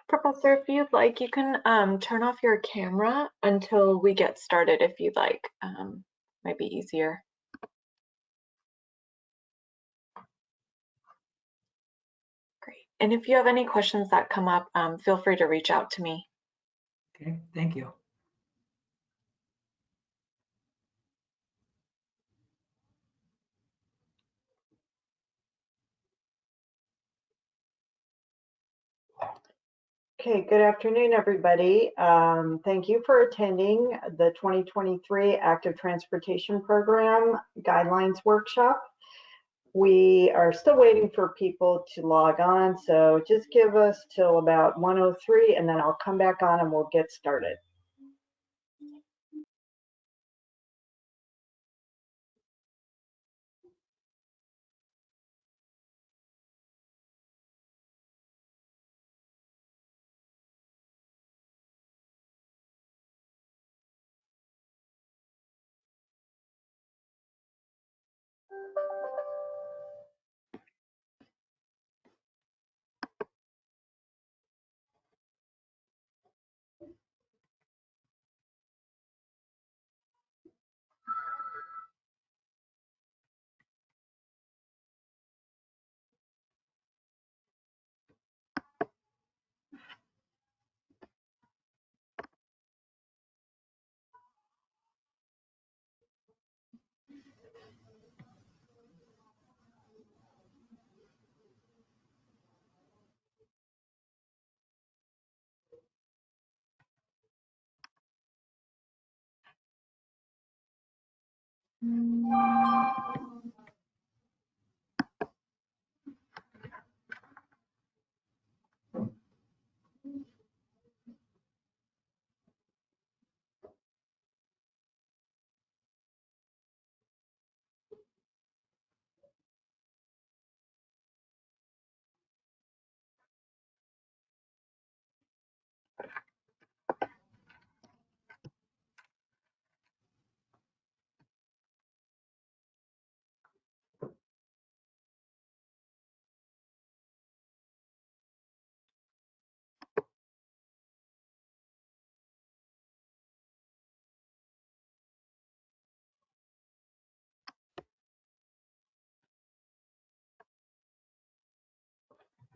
Professor, if you'd like, you can turn off your camera until we get started if you'd like. Might be easier. Great. And if you have any questions that come up, feel free to reach out to me. Okay, thank you. Okay, good afternoon, everybody. Thank you for attending the 2023 Active Transportation Program Guidelines Workshop. We are still waiting for people to log on, so just give us till about 1:03 and then I'll come back on and we'll get started.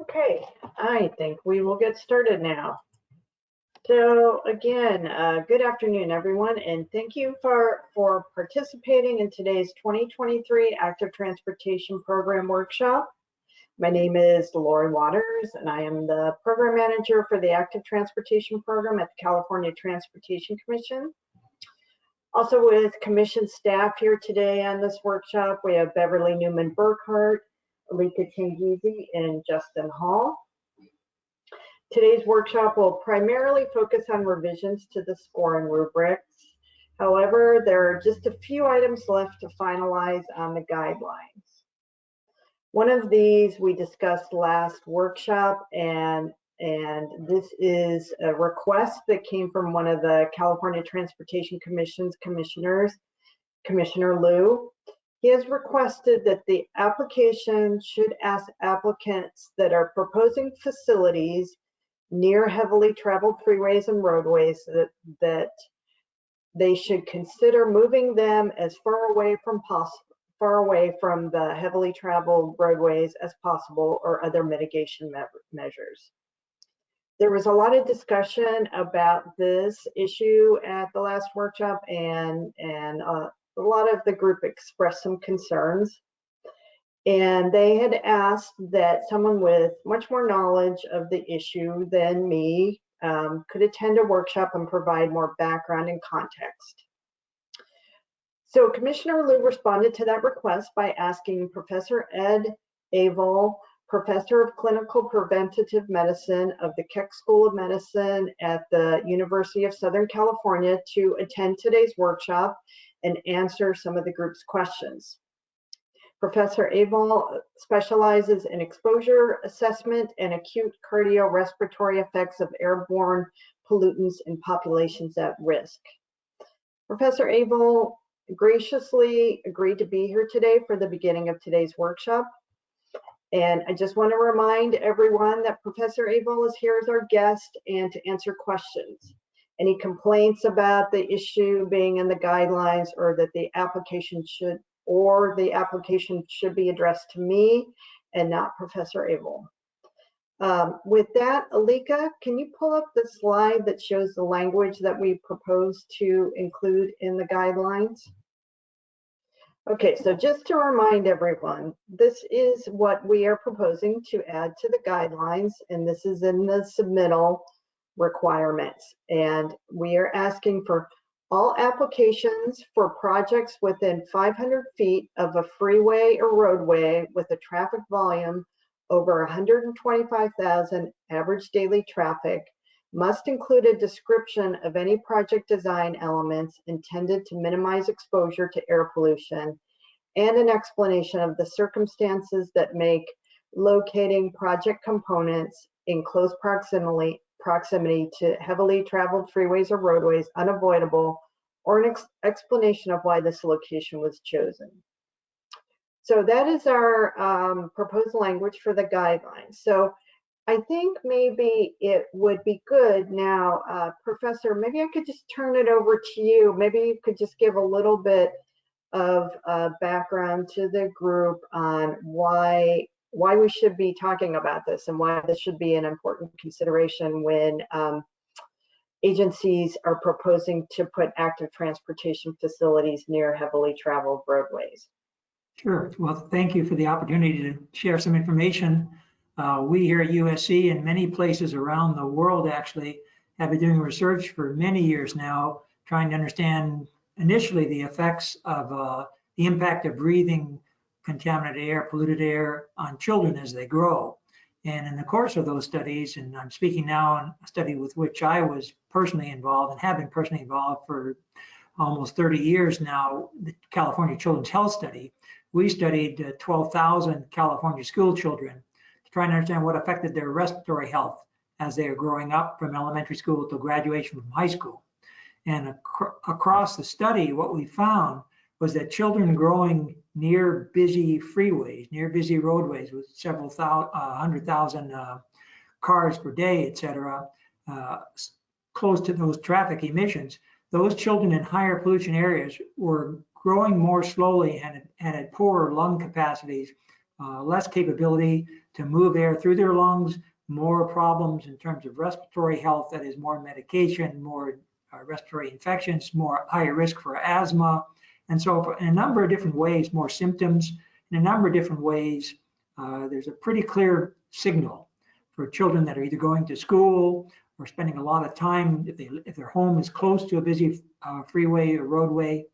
Okay, I think we will get started now. So again, good afternoon, everyone, and thank you for participating in today's 2023 Active Transportation Program Workshop. My name is Lori Waters, and I am the Program Manager for the Active Transportation Program at the California Transportation Commission. Also with Commission staff here today on this workshop, we have Beverly Newman-Burkhart, Alika Tingizi, and Justin Hall. Today's workshop will primarily focus on revisions to the scoring rubrics. However, there are just a few items left to finalize on the guidelines. One of these we discussed last workshop, and this is a request that came from one of the California Transportation Commission's commissioners, Commissioner Liu. He has requested that the application should ask applicants that are proposing facilities near heavily traveled freeways and roadways that they should consider moving them as far away from the heavily traveled roadways as possible, or other mitigation measures. There was a lot of discussion about this issue at the last workshop, and a lot of the group expressed some concerns. And they had asked that someone with much more knowledge of the issue than me could attend a workshop and provide more background and context. So Commissioner Liu responded to that request by asking Professor Ed Avol, Professor of Clinical Preventative Medicine of the Keck School of Medicine at the University of Southern California, to attend today's workshop and answer some of the group's questions. Professor Avol specializes in exposure assessment and acute cardiorespiratory effects of airborne pollutants in populations at risk. Professor Avol graciously agreed to be here today for the beginning of today's workshop. And I just want to remind everyone that Professor Abel is here as our guest and to answer questions. Any complaints about the issue being in the guidelines or that the application should be addressed to me and not Professor Abel. With that, Alika, can you pull up the slide that shows the language that we propose to include in the guidelines? Okay, so just to remind everyone, this is what we are proposing to add to the guidelines, and this is in the submittal requirements. And we are asking for all applications for projects within 500 feet of a freeway or roadway with a traffic volume over 125,000 average daily traffic must include a description of any project design elements intended to minimize exposure to air pollution and an explanation of the circumstances that make locating project components in close proximity to heavily traveled freeways or roadways unavoidable, or an explanation of why this location was chosen. So that is our proposed language for the guidelines. So I think maybe it would be good now, Professor, maybe I could just turn it over to you. Maybe you could just give a little bit of background to the group on why we should be talking about this and why this should be an important consideration when agencies are proposing to put active transportation facilities near heavily traveled roadways. Sure. Well, thank you for the opportunity to share some information. We here at USC and many places around the world actually have been doing research for many years now, trying to understand initially the effects of the impact of breathing contaminated air, polluted air on children as they grow. And in the course of those studies, and I'm speaking now on a study with which I was personally involved and have been personally involved for almost 30 years now, the California Children's Health Study, we studied 12,000 California school children to try and understand what affected their respiratory health as they are growing up from elementary school to graduation from high school. And across the study, what we found was that children growing near busy freeways, near busy roadways with several 100,000 cars per day, et cetera, close to those traffic emissions, those children in higher pollution areas were growing more slowly and had poorer lung capacities, less capability to move air through their lungs, more problems in terms of respiratory health, that is more medication, more respiratory infections, more higher risk for asthma. And so in a number of different ways, more symptoms, in a number of different ways, there's a pretty clear signal for children that are either going to school or spending a lot of time, if their home is close to a busy freeway or roadway.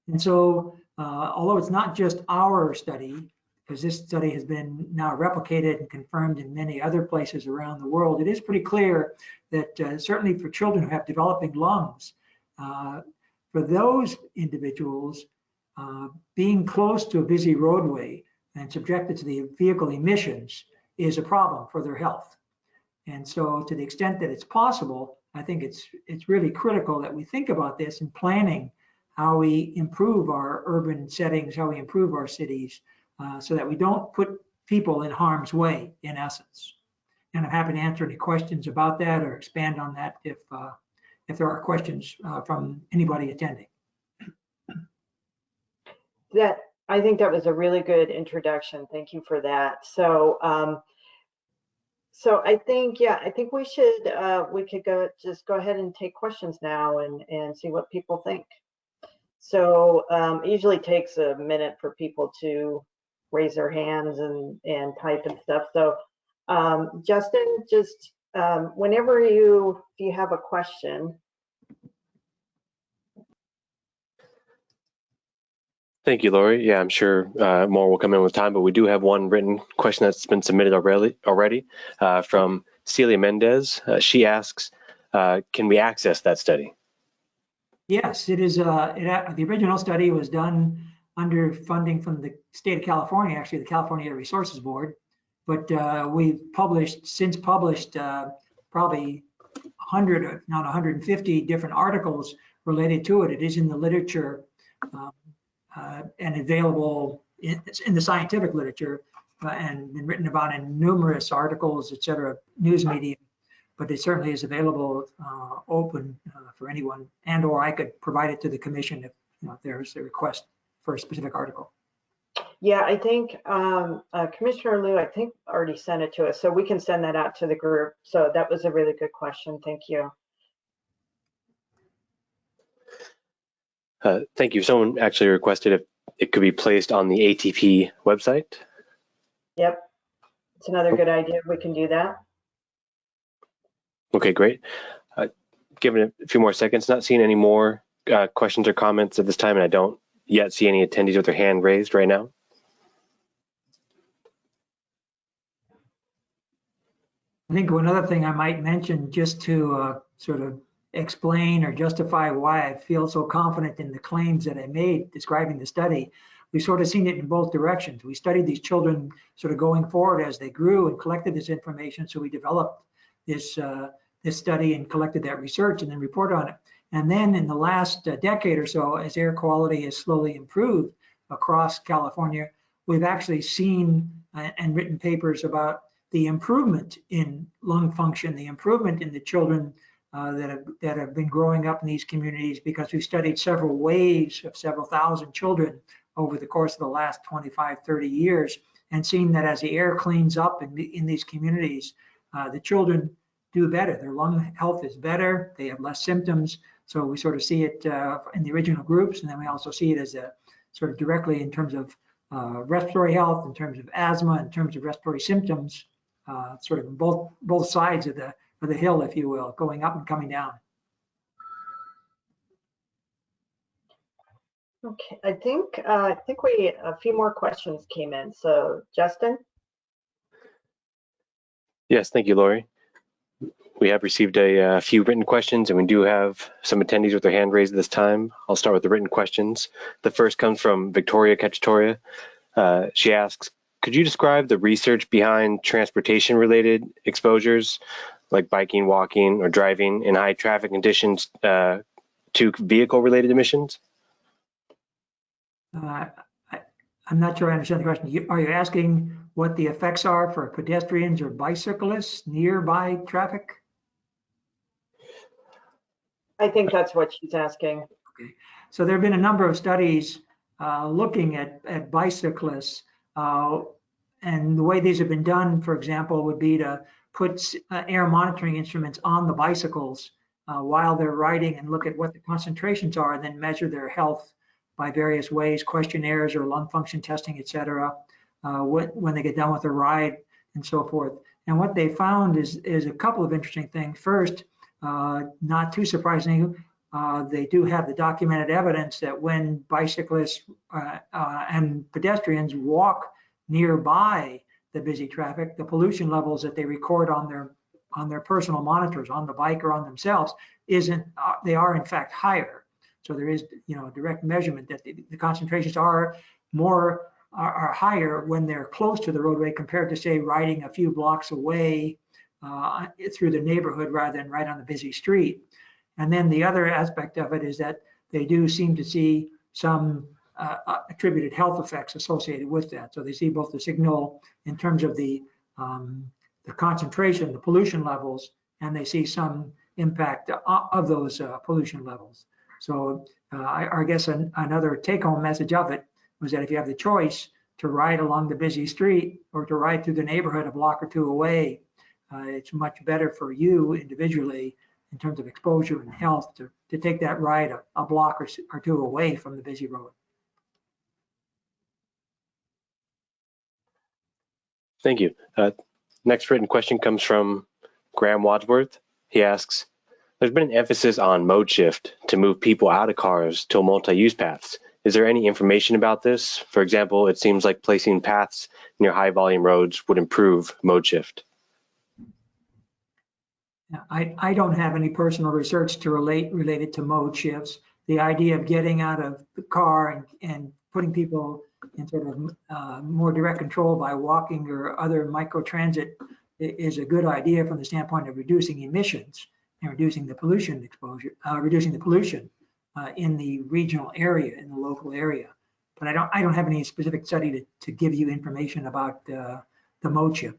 And so, although it's not just our study, because this study has been now replicated and confirmed in many other places around the world, it is pretty clear that certainly for children who have developing lungs, for those individuals, being close to a busy roadway and subjected to the vehicle emissions is a problem for their health. And so to the extent that it's possible, I think it's really critical that we think about this in planning how we improve our urban settings, how we improve our cities, so that we don't put people in harm's way, in essence. And I'm happy to answer any questions about that or expand on that if there are questions from anybody attending. I think that was a really good introduction. Thank you for that. So, so I think, yeah, I think we could just go ahead and take questions now and see what people think. So it usually takes a minute for people to raise their hands and type and stuff. So Justin, just whenever if you have a question. Thank you, Lori. Yeah, I'm sure more will come in with time, but we do have one written question that's been submitted already from Celia Mendez. She asks, can we access that study? Yes, it is. The original study was done under funding from the state of California, actually the California Air Resources Board, but we've since published probably 100, if not 150 different articles related to it. It is in the literature and available in the scientific literature and been written about in numerous articles, et cetera, news media, but it certainly is available open for anyone, and or I could provide it to the commission if there's a request for a specific article. Yeah, I think Commissioner Liu, I think already sent it to us, so we can send that out to the group. So that was a really good question. Thank you. Thank you. Someone actually requested if it could be placed on the ATP website. Yep, it's another good idea. We can do that. Okay, great. Given it a few more seconds, not seeing any more questions or comments at this time, and I don't yet see any attendees with their hand raised right now. I think one other thing I might mention, just to sort of explain or justify why I feel so confident in the claims that I made describing the study, we've sort of seen it in both directions. We studied these children sort of going forward as they grew and collected this information. So we developed this study and collected that research and then reported on it. And then in the last decade or so, as air quality has slowly improved across California, we've actually seen and written papers about the improvement in lung function, the improvement in the children that have been growing up in these communities, because we studied several waves of several thousand children over the course of the last 25, 30 years, and seen that as the air cleans up in these communities, the children do better. Their lung health is better. They have less symptoms. So we sort of see it in the original groups, and then we also see it as a sort of directly in terms of respiratory health, in terms of asthma, in terms of respiratory symptoms, sort of both sides of the hill, if you will, going up and coming down. Okay, I think a few more questions came in. So Justin. Yes, thank you, Lori. We have received a few written questions, and we do have some attendees with their hand raised this time. I'll start with the written questions. The first comes from Victoria Cacciatoria. She asks, could you describe the research behind transportation-related exposures, like biking, walking, or driving in high traffic conditions to vehicle-related emissions? I'm not sure I understand the question. Are you asking what the effects are for pedestrians or bicyclists nearby traffic? I think that's what she's asking. Okay. So there have been a number of studies looking at bicyclists, and the way these have been done, for example, would be to put air monitoring instruments on the bicycles while they're riding and look at what the concentrations are, and then measure their health by various ways, questionnaires or lung function testing, et cetera, when they get done with their ride and so forth. And what they found is a couple of interesting things. First, not too surprising, they do have the documented evidence that when bicyclists and pedestrians walk nearby the busy traffic, the pollution levels that they record on their personal monitors, on the bike or on themselves, they are in fact higher. So there is, direct measurement that the concentrations are higher when they're close to the roadway compared to, say, riding a few blocks away through the neighborhood rather than right on the busy street. And then the other aspect of it is that they do seem to see some attributed health effects associated with that. So they see both the signal in terms of the concentration, the pollution levels, and they see some impact of those pollution levels. So I guess another take-home message of it was that if you have the choice to ride along the busy street or to ride through the neighborhood a block or two away, it's much better for you individually in terms of exposure and health to take that ride a block or two away from the busy road. Thank you. Next written question comes from Graham Wadsworth. He asks, there's been an emphasis on mode shift to move people out of cars to multi-use paths. Is there any information about this? For example, it seems like placing paths near high volume roads would improve mode shift. I don't have any personal research to related to mode shifts. The idea of getting out of the car and putting people in sort of more direct control by walking or other microtransit is a good idea from the standpoint of reducing emissions and reducing the pollution exposure, reducing the pollution in the regional area, in the local area. but I don't have any specific study to give you information about the mode shift.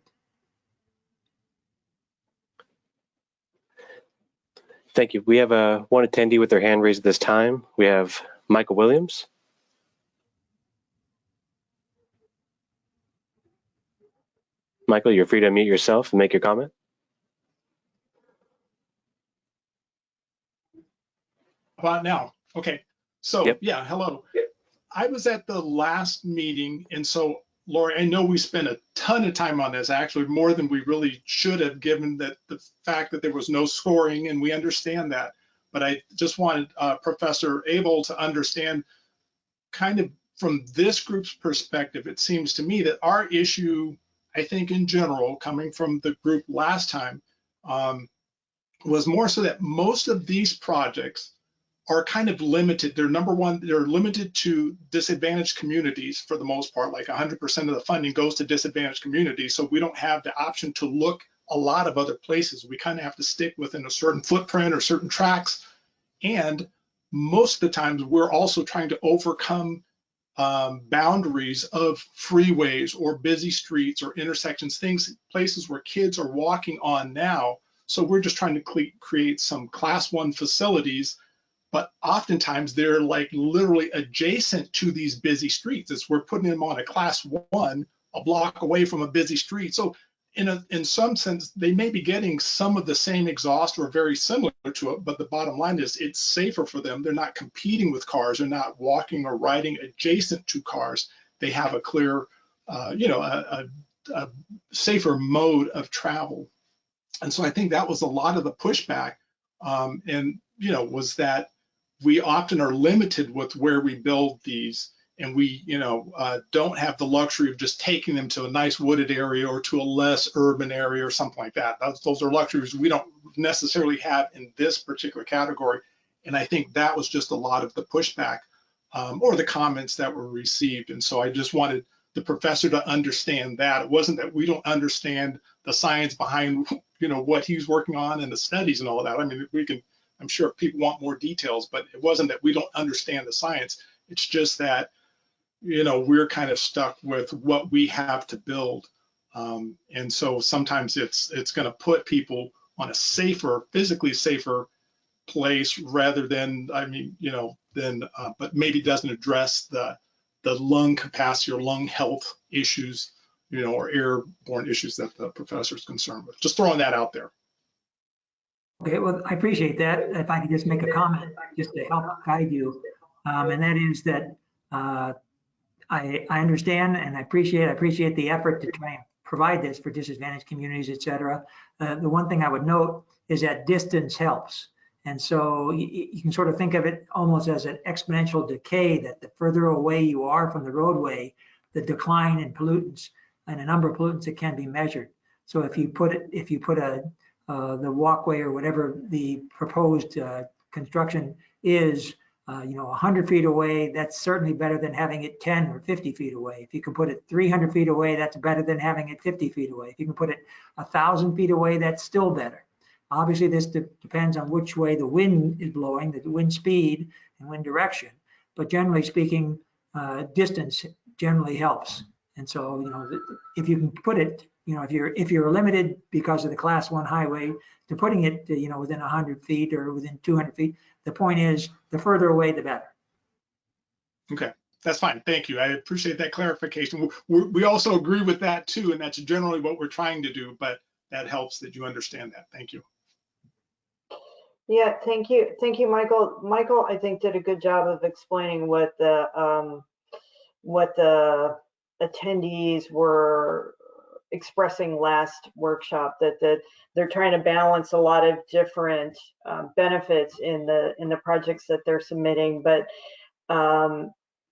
Thank you. We have one attendee with their hand raised at this time. We have Michael Williams. Michael, you're free to unmute yourself and make your comment. How about now? Okay. So Yep. yeah, hello. I was at the last meeting, and so Lori, I know we spent a ton of time on this, actually more than we really should have, given that the fact that there was no scoring, and we understand that. But I just wanted Professor Abel to understand, kind of from this group's perspective, it seems to me that our issue, I think in general, coming from the group last time, was more so that most of these projects are kind of limited. They're number one, they're limited to disadvantaged communities for the most part. Like 100% of the funding goes to disadvantaged communities. So we don't have the option to look a lot of other places. We kind of have to stick within a certain footprint or certain tracks. And most of the times we're also trying to overcome boundaries of freeways or busy streets or intersections, places where kids are walking on now. So we're just trying to create some class 1 facilities, but oftentimes they're like literally adjacent to these busy streets. It's we're putting them on a class 1, a block away from a busy street. So in some sense, they may be getting some of the same exhaust or very similar to it, but the bottom line is it's safer for them. They're not competing with cars. They're not walking or riding adjacent to cars. They have a clear, a safer mode of travel. And so I think that was a lot of the pushback, was that we often are limited with where we build these, and we, don't have the luxury of just taking them to a nice wooded area or to a less urban area or something like that. Those are luxuries we don't necessarily have in this particular category. And I think that was just a lot of the pushback or the comments that were received. And so I just wanted the professor to understand that. It wasn't that we don't understand the science behind, what he's working on and the studies and all of that. I mean, I'm sure people want more details, but it wasn't that we don't understand the science. It's just that, we're kind of stuck with what we have to build. And so sometimes it's going to put people on a physically safer place rather than, but maybe doesn't address the lung capacity or lung health issues, or airborne issues that the professor is concerned with. Just throwing that out there. Okay, well, I appreciate that. If I could just make a comment just to help guide you, and that is that I understand and I appreciate the effort to try and provide this for disadvantaged communities, et cetera. The one thing I would note is that distance helps. And so you can sort of think of it almost as an exponential decay, that the further away you are from the roadway, the decline in pollutants and a number of pollutants that can be measured. So if you put the walkway or whatever the proposed construction is, 100 feet away, that's certainly better than having it 10 or 50 feet away. If you can put it 300 feet away, that's better than having it 50 feet away. If you can put it 1,000 feet away, that's still better. Obviously, this depends on which way the wind is blowing, the wind speed and wind direction. But generally speaking, distance generally helps. And so, if you can put it, if you're limited because of the class 1 highway to putting it, within 100 feet or within 200 feet, the point is the further away, the better. Okay, that's fine. Thank you. I appreciate that clarification. We also agree with that too, and that's generally what we're trying to do, but that helps that you understand that. Thank you. Yeah, thank you, Michael. Michael, I think, did a good job of explaining what the attendees were expressing last workshop, that they're trying to balance a lot of different benefits in the projects that they're submitting. But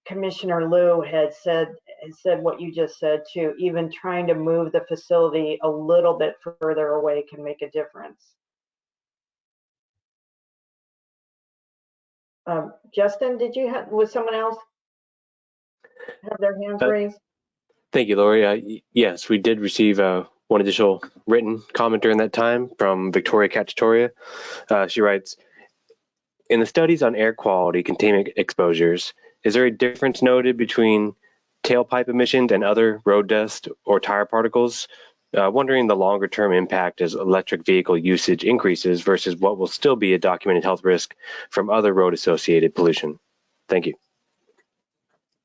Commissioner Liu had said what you just said too. Even trying to move the facility a little bit further away can make a difference. Justin, was someone else have their hands raised? Thank you, Lori. Yes, we did receive one additional written comment during that time from Victoria Cacciatoria. She writes, in the studies on air quality contaminant exposures, Is there a difference noted between tailpipe emissions and other road dust or tire particles? Wondering the longer term impact as electric vehicle usage increases versus what will still be a documented health risk from other road associated pollution. Thank you.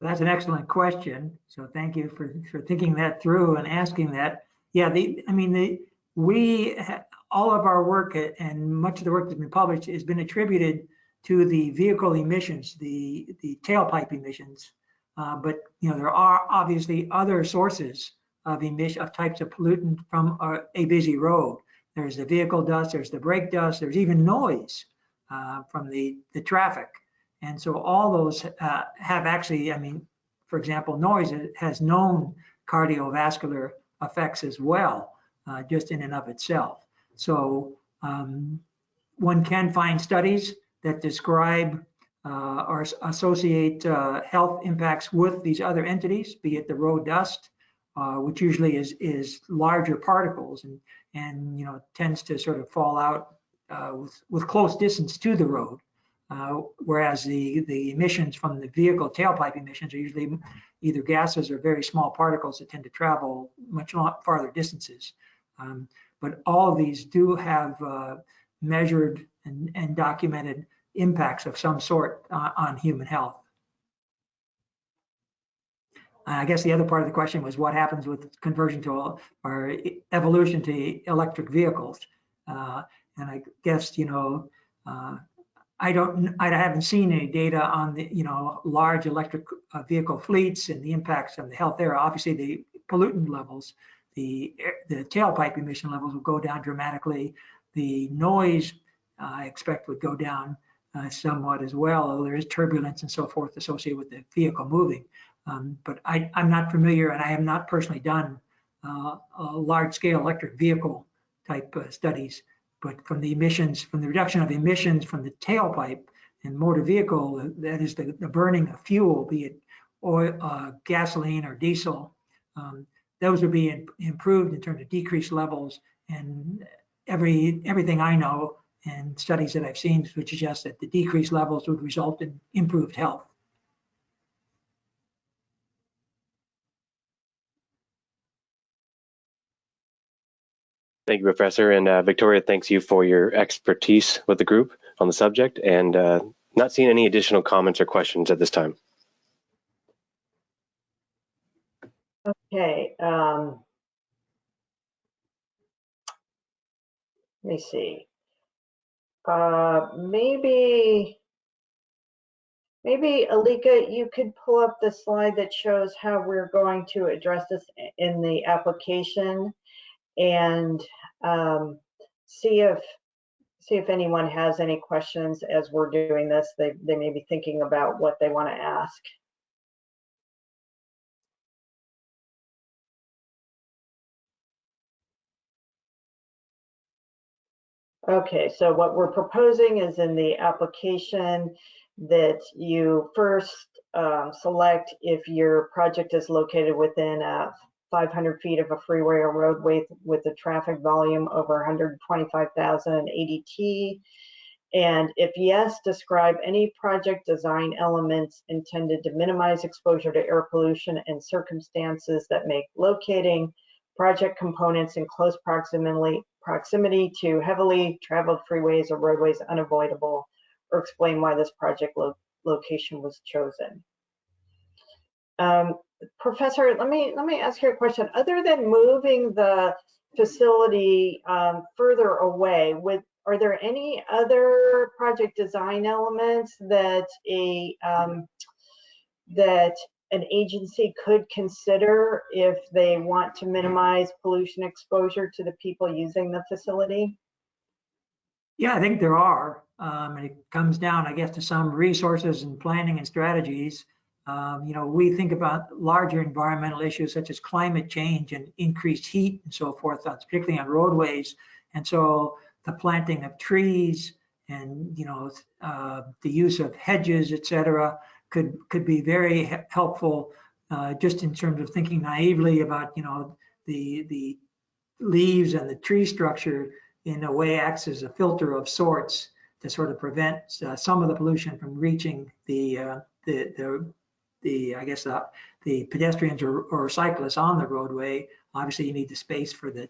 That's an excellent question. So thank you for thinking that through and asking that. Yeah, all of our work and much of the work that's been published has been attributed to the vehicle emissions, the tailpipe emissions. But there are obviously other sources of types of pollutant from a busy road. There's the vehicle dust, there's the brake dust, there's even noise from the traffic. And so all those have actually, for example, noise has known cardiovascular effects as well, just in and of itself. So one can find studies that describe or associate health impacts with these other entities, be it the road dust, which usually is larger particles and tends to sort of fall out with close distance to the road. Whereas the emissions from the vehicle tailpipe emissions are usually either gases or very small particles that tend to travel much farther distances. But all of these do have measured and documented impacts of some sort on human health. I guess the other part of the question was what happens with conversion to or evolution to electric vehicles. And I guess, I haven't seen any data on the, large electric vehicle fleets and the impacts on the health there. Obviously, the pollutant levels, the tailpipe emission levels will go down dramatically. The noise, I expect, would go down somewhat as well, although there is turbulence and so forth associated with the vehicle moving. But I'm not familiar, and I have not personally done large-scale electric vehicle type studies. But from the emissions, from the reduction of emissions from the tailpipe and motor vehicle, that is the burning of fuel, be it oil, gasoline or diesel, those would be improved in terms of decreased levels. And everything I know and studies that I've seen would suggest that the decreased levels would result in improved health. Thank you, Professor. And Victoria, thanks you for your expertise with the group on the subject, and not seeing any additional comments or questions at this time. Okay. Let me see. Maybe Alika, you could pull up the slide that shows how we're going to address this in the application, and see if anyone has any questions as we're doing this. They may be thinking about what they want to ask. Okay, so what we're proposing is in the application that you first select if your project is located within 500 feet of a freeway or roadway with a traffic volume over 125,000 ADT. And if yes, describe any project design elements intended to minimize exposure to air pollution and circumstances that make locating project components in close proximity to heavily traveled freeways or roadways unavoidable, or explain why this project location was chosen. Professor, let me ask you a question. Other than moving the facility further away, are there any other project design elements that an agency could consider if they want to minimize pollution exposure to the people using the facility? Yeah, I think there are. And it comes down, I guess, to some resources and planning and strategies. We think about larger environmental issues such as climate change and increased heat and so forth, particularly on roadways. And so the planting of trees and, the use of hedges, et cetera, could be very helpful just in terms of thinking naively about, the leaves and the tree structure in a way acts as a filter of sorts to sort of prevent some of the pollution from reaching the I guess the pedestrians or cyclists on the roadway. Obviously, you need the space for the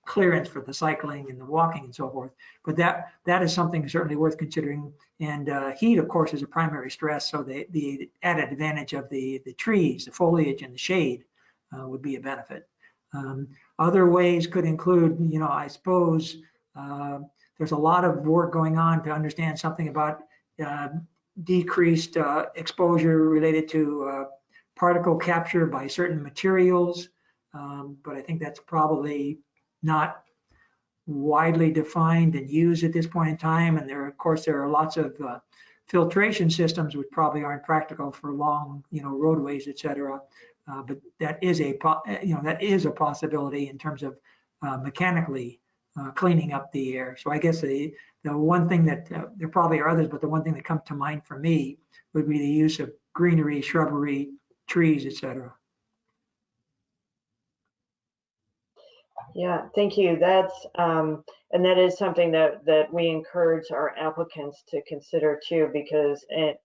clearance for the cycling and the walking and so forth. But that is something certainly worth considering. And heat, of course, is a primary stress. So the added advantage of the trees, the foliage, and the shade would be a benefit. Other ways could include, I suppose there's a lot of work going on to understand something about decreased exposure related to particle capture by certain materials. But I think that's probably not widely defined and used at this point in time. And of course, there are lots of filtration systems which probably aren't practical for long, roadways, et cetera. But that is a possibility in terms of mechanically cleaning up the air. So I guess the one thing that there probably are others, but the one thing that comes to mind for me would be the use of greenery, shrubbery, trees, et cetera. Yeah, thank you. That's and that is something that we encourage our applicants to consider too, because it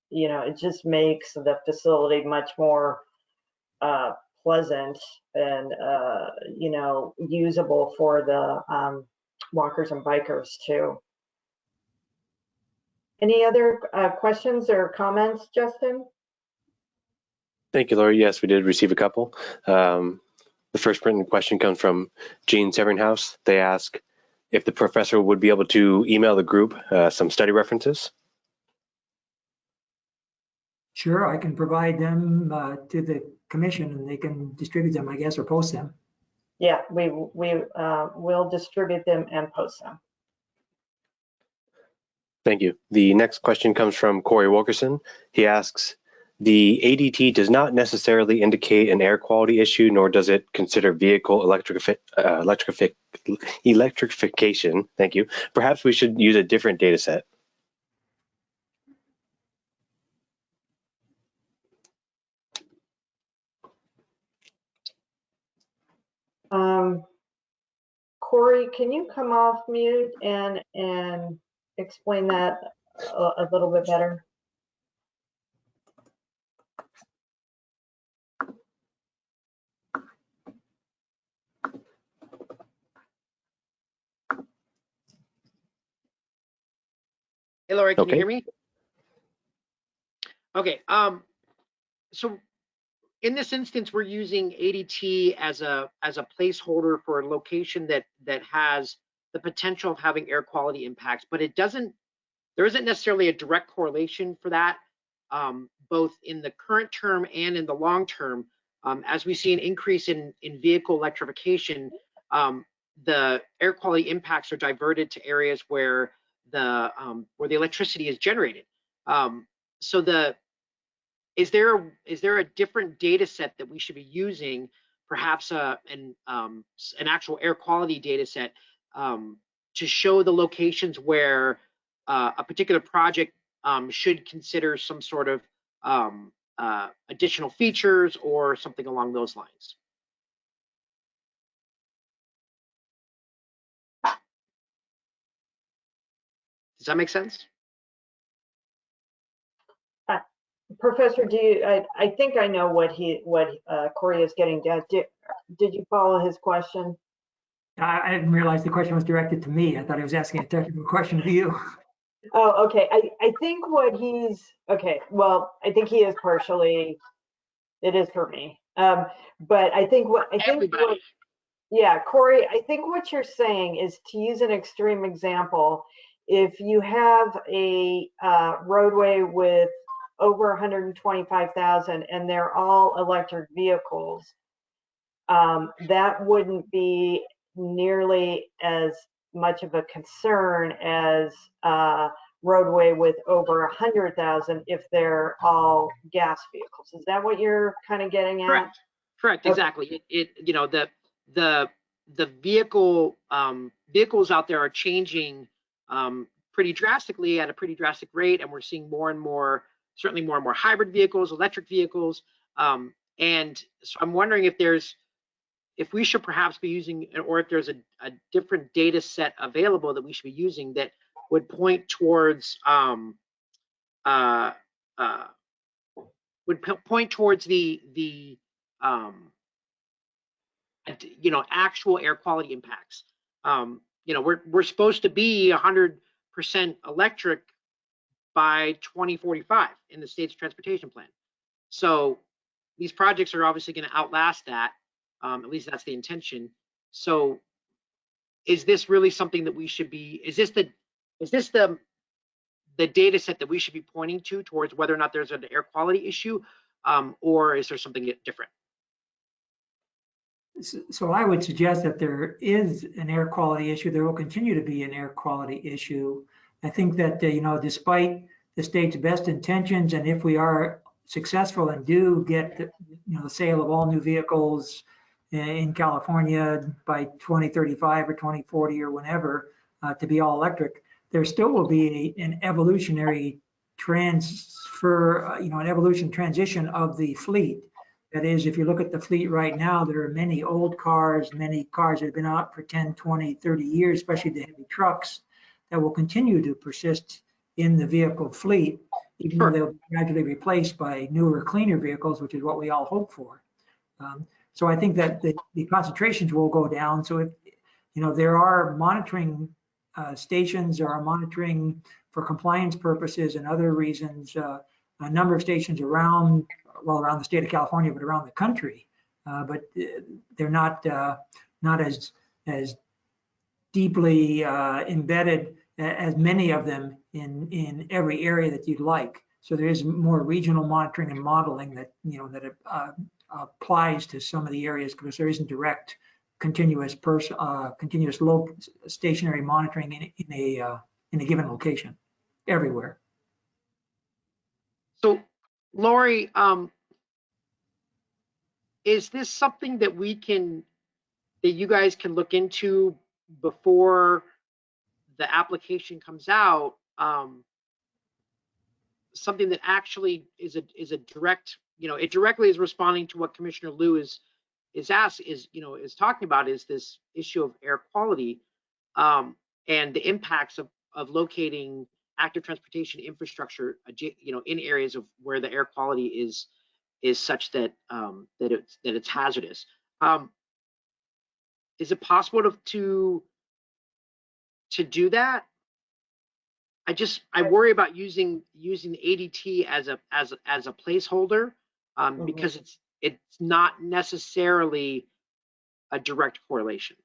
just makes the facility much more pleasant and usable for the walkers and bikers too. Any other questions or comments, Justin? Thank you, Lori. Yes, we did receive a couple. The first written question comes from Jean Severnhouse. They ask if the professor would be able to email the group some study references. Sure, I can provide them to the commission and they can distribute them, I guess, or post them. Yeah, we will distribute them and post them. Thank you. The next question comes from Corey Wilkerson. He asks, the ADT does not necessarily indicate an air quality issue, nor does it consider vehicle electrification. Thank you. Perhaps we should use a different data set. Corey, can you come off mute and explain that a little bit better? Hey, Lori, can Okay. you hear me? Okay. So in this instance, we're using ADT as a placeholder for a location that has the potential of having air quality impacts, but there isn't necessarily a direct correlation for that, both in the current term and in the long term. As we see an increase in vehicle electrification, the air quality impacts are diverted to areas where the electricity is generated. So is there a different data set that we should be using, perhaps an actual air quality data set to show the locations where a particular project should consider some sort of additional features or something along those lines? Does that make sense? Professor, I think I know what Corey is getting at. Did you follow his question? I didn't realize the question was directed to me. I thought he was asking a technical question to you. Oh, okay. I think well, I think he is partially, it is for me. But yeah, Corey, I think what you're saying is, to use an extreme example, if you have a roadway with over 125,000 and they're all electric vehicles, that wouldn't be nearly as much of a concern as a roadway with over 100,000 if they're all gas vehicles. Is that what you're kind of getting at? Correct. Okay. Exactly. The vehicles out there are changing pretty drastically at a pretty drastic rate, and we're seeing more and more, certainly more and more hybrid vehicles, electric vehicles, and so I'm wondering if we should perhaps be using, or if there's a different data set available that we should be using that would point towards point towards the you know, actual air quality impacts. You know, we're supposed to be 100% electric by 2045 in the state's transportation plan. So these projects are obviously going to outlast that. At least that's the intention. So is this really something that we should be, is this the data set that we should be pointing to towards whether or not there's an air quality issue, or is there something different? So I would suggest that there is an air quality issue. There will continue to be an air quality issue. I think that, you know, despite the state's best intentions, and if we are successful and do get, you know, the sale of all new vehicles in California by 2035 or 2040 or whenever to be all electric, there still will be an evolutionary transfer, you know, an evolution transition of the fleet. That is, if you look at the fleet right now, there are many old cars, many cars that have been out for 10, 20, 30 years, especially the heavy trucks, that will continue to persist in the vehicle fleet, even though they'll be gradually replaced by newer, cleaner vehicles, which is what we all hope for. So I think that the concentrations will go down. So if, you know, there are monitoring stations, there are monitoring for compliance purposes and other reasons, a number of stations around, well, around the state of California, but around the country. But they're not as deeply embedded as many of them in every area that you'd like. So there is more regional monitoring and modeling that, you know, that applies to some of the areas, because there isn't direct continuous low stationary monitoring in a given location everywhere. So, Lori, is this something that you guys can look into before the application comes out? Something that actually is a direct, you know, it directly is responding to what Commissioner Liu is talking about, is this issue of air quality, and the impacts of locating active transportation infrastructure, you know, in areas of where the air quality is such that that it's hazardous. Is it possible to do that? I worry about using ADT as a placeholder, because it's not necessarily a direct correlation.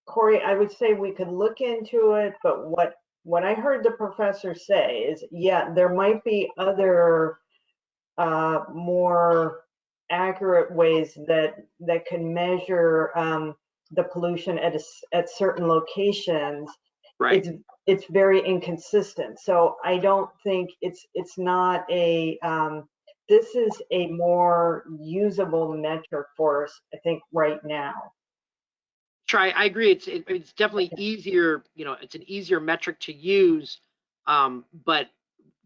Corey, I would say we could look into it, but what I heard the professor say is, yeah, there might be other more accurate ways that can measure the pollution at certain locations. Right. It's very inconsistent. So I don't think it's not a this is a more usable metric for us, I think, right now. Sure, I agree. It's definitely easier. You know, it's an easier metric to use. But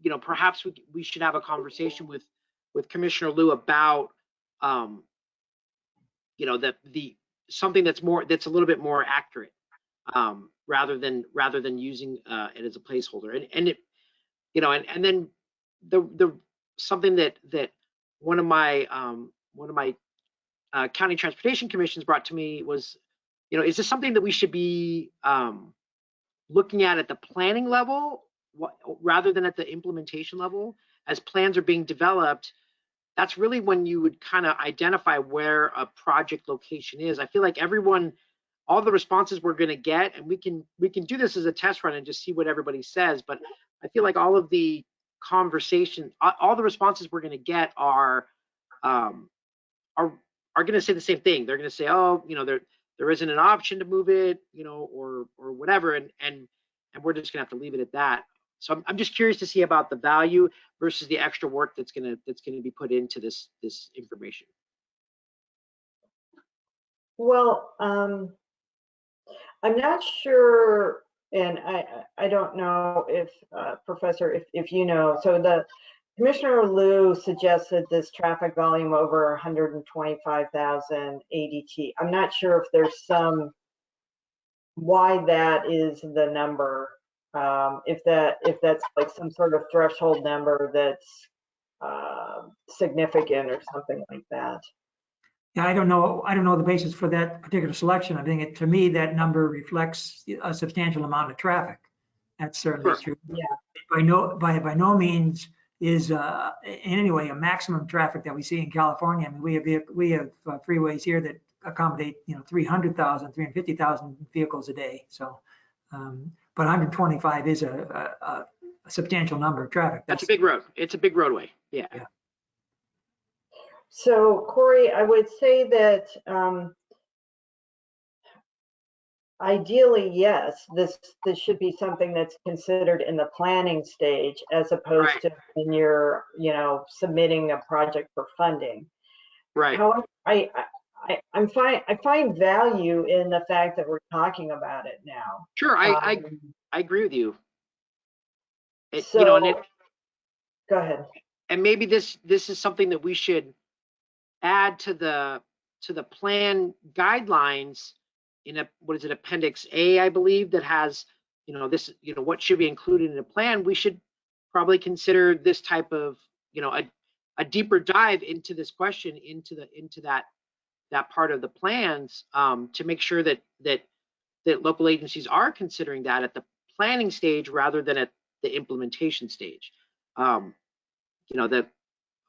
you know, perhaps we should have a conversation with Commissioner Liu about you know, something that's a little bit more accurate, rather than using it as a placeholder. And it, you know, and then the something that one of my county transportation commissions brought to me was, you know, is this something that we should be looking at the planning level rather than at the implementation level? As plans are being developed, that's really when you would kind of identify where a project location is. I feel like all the responses we're going to get, and we can do this as a test run and just see what everybody says, but I feel like all of the conversation, all the responses we're going to get are going to say the same thing. They're going to say, oh, you know, there isn't an option to move it, you know, or whatever, and we're just going to have to leave it at that. So I'm just curious to see about the value versus the extra work that's going to be put into this information. Well, I'm not sure, and I don't know if Professor, if you know. So the Commissioner Liu suggested this traffic volume over 125,000 ADT. I'm not sure if there's why that is the number. if that's like some sort of threshold number that's significant or something like that. Yeah, I don't know the basis for that particular selection. I think to me, that number reflects a substantial amount of traffic. That's certainly Sure. true. Yeah. By no means is in any way a maximum traffic that we see in California. I mean, we have freeways here that accommodate 300,000, 350,000 vehicles a day. So, but 125 is a substantial number of traffic. That's a big road. It's a big roadway. Yeah. So Corey, I would say that ideally, yes, this should be something that's considered in the planning stage as opposed to when you're, submitting a project for funding. Right. However, I find value in the fact that we're talking about it now. Sure, I agree with you. Go ahead. And maybe this is something that we should add to the plan guidelines in Appendix A, I believe, that has what should be included in a plan. We should probably consider this type of a deeper dive into this question, into that part of the plans, to make sure that local agencies are considering that at the planning stage rather than at the implementation stage.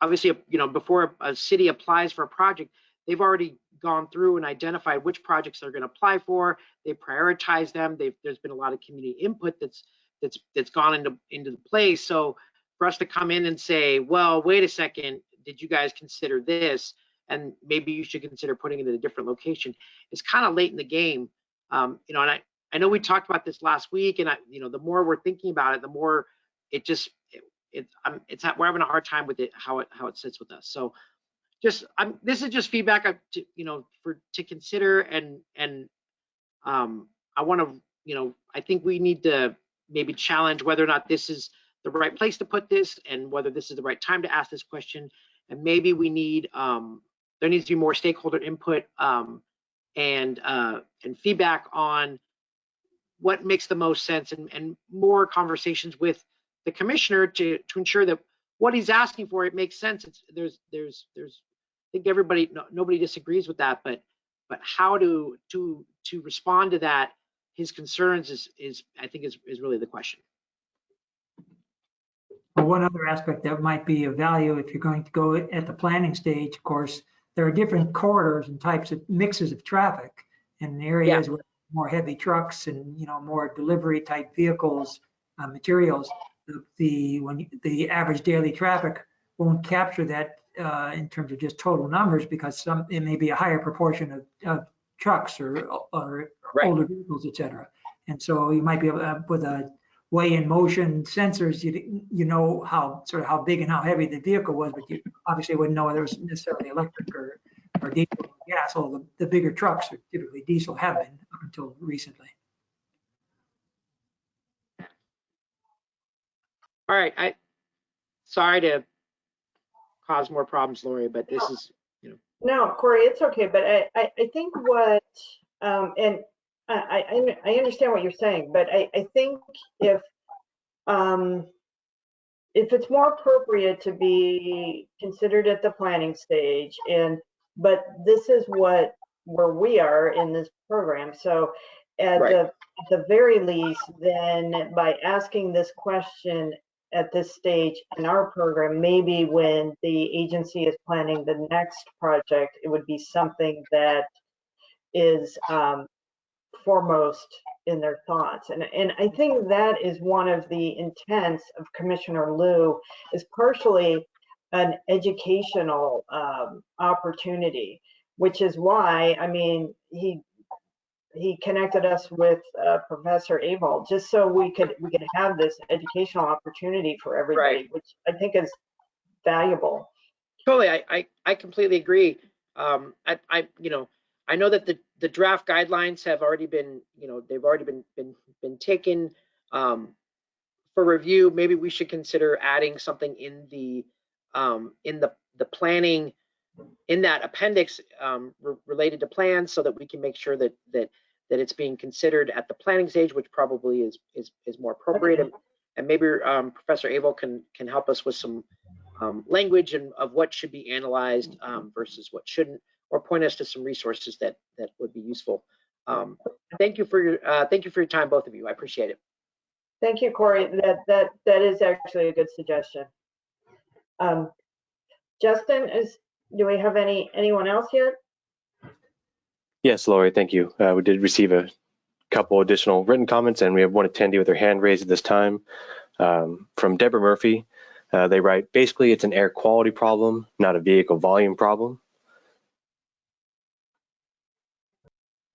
Obviously, before a city applies for a project, they've already gone through and identified which projects they're going to apply for. They prioritize them. There's been a lot of community input that's gone into place. So for us to come in and say, well, wait a second, did you guys consider this? And maybe you should consider putting it in a different location. It's kind of late in the game. And I know we talked about this last week, and the more we're thinking about it, the more we're having a hard time with it, how it sits with us. So this is just feedback to consider, and I want to I think we need to maybe challenge whether or not this is the right place to put this, and whether this is the right time to ask this question, and maybe we need there needs to be more stakeholder input and feedback on what makes the most sense, and more conversations with the commissioner to ensure that what he's asking for, it makes sense. There's I think nobody disagrees with that, but how to respond to that, his concerns is I think is really the question. Well, one other aspect that might be of value if you're going to go at the planning stage, of course, there are different corridors and types of mixes of traffic in areas with more heavy trucks and more delivery type vehicles, materials. The average daily traffic won't capture that in terms of just total numbers, because it may be a higher proportion of trucks or older vehicles, et cetera. And so you might be able to, with a weigh in motion sensors, you know how big and how heavy the vehicle was, but you obviously wouldn't know whether it was necessarily electric or diesel or gas. Although the bigger trucks are typically diesel, have been up until recently. All right, sorry to cause more problems, Lori, but this is No, Corey, it's okay. But I think what and I understand what you're saying, but I think if it's more appropriate to be considered at the planning stage, but this is where we are in this program. So at the very least, then by asking this question at this stage in our program, maybe when the agency is planning the next project, it would be something that is foremost in their thoughts. And I think that is one of the intents of Commissioner Liu, is partially an educational opportunity, which is why, I mean, he connected us with Professor Abel just so we could have this educational opportunity for everybody, which I think is valuable. Totally, I completely agree. I know that the draft guidelines have already been, they've already been taken for review. Maybe we should consider adding something in the planning, in that appendix related to plans, so that we can make sure that that it's being considered at the planning stage, which probably is more appropriate. Okay. And maybe Professor Abel can help us with some language and of what should be analyzed versus what shouldn't, or point us to some resources that would be useful. Thank you for your time, both of you. I appreciate it. Thank you, Corey. That is actually a good suggestion. Justin, do we have anyone else yet? Yes, Lori, thank you. We did receive a couple additional written comments, and we have one attendee with their hand raised at this time. From Deborah Murphy, they write, basically it's an air quality problem, not a vehicle volume problem.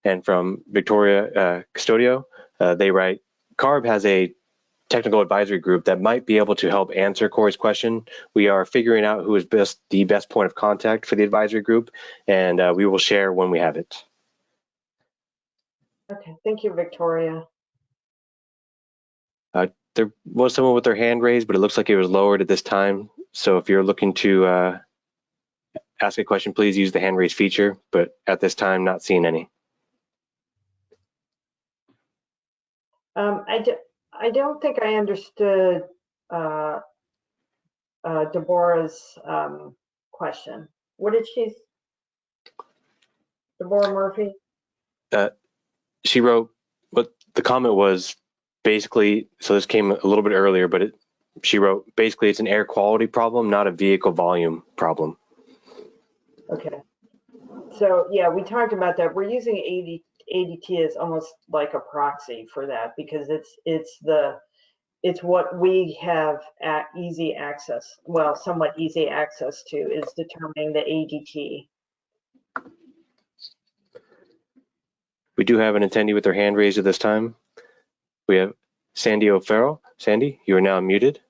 And from Victoria Custodio, they write, CARB has a technical advisory group that might be able to help answer Corey's question. We are figuring out who is the best point of contact for the advisory group, and we will share when we have it. Okay, thank you, Victoria. There was someone with their hand raised, but it looks like it was lowered at this time. So if you're looking to ask a question, please use the hand raise feature, but at this time, not seeing any. I don't think I understood Deborah's question. What did she? Deborah Murphy? She wrote, what the comment was basically, so this came a little bit earlier, but she wrote, basically it's an air quality problem, not a vehicle volume problem. Okay. So yeah, we talked about that. We're using ADT as almost like a proxy for that because it's what we have at easy access, well, somewhat easy access to, is determining the ADT. We do have an attendee with their hand raised at this time. We have Sandy O'Farrell. Sandy, you are now muted.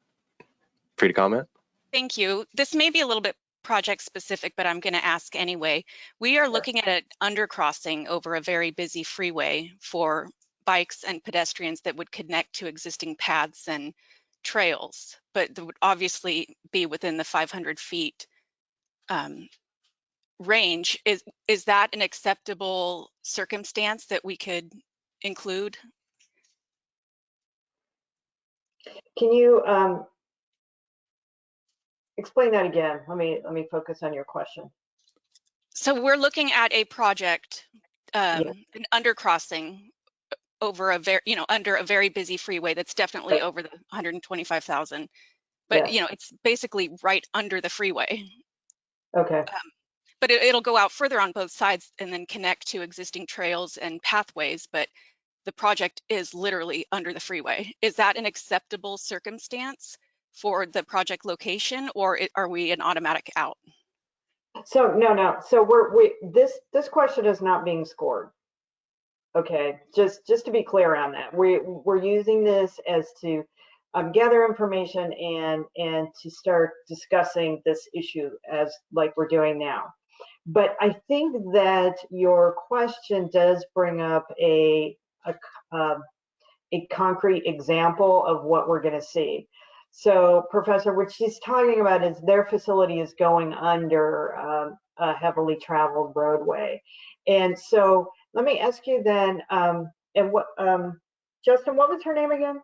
Free to comment. Thank you. This may be a little bit project specific, but I'm going to ask anyway. We are looking at an undercrossing over a very busy freeway for bikes and pedestrians that would connect to existing paths and trails, but that would obviously be within the 500 feet range. Is that an acceptable circumstance that we could include? Can you explain that again? Let me focus on your question. So we're looking at a project, Yeah. an undercrossing over a very, under a very busy freeway that's definitely Right. over the 125,000, but Yes. it's basically right under the freeway. Okay. But it'll go out further on both sides and then connect to existing trails and pathways, but the project is literally under the freeway. Is that an acceptable circumstance for the project location, or are we an automatic out? So no. So this question is not being scored. Okay, just to be clear on that, we're using this as to gather information and to start discussing this issue as like we're doing now. But I think that your question does bring up a concrete example of what we're going to see. So, Professor, what she's talking about is their facility is going under a heavily traveled roadway, and so let me ask you then, and what, Justin, what was her name again?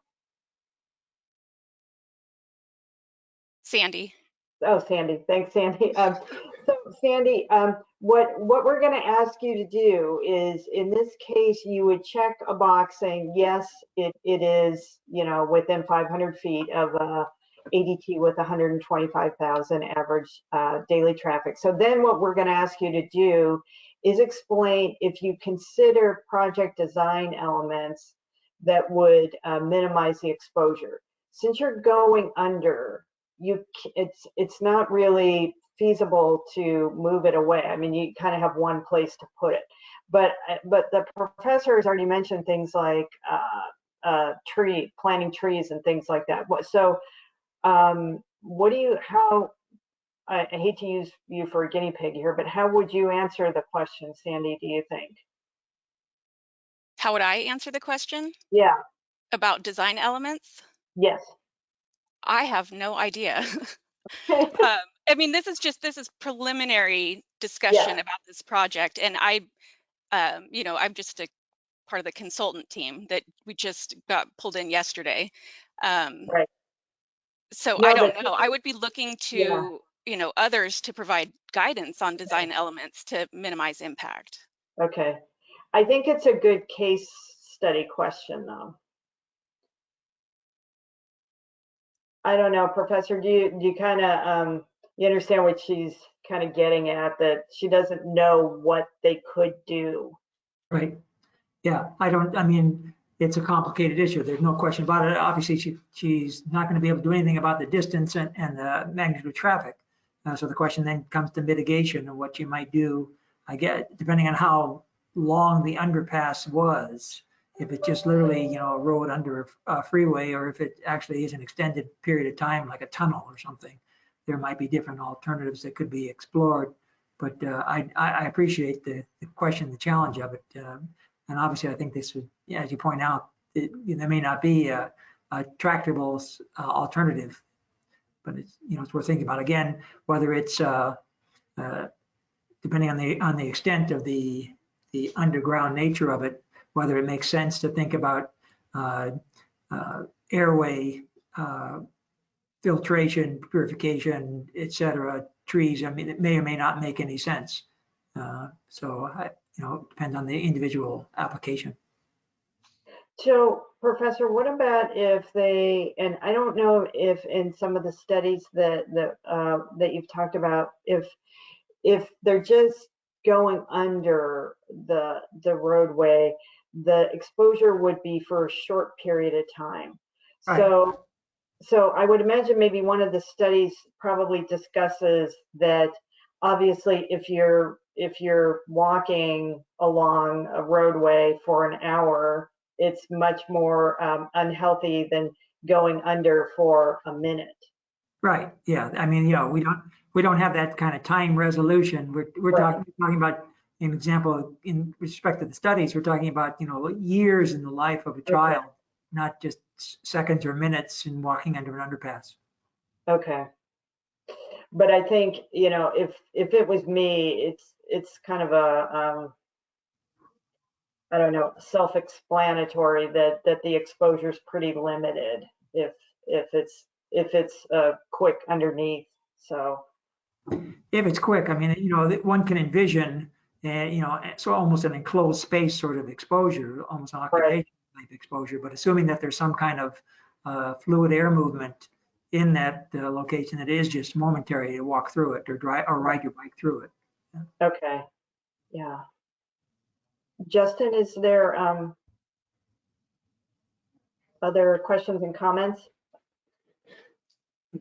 Sandy. Oh, Sandy. Thanks, Sandy. So, Sandy, what we're going to ask you to do is, in this case, you would check a box saying, yes, it is, within 500 feet of ADT with 125,000 average daily traffic. So then what we're going to ask you to do is explain if you consider project design elements that would minimize the exposure. Since you're going under, it's not really feasible to move it away. I mean, you kind of have one place to put it, but the professor has already mentioned things like planting trees and things like that. So what do you, I hate to use you for a guinea pig here, but how would you answer the question, Sandy, do you think? How would I answer the question? Yeah. About design elements? Yes. I have no idea. I mean, this is preliminary discussion about this project, and I'm just a part of the consultant team that we just got pulled in yesterday. Right. So No, I but don't know. I would be looking yeah, to, others to provide guidance on design elements to minimize impact. okay. I think it's a good case study question, though. I don't know, Professor, do you kind of you understand what she's kind of getting at, that she doesn't know what they could do? Right. Yeah, I mean, it's a complicated issue. There's no question about it. Obviously, she's not going to be able to do anything about the distance and the magnitude of traffic. So the question then comes to mitigation and what you might do, I get, depending on how long the underpass was. If it's just literally, a road under a freeway, or if it actually is an extended period of time, like a tunnel or something, there might be different alternatives that could be explored. But I appreciate the question, the challenge of it. And obviously, I think this would, as you point out, there may not be a tractable alternative, but it's worth thinking about. Again, whether it's depending on the extent of the underground nature of it, whether it makes sense to think about airway filtration, purification, et cetera, trees. I mean, it may or may not make any sense. So it depends on the individual application. So, Professor, what about if they, and I don't know if in some of the studies that you've talked about, if they're just going under the roadway, the exposure would be for a short period of time. Right. So I would imagine maybe one of the studies probably discusses that obviously if you're walking along a roadway for an hour, it's much more unhealthy than going under for a minute. Right. Yeah. I mean, we don't have that kind of time resolution. We're Right. talking about an example in respect to the studies. We're talking about years in the life of a child, not just seconds or minutes in walking under an underpass. Okay. But I think, if it was me, it's kind of a I don't know, self-explanatory that the exposure is pretty limited if it's quick underneath. So If it's quick, I mean, one can envision, so almost an enclosed space sort of exposure, almost an occupation type exposure, but assuming that there's some kind of fluid air movement in that location, that is just momentary to walk through it or ride your bike through it. okay, yeah. Justin, is there other questions and comments?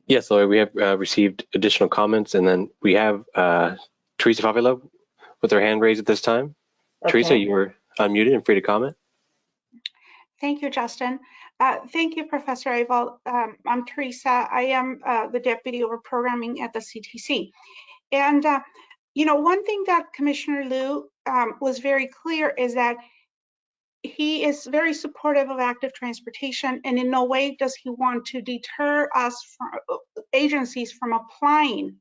Yes, Lori, we have received additional comments, and then we have Teresa Favila with her hand raised at this time. Okay. Teresa, you are unmuted and free to comment. Thank you, Justin. Thank you, Professor Avald. I'm Teresa. I am the Deputy over Programming at the CTC. And, one thing that Commissioner Liu was very clear is that he is very supportive of active transportation, and in no way does he want to deter us from agencies from applying,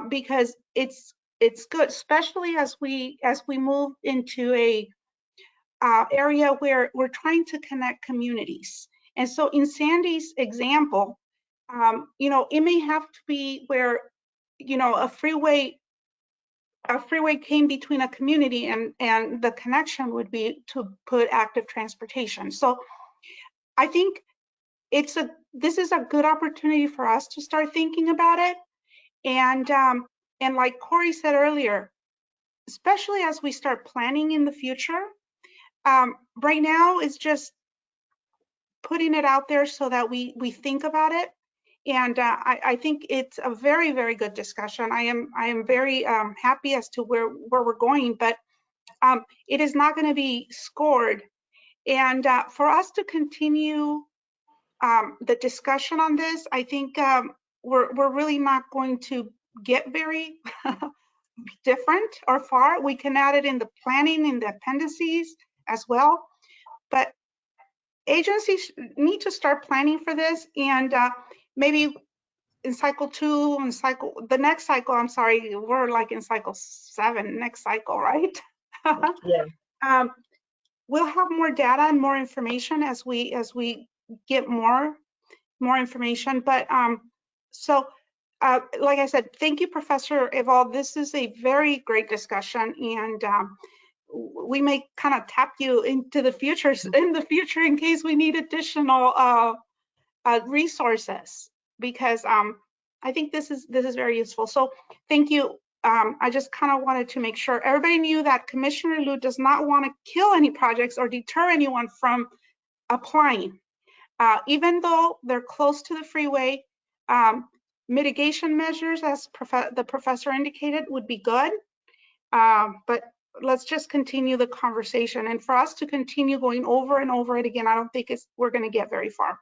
because it's good, especially as we move into a area where we're trying to connect communities. And so in Sandy's example, it may have to be where, a freeway came between a community and the connection would be to put active transportation. So I think this is a good opportunity for us to start thinking about it. And like Corey said earlier, especially as we start planning in the future, right now it's just putting it out there so that we think about it. And I think it's a very, very good discussion. I am very happy as to where we're going, but it is not going to be scored. And for us to continue the discussion on this, I think we're really not going to get very different or far. We can add it in the planning, in the appendices as well. But agencies need to start planning for this, and maybe in cycle 2 and the next cycle, I'm sorry, we're like in cycle 7, next cycle, right? Yeah. we'll have more data and more information as we get more information. But like I said, thank you, Professor Eval. This is a very great discussion, and we may kind of tap you into the future in case we need additional resources, because I think this is very useful. So thank you. I just kind of wanted to make sure everybody knew that Commissioner Liu does not want to kill any projects or deter anyone from applying. Even though they're close to the freeway, mitigation measures, as the professor indicated, would be good. But let's just continue the conversation. And for us to continue going over and over it again, I don't think we're going to get very far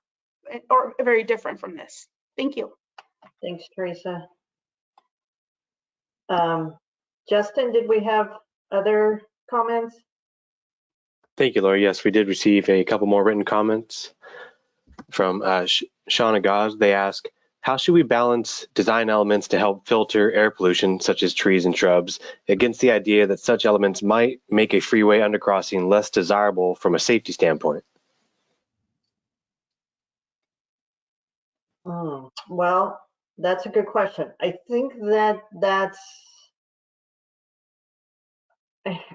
or very different from this. Thank you. Thanks, Teresa. Justin, did we have other comments? Thank you, Lori. Yes, we did receive a couple more written comments from Shauna Gaz. They ask, how should we balance design elements to help filter air pollution, such as trees and shrubs, against the idea that such elements might make a freeway undercrossing less desirable from a safety standpoint? Well, that's a good question. I think that's,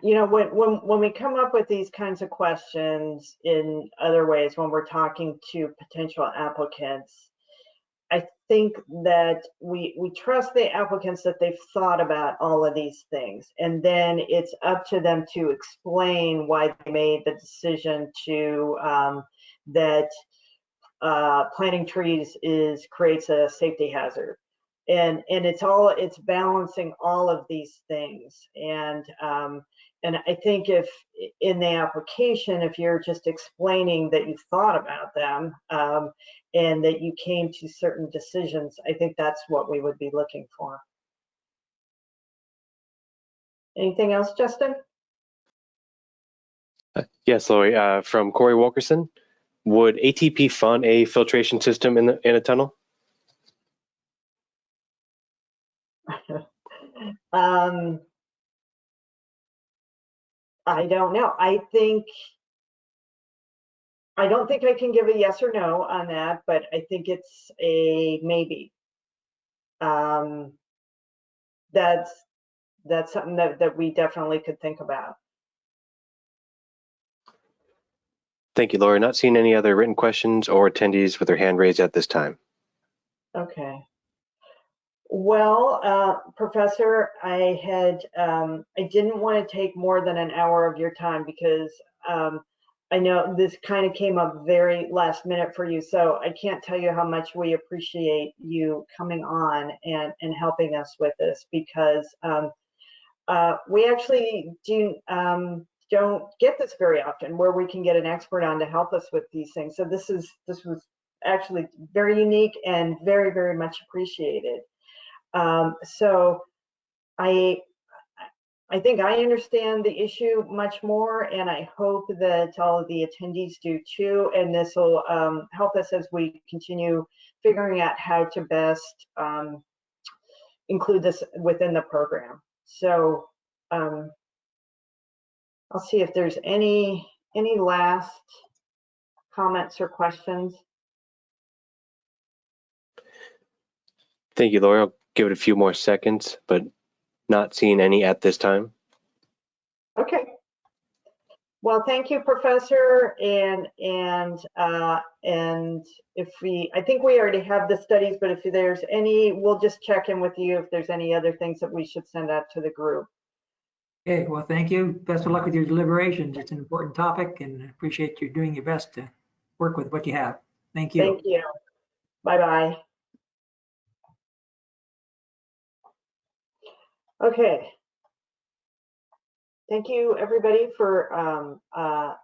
you know, when we come up with these kinds of questions in other ways, when we're talking to potential applicants, I think that we trust the applicants that they've thought about all of these things, and then it's up to them to explain why they made the decision to that planting trees creates a safety hazard, and it's balancing all of these things, and I think if in the application, if you're just explaining that you've thought about them and that you came to certain decisions, I think that's what we would be looking for. Anything else, Justin? Yes, Lori. From Corey Wilkerson, would ATP fund a filtration system in a tunnel? I don't know. I don't think I can give a yes or no on that, but I think it's a maybe. That's something that we definitely could think about. Thank you, Lori. Not seeing any other written questions or attendees with their hand raised at this time. Okay. Well, Professor, I didn't want to take more than an hour of your time because I know this kind of came up very last minute for you, so I can't tell you how much we appreciate you coming on and helping us with this, because we actually don't get this very often, where we can get an expert on to help us with these things. So this was actually very unique and very, very much appreciated. So I think I understand the issue much more, and I hope that all of the attendees do too, and this will help us as we continue figuring out how to best include this within the program. So I'll see if there's any last comments or questions. Thank you, Lori. I'll give it a few more seconds, but not seeing any at this time. Okay. Well, thank you, Professor. And if I think we already have the studies, but if there's any, we'll just check in with you if there's any other things that we should send out to the group. Okay, well, thank you. Best of luck with your deliberations. It's an important topic, and I appreciate you doing your best to work with what you have. Thank you. Thank you. Bye-bye. Okay. Thank you, everybody, for, I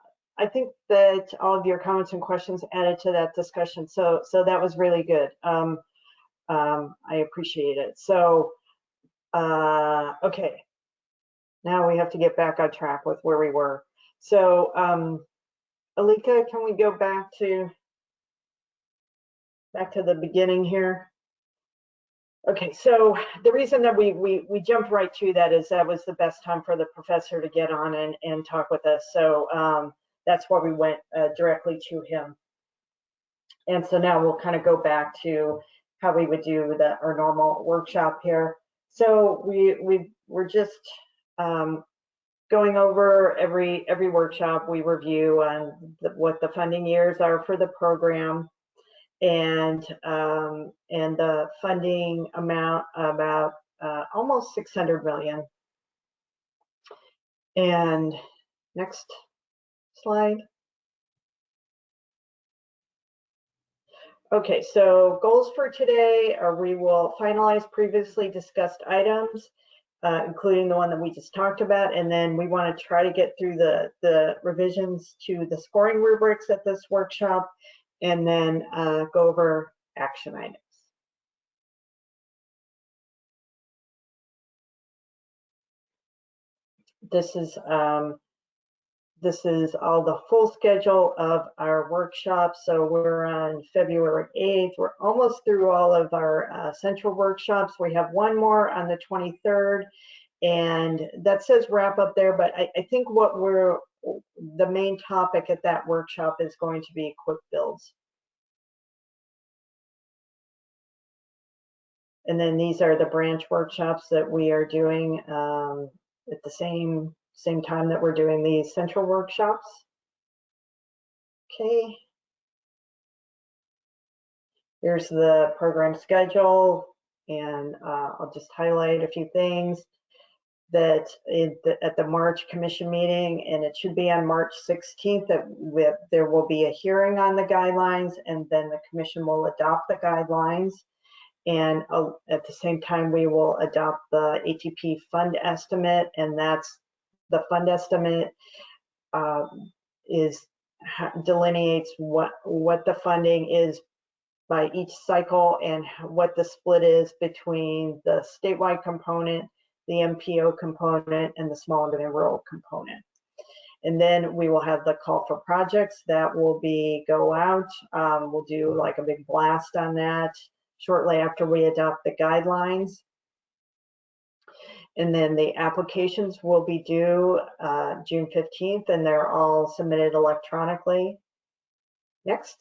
think that all of your comments and questions added to that discussion. So that was really good. I appreciate it. So, okay. Now we have to get back on track with where we were. So, Alika, can we go back to the beginning here? Okay, so the reason that we jumped right to that is that was the best time for the professor to get on and talk with us. So that's why we went directly to him. And so now we'll kind of go back to how we would do our normal workshop here. So we're just going over every workshop. We review on what the funding years are for the program, and the funding amount about almost 600 million. And next slide. Okay, so goals for today are we will finalize previously discussed items, including the one that we just talked about, and then we want to try to get through the revisions to the scoring rubrics at this workshop, and then go over action items. This is all the full schedule of our workshops. So we're on February 8th. We're almost through all of our central workshops. We have one more on the 23rd, and that says wrap up there, but I think the main topic at that workshop is going to be quick builds. And then these are the branch workshops that we are doing at the same time that we're doing these central workshops. Okay. Here's the program schedule, and I'll just highlight a few things that at the March commission meeting, and it should be on March 16th, that there will be a hearing on the guidelines, and then the commission will adopt the guidelines. And at the same time, we will adopt the ATP fund estimate, and that's the fund estimate delineates what the funding is by each cycle and what the split is between the statewide component, the MPO component, and the small and rural component. And then we will have the call for projects that will go out. We'll do like a big blast on that shortly after we adopt the guidelines. And then the applications will be due June 15th, and they're all submitted electronically. Next.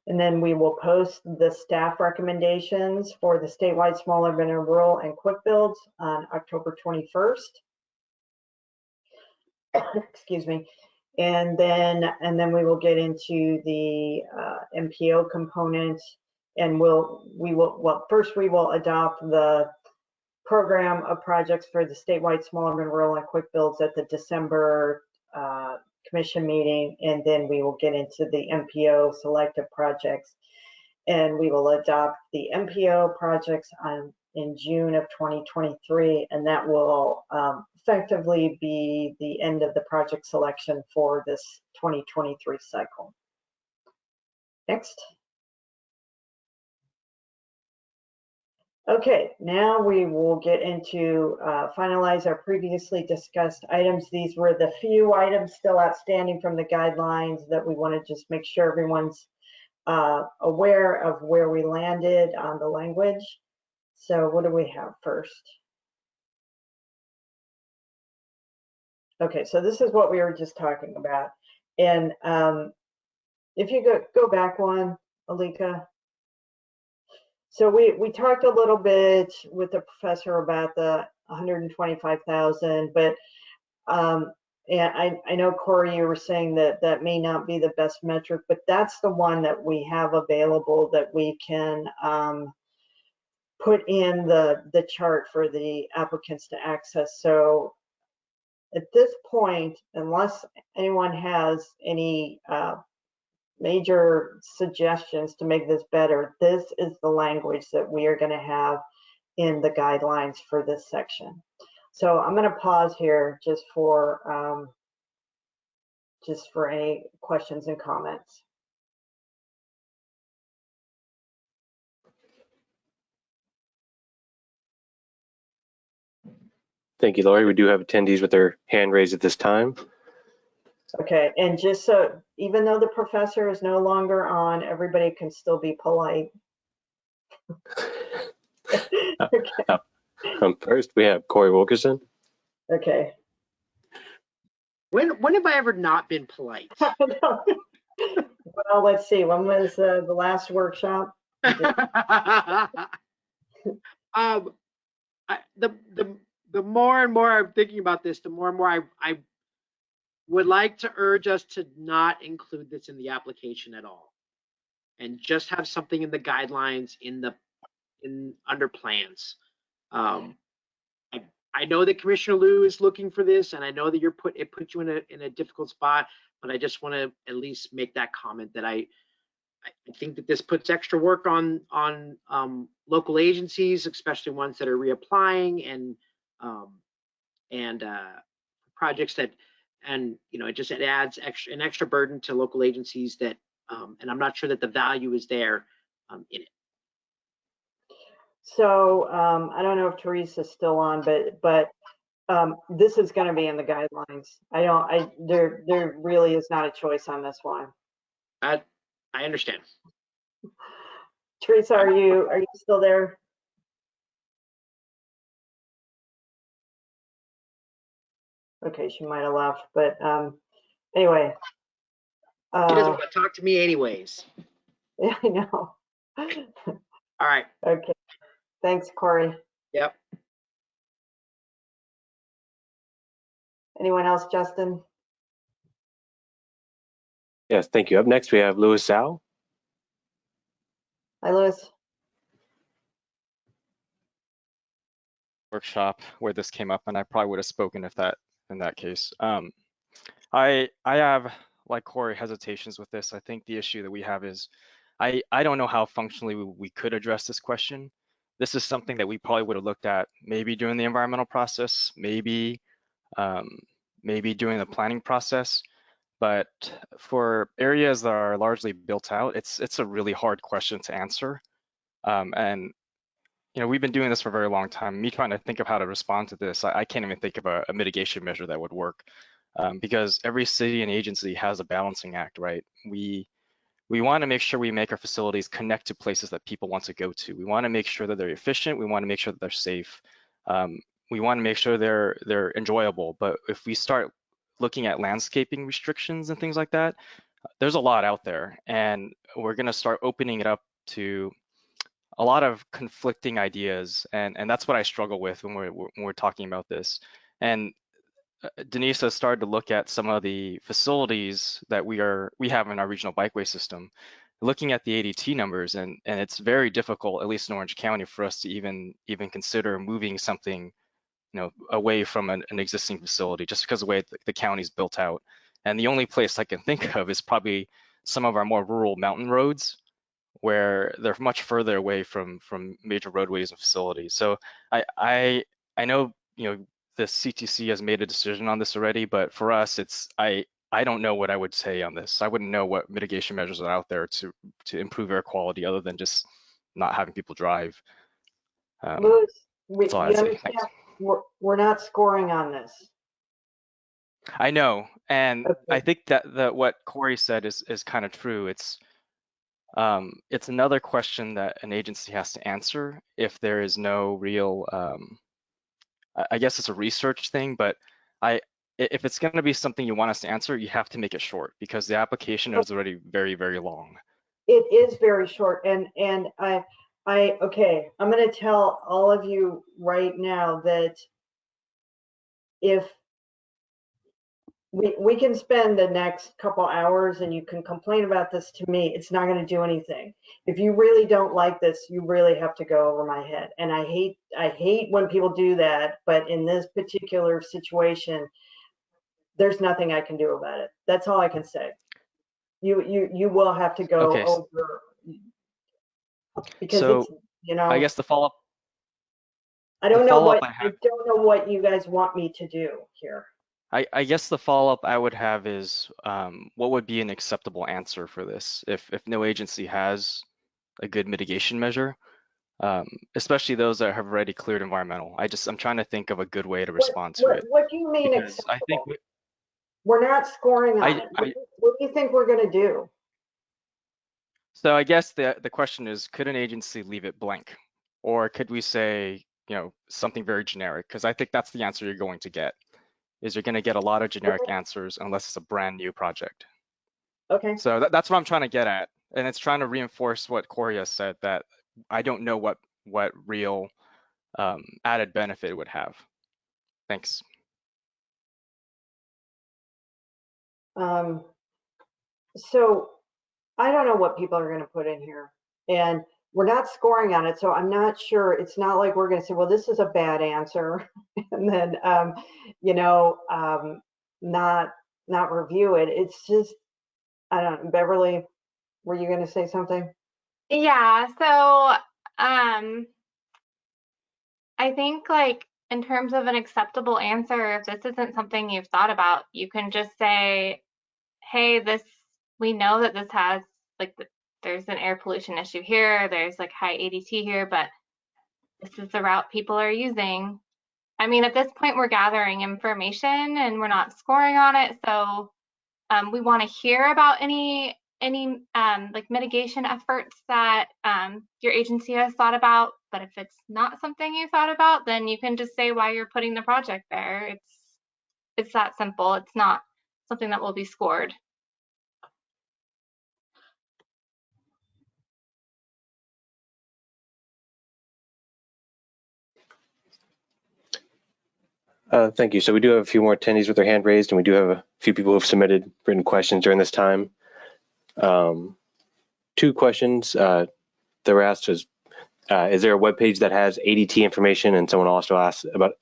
And then we will post the staff recommendations for the statewide small urban and rural and quick builds on October 21st. Excuse me. And then we will get into the MPO component, and first we will adopt the program of projects for the statewide small urban rural and quick builds at the December commission meeting, and then we will get into the MPO selective projects, and we will adopt the MPO projects in June of 2023, and that will effectively be the end of the project selection for this 2023 cycle. Next. Okay, now we will get into finalize our previously discussed items. These were the few items still outstanding from the guidelines that we want to just make sure everyone's aware of where we landed on the language. So what do we have first? Okay, so this is what we were just talking about. And if you go back one, Alika. So we talked a little bit with the professor about the 125,000, but and I know Corey, you were saying that may not be the best metric, but that's the one that we have available that we can put in the chart for the applicants to access. So at this point, unless anyone has any major suggestions to make this better, this is the language that we are going to have in the guidelines for this section. So I'm going to pause here just for any questions and comments. Thank you, Lori. We do have attendees with their hand raised at this time. Okay, and just so, even though the professor is no longer on, everybody can still be polite. Okay. First, we have Corey Wilkerson. Okay. When have I ever not been polite? Well, let's see. When was the last workshop? The more and more I'm thinking about this, the more and more I would like to urge us to not include this in the application at all, and just have something in the guidelines under plans. I know that Commissioner Liu is looking for this, and I know that it put you in a difficult spot, but I just want to at least make that comment that I think that this puts extra work on local agencies, especially ones that are reapplying and projects that, and it adds an extra burden to local agencies that, and I'm not sure that the value is there in it. So I don't know if Teresa's still on, but this is going to be in the guidelines. There really is not a choice on this one. I understand. Teresa, are you still there? Okay, she might have left, but anyway. She doesn't want to talk to me anyways. Yeah, I know. All right. Okay. Thanks, Corey. Yep. Anyone else, Justin? Yes, thank you. Up next, we have Louis Zhao. Hi, Louis. Workshop where this came up, and I probably would have spoken if that in that case. I have, like Corey, hesitations with this. I think the issue that we have is I don't know how functionally we could address this question. This is something that we probably would have looked at maybe during the environmental process, maybe during the planning process. But for areas that are largely built out, it's a really hard question to answer. And we've been doing this for a very long time. Me trying to think of how to respond to this, I can't even think of a mitigation measure that would work, because every city and agency has a balancing act, right? We want to make sure we make our facilities connect to places that people want to go to. We want to make sure that they're efficient. We want to make sure that they're safe. We want to make sure they're enjoyable. But if we start looking at landscaping restrictions and things like that, there's a lot out there, and we're going to start opening it up to a lot of conflicting ideas, and that's what I struggle with when we're talking about this. And Denise has started to look at some of the facilities that we have in our regional bikeway system, looking at the ADT numbers, and it's very difficult, at least in Orange County, for us to even consider moving something away from an existing facility, just because of the way the county's built out. And the only place I can think of is probably some of our more rural mountain roads, where they're much further away from major roadways and facilities. So I know the CTC has made a decision on this already, but for us, I don't know what I would say on this. I wouldn't know what mitigation measures are out there to improve air quality other than just not having people drive. Louis, that's all I'd say. Thanks. We're not scoring on this. I know, and Okay. I think that what Corey said is kind of true. It's another question that an agency has to answer if there is no real, I guess it's a research thing, but if it's going to be something you want us to answer, you have to make it short, because the application is already very, very long. It is very short, and okay, I'm going to tell all of you right now that if we can spend the next couple hours and you can complain about this to me, it's not going to do anything. If you really don't like this, you really have to go over my head. And I hate when people do that, but in this particular situation, there's nothing I can do about it. That's all I can say. You will have to go over, because so it's, I guess the follow-up. I don't know what you guys want me to do here. I guess the follow-up I would have is, what would be an acceptable answer for this if no agency has a good mitigation measure, especially those that have already cleared environmental. I'm trying to think of a good way to respond to it. What do you mean because acceptable? I think we're not scoring on it. What do you think we're going to do? So I guess the question is, could an agency leave it blank? Or could we say, something very generic? Because I think that's the answer you're going to get, is you're going to get a lot of generic answers unless it's a brand new project. Okay. So that's what I'm trying to get at. And it's trying to reinforce what Corey has said, that I don't know what real added benefit it would have. Thanks. So I don't know what people are going to put in here, and we're not scoring on it, so I'm not sure. It's not like we're going to say, well, this is a bad answer, and then not review it. It's just, I don't know. Beverly, were you going to say something? Yeah, so I think like in terms of an acceptable answer, if this isn't something you've thought about, you can just say, hey, we know that this has like there's an air pollution issue here, there's like high ADT here, but this is the route people are using. I mean, at this point, we're gathering information and we're not scoring on it, so we want to hear about any like mitigation efforts that your agency has thought about. But if it's not something you thought about, then you can just say why you're putting the project there. It's that simple. It's not something that will be scored. Thank you. So we do have a few more attendees with their hand raised, and we do have a few people who have submitted written questions during this time. Two questions that were asked is there a web page that has ADT information? And someone also asked about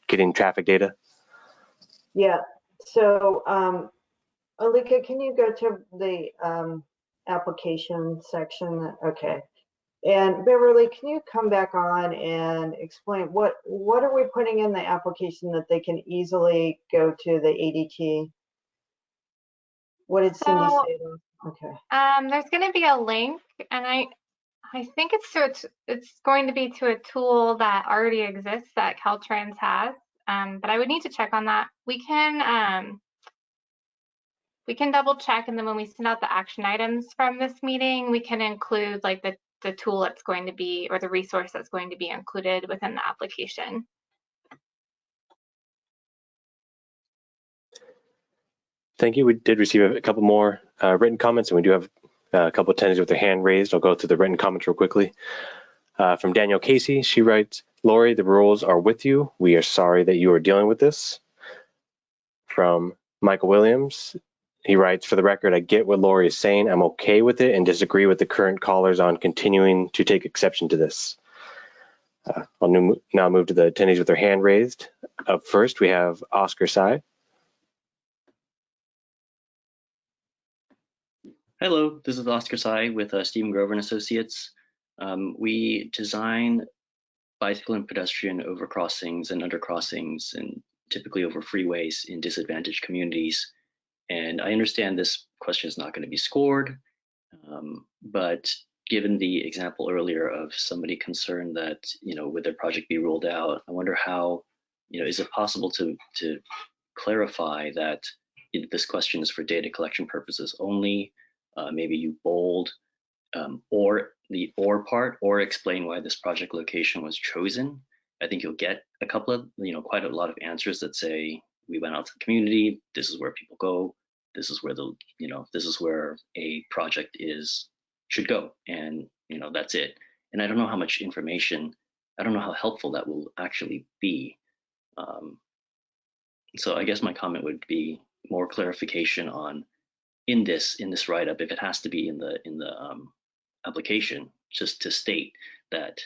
getting traffic data. Yeah. So, Alika, can you go to the application section? Okay. And Beverly, can you come back on and explain what are we putting in the application that they can easily go to the ADT? What did Cindy say? Okay. There's going to be a link, and I think it's going to be to a tool that already exists that Caltrans has, but I would need to check on that. We can double check, and then when we send out the action items from this meeting, we can include like the tool that's going to be, or the resource that's going to be included within the application. Thank you. We did receive a couple more written comments, and we do have a couple of attendees with their hand raised. I'll go through the written comments real quickly. From Danielle Casey, she writes, Lori, the rules are with you. We are sorry that you are dealing with this. From Michael Williams, he writes, for the record, I get what Lori is saying. I'm okay with it and disagree with the current callers on continuing to take exception to this. I'll now move to the attendees with their hand raised. Up first, we have Oscar Tsai. Hello, this is Oscar Tsai with Stephen Grover and Associates. We design bicycle and pedestrian overcrossings and undercrossings, and typically over freeways in disadvantaged communities. And I understand this question is not going to be scored, but given the example earlier of somebody concerned that, would their project be ruled out, I wonder how, is it possible to clarify that this question is for data collection purposes only? Maybe you bold or the or part, or explain why this project location was chosen. I think you'll get a couple of, quite a lot of answers that say, we went out to the community, this is where people go, this is where this is where a project should go, and that's it. And I don't know how much information, I don't know how helpful that will actually be. So I guess my comment would be more clarification on in this write-up, if it has to be in the application, just to state that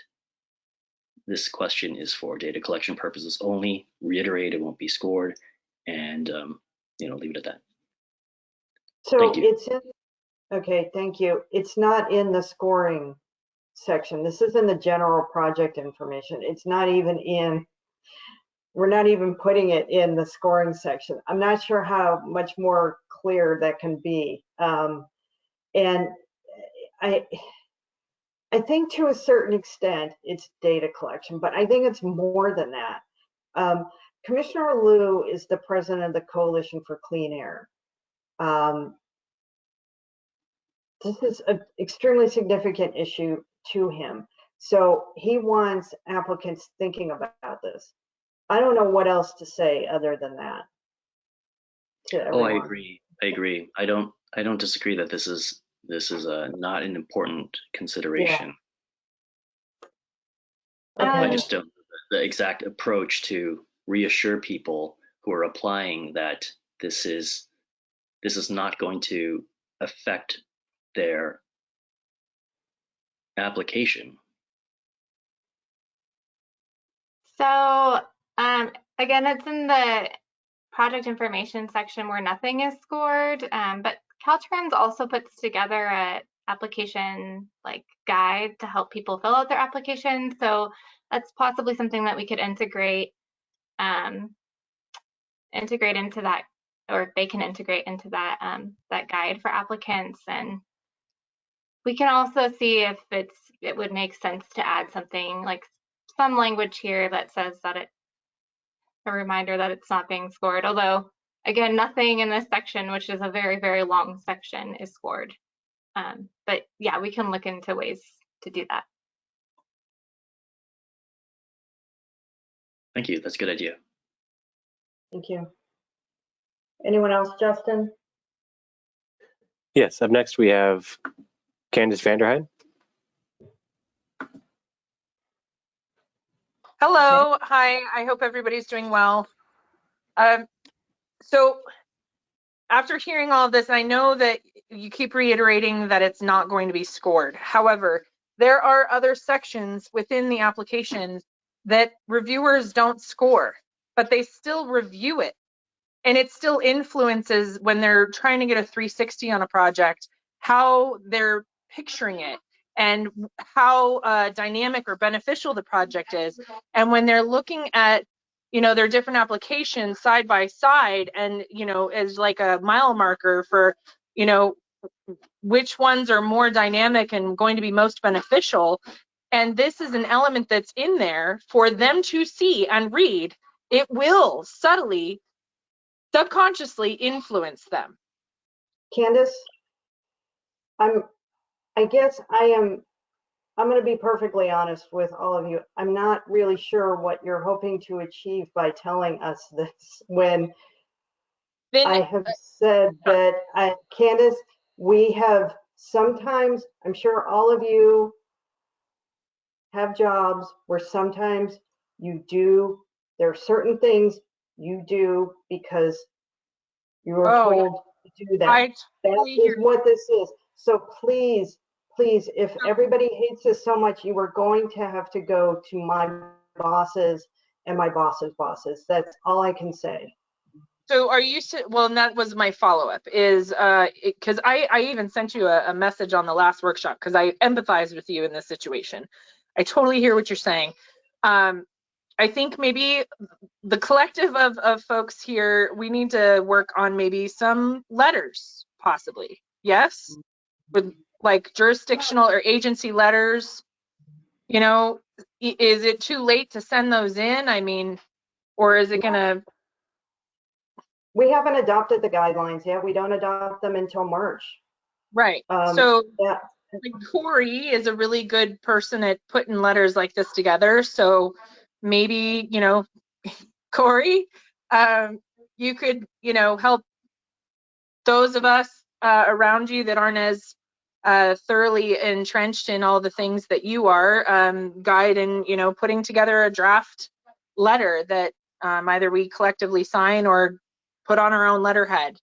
this question is for data collection purposes only, reiterate it won't be scored, and leave it at that. So thank you. It's in, okay, thank you. It's not in the scoring section. This is in the general project information. It's not even in, we're not even putting it in the scoring section. I'm not sure how much more clear that can be. And I think to a certain extent it's data collection, but I think it's more than that. Commissioner Liu is the president of the Coalition for Clean Air. this is an extremely significant issue to him. So he wants applicants thinking about this. I don't know what else to say other than that to Oh, I everyone. agree. I agree. I don't disagree that this is not an important consideration. Okay. I just don't know the exact approach to reassure people who are applying that this is not going to affect their application. So again, it's in the project information section where nothing is scored, but Caltrans also puts together a application like guide to help people fill out their application. So that's possibly something that we could integrate into that, or they can integrate into that that guide for applicants. And we can also see if it would make sense to add something like some language here that says that a reminder that it's not being scored. Although, again, nothing in this section, which is a very, very long section, is scored. But yeah, we can look into ways to do that. Thank you. That's a good idea. Thank you. Anyone else, Justin? Yes, up next we have Candace Vanderheide. Hello, hi, I hope everybody's doing well. So after hearing all of this, I know that you keep reiterating that it's not going to be scored. However, there are other sections within the application that reviewers don't score, but they still review it. And it still influences when they're trying to get a 360 on a project, how they're picturing it and how dynamic or beneficial the project is. And when they're looking at, their different applications side by side and, as like a mile marker for, which ones are more dynamic and going to be most beneficial. And this is an element that's in there for them to see and read. It will subconsciously influence them. Candace, I'm going to be perfectly honest with all of you. I'm not really sure what you're hoping to achieve by telling us this when I have said that, Candace, we have sometimes, I'm sure all of you have jobs where sometimes there are certain things you do because you were told to do that. That is what this is. So please, if everybody hates this so much, you are going to have to go to my bosses and my boss's bosses. That's all I can say. So are you, well, and that was my follow-up is, because I even sent you a message on the last workshop because I empathize with you in this situation. I totally hear what you're saying. I think maybe the collective of folks here, we need to work on maybe some letters, possibly. Yes? With like jurisdictional or agency letters. Is it too late to send those in? I mean, or is it gonna? We haven't adopted the guidelines yet. We don't adopt them until March. Right. So yeah. Like Corey is a really good person at putting letters like this together. So maybe, Corey, you could, help those of us around you that aren't as thoroughly entrenched in all the things that you are, guide in, putting together a draft letter that either we collectively sign or put on our own letterhead.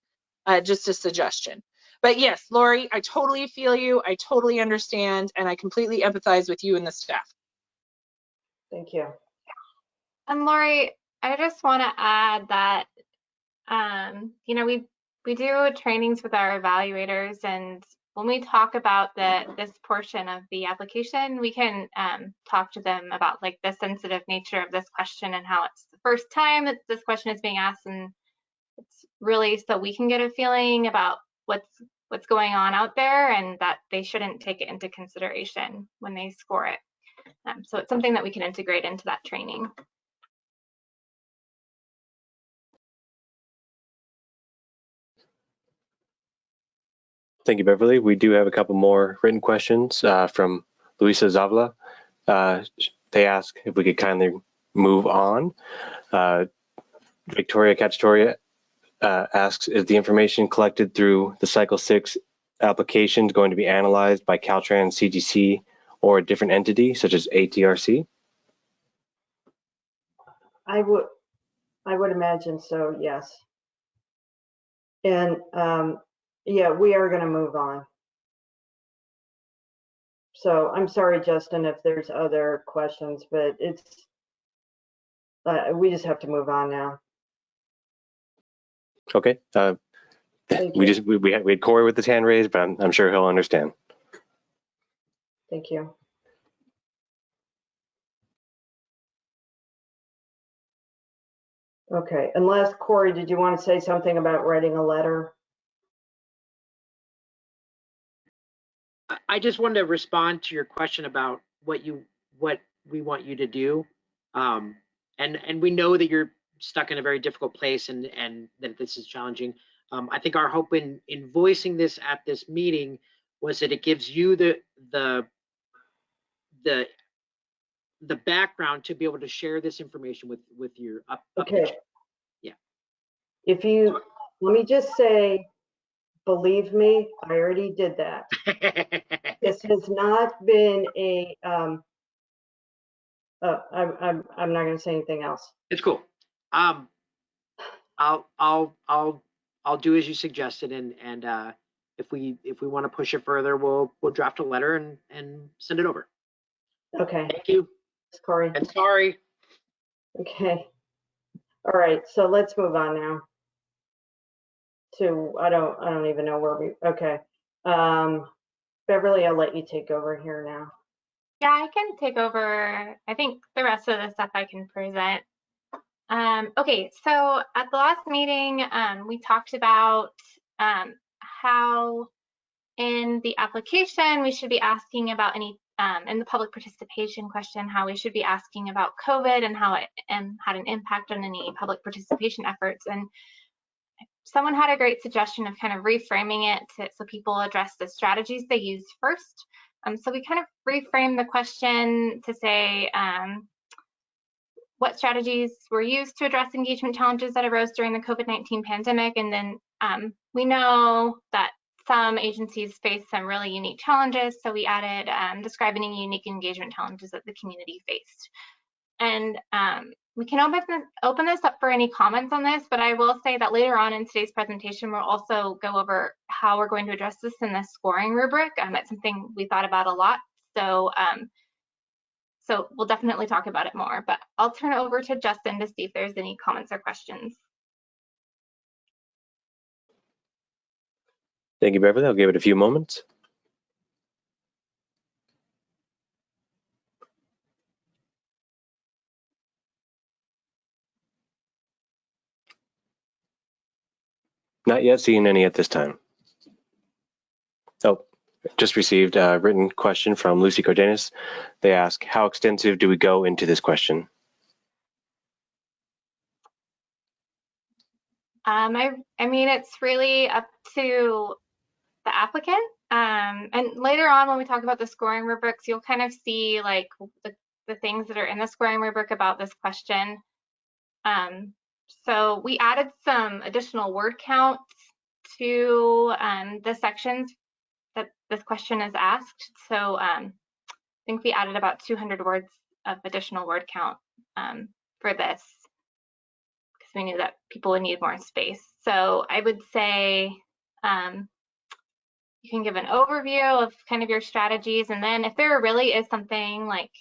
Just a suggestion. But yes, Lori, I totally feel you. I totally understand, and I completely empathize with you and the staff. Thank you. And Lori, I just want to add that, we do trainings with our evaluators, and when we talk about this portion of the application, we can talk to them about like the sensitive nature of this question and how it's the first time that this question is being asked, and it's really so we can get a feeling about what's going on out there and that they shouldn't take it into consideration when they score it. So it's something that we can integrate into that training. Thank you, Beverly. We do have a couple more written questions from Luisa Zavala. They ask if we could kindly move on. Victoria Cacciatoria asks, is the information collected through the Cycle 6 application going to be analyzed by Caltrans, CTC, or a different entity such as ATRC? I would imagine so, yes. And yeah, we are going to move on. So I'm sorry, Justin, if there's other questions, but it's we just have to move on now. Okay. We had Corey with his hand raised, but I'm sure he'll understand. Thank you. Okay, unless Corey, did you want to say something about writing a letter? I just wanted to respond to your question about what we want you to do. And we know that you're stuck in a very difficult place and that this is challenging. I think our hope in voicing this at this meeting was that it gives you the background to be able to share this information with your Okay. Yeah. If you, let me just say, believe me, I already did that. This has not been a, I'm not going to say anything else. It's cool. I'll do as you suggested, and if we want to push it further, we'll draft a letter and send it over. Okay. Thank you, Corey. And sorry. Okay. All right. So let's move on now to I don't even know where we. Okay. Beverly, I'll let you take over here now. Yeah, I can take over. I think the rest of the stuff I can present. Okay, so at the last meeting, we talked about how in the application we should be asking about any, in the public participation question, how we should be asking about COVID and how it had an impact on any public participation efforts. And someone had a great suggestion of kind of reframing it so people address the strategies they use first. So we kind of reframed the question to say, what strategies were used to address engagement challenges that arose during the COVID-19 pandemic? And then we know that some agencies face some really unique challenges, so we added describing any unique engagement challenges that the community faced. And we can open this up for any comments on this, but I will say that later on in today's presentation, we'll also go over how we're going to address this in the scoring rubric. It's something we thought about a lot. So we'll definitely talk about it more, but I'll turn it over to Justin to see if there's any comments or questions. Thank you, Beverly. I'll give it a few moments. Not yet seeing any at this time. Oh, just received a written question from Lucy Cardenas. They ask, how extensive do we go into this question? I mean, it's really up to the applicant. And later on, when we talk about the scoring rubrics, you'll kind of see like the things that are in the scoring rubric about this question. So we added some additional word counts to the sections that this question is asked. So I think we added about 200 words of additional word count for this, because we knew that people would need more space. So I would say you can give an overview of kind of your strategies, and then if there really is something like,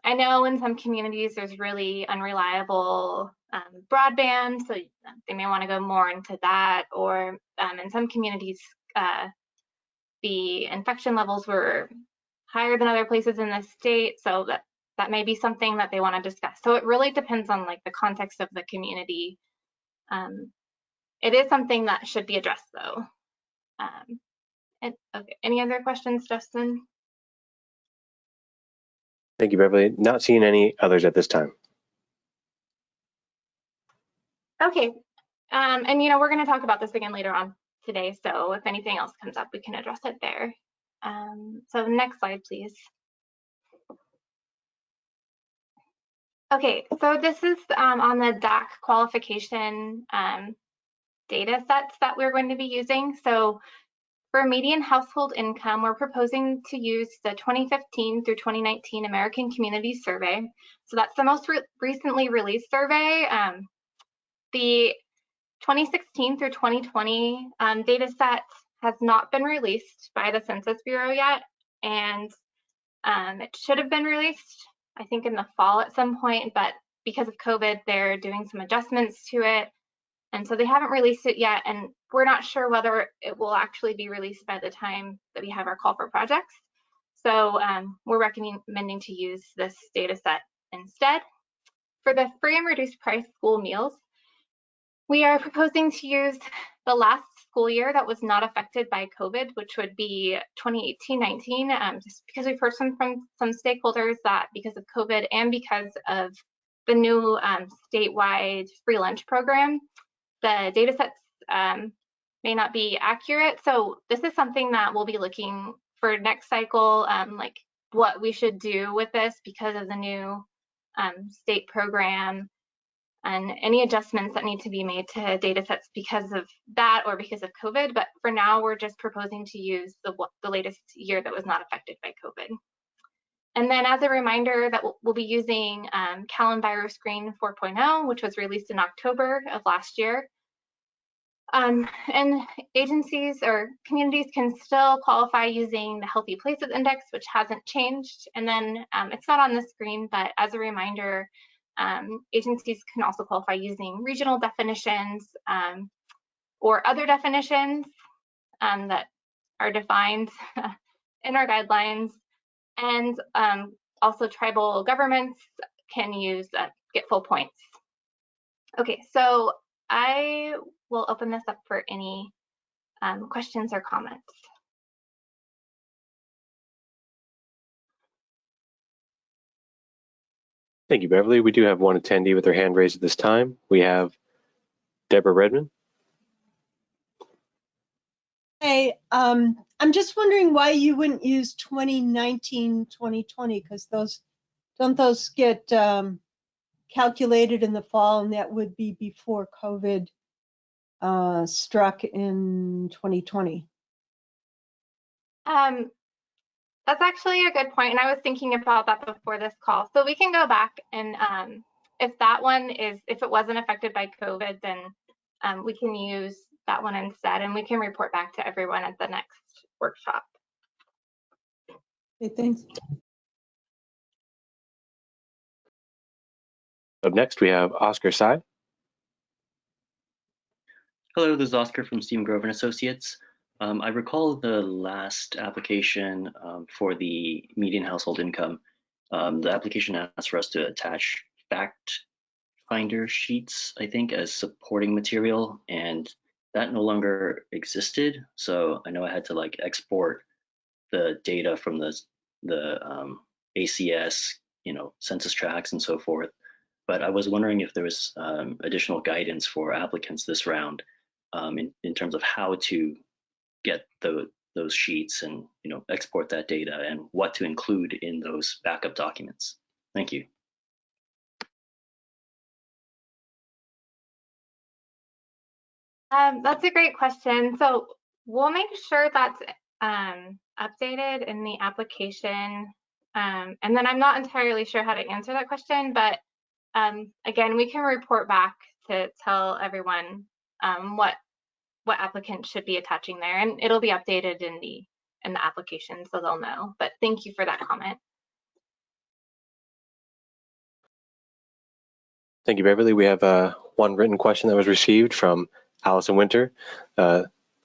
I know in some communities there's really unreliable broadband, so they may want to go more into that, or in some communities the infection levels were higher than other places in the state, so that may be something that they want to discuss. So it really depends on like the context of the community. It is something that should be addressed though. And okay, any other questions, Justin? Thank you, Beverly. Not seeing any others at this time. Okay, and you know, we're going to talk about this again later on. today. So if anything else comes up, we can address it there. So next slide, please. Okay, so this is on the DAC qualification data sets that we're going to be using. So for median household income, we're proposing to use the 2015 through 2019 American Community Survey. So that's the most recently released survey. The 2016 through 2020 data set has not been released by the Census Bureau yet, and it should have been released, I think, in the fall at some point, but because of COVID, they're doing some adjustments to it. And so they haven't released it yet, and we're not sure whether it will actually be released by the time that we have our call for projects. So we're recommending to use this data set instead. For the free and reduced price school meals, we are proposing to use the last school year that was not affected by COVID, which would be 2018-19, just because we've heard from some stakeholders that because of COVID and because of the new statewide free lunch program, the data sets may not be accurate. So this is something that we'll be looking for next cycle, like what we should do with this because of the new state program and any adjustments that need to be made to data sets because of that or because of COVID. But for now, we're just proposing to use the latest year that was not affected by COVID. And then as a reminder that we'll be using CalEnviroScreen 4.0, which was released in October of last year. And agencies or communities can still qualify using the Healthy Places Index, which hasn't changed. And then it's not on the screen, but as a reminder, agencies can also qualify using regional definitions or other definitions that are defined in our guidelines. And also tribal governments can use get full points. Okay, so I will open this up for any questions or comments. Thank you, Beverly. We do have one attendee with their hand raised at this time. We have Deborah Redmond. Hey, I'm just wondering why you wouldn't use 2019, 2020, because don't those get calculated in the fall, and that would be before COVID struck in 2020. That's actually a good point, and I was thinking about that before this call. So we can go back and if it wasn't affected by COVID, then we can use that one instead, and we can report back to everyone at the next workshop. Okay, thanks. Up next, we have Oscar Sy. Hello, this is Oscar from Stephen Grover and Associates. I recall the last application for the median household income. The application asked for us to attach fact finder sheets, I think, as supporting material, and that no longer existed. So I know I had to like export the data from the ACS, census tracts and so forth. But I was wondering if there was additional guidance for applicants this round in terms of how to get those sheets and export that data and what to include in those backup documents. Thank you. That's a great question. So we'll make sure that's updated in the application. And then I'm not entirely sure how to answer that question, but again, we can report back to tell everyone what applicants should be attaching there, and it'll be updated in the application, so they'll know. But thank you for that comment. Thank you, Beverly. We have one written question that was received from Allison Winter,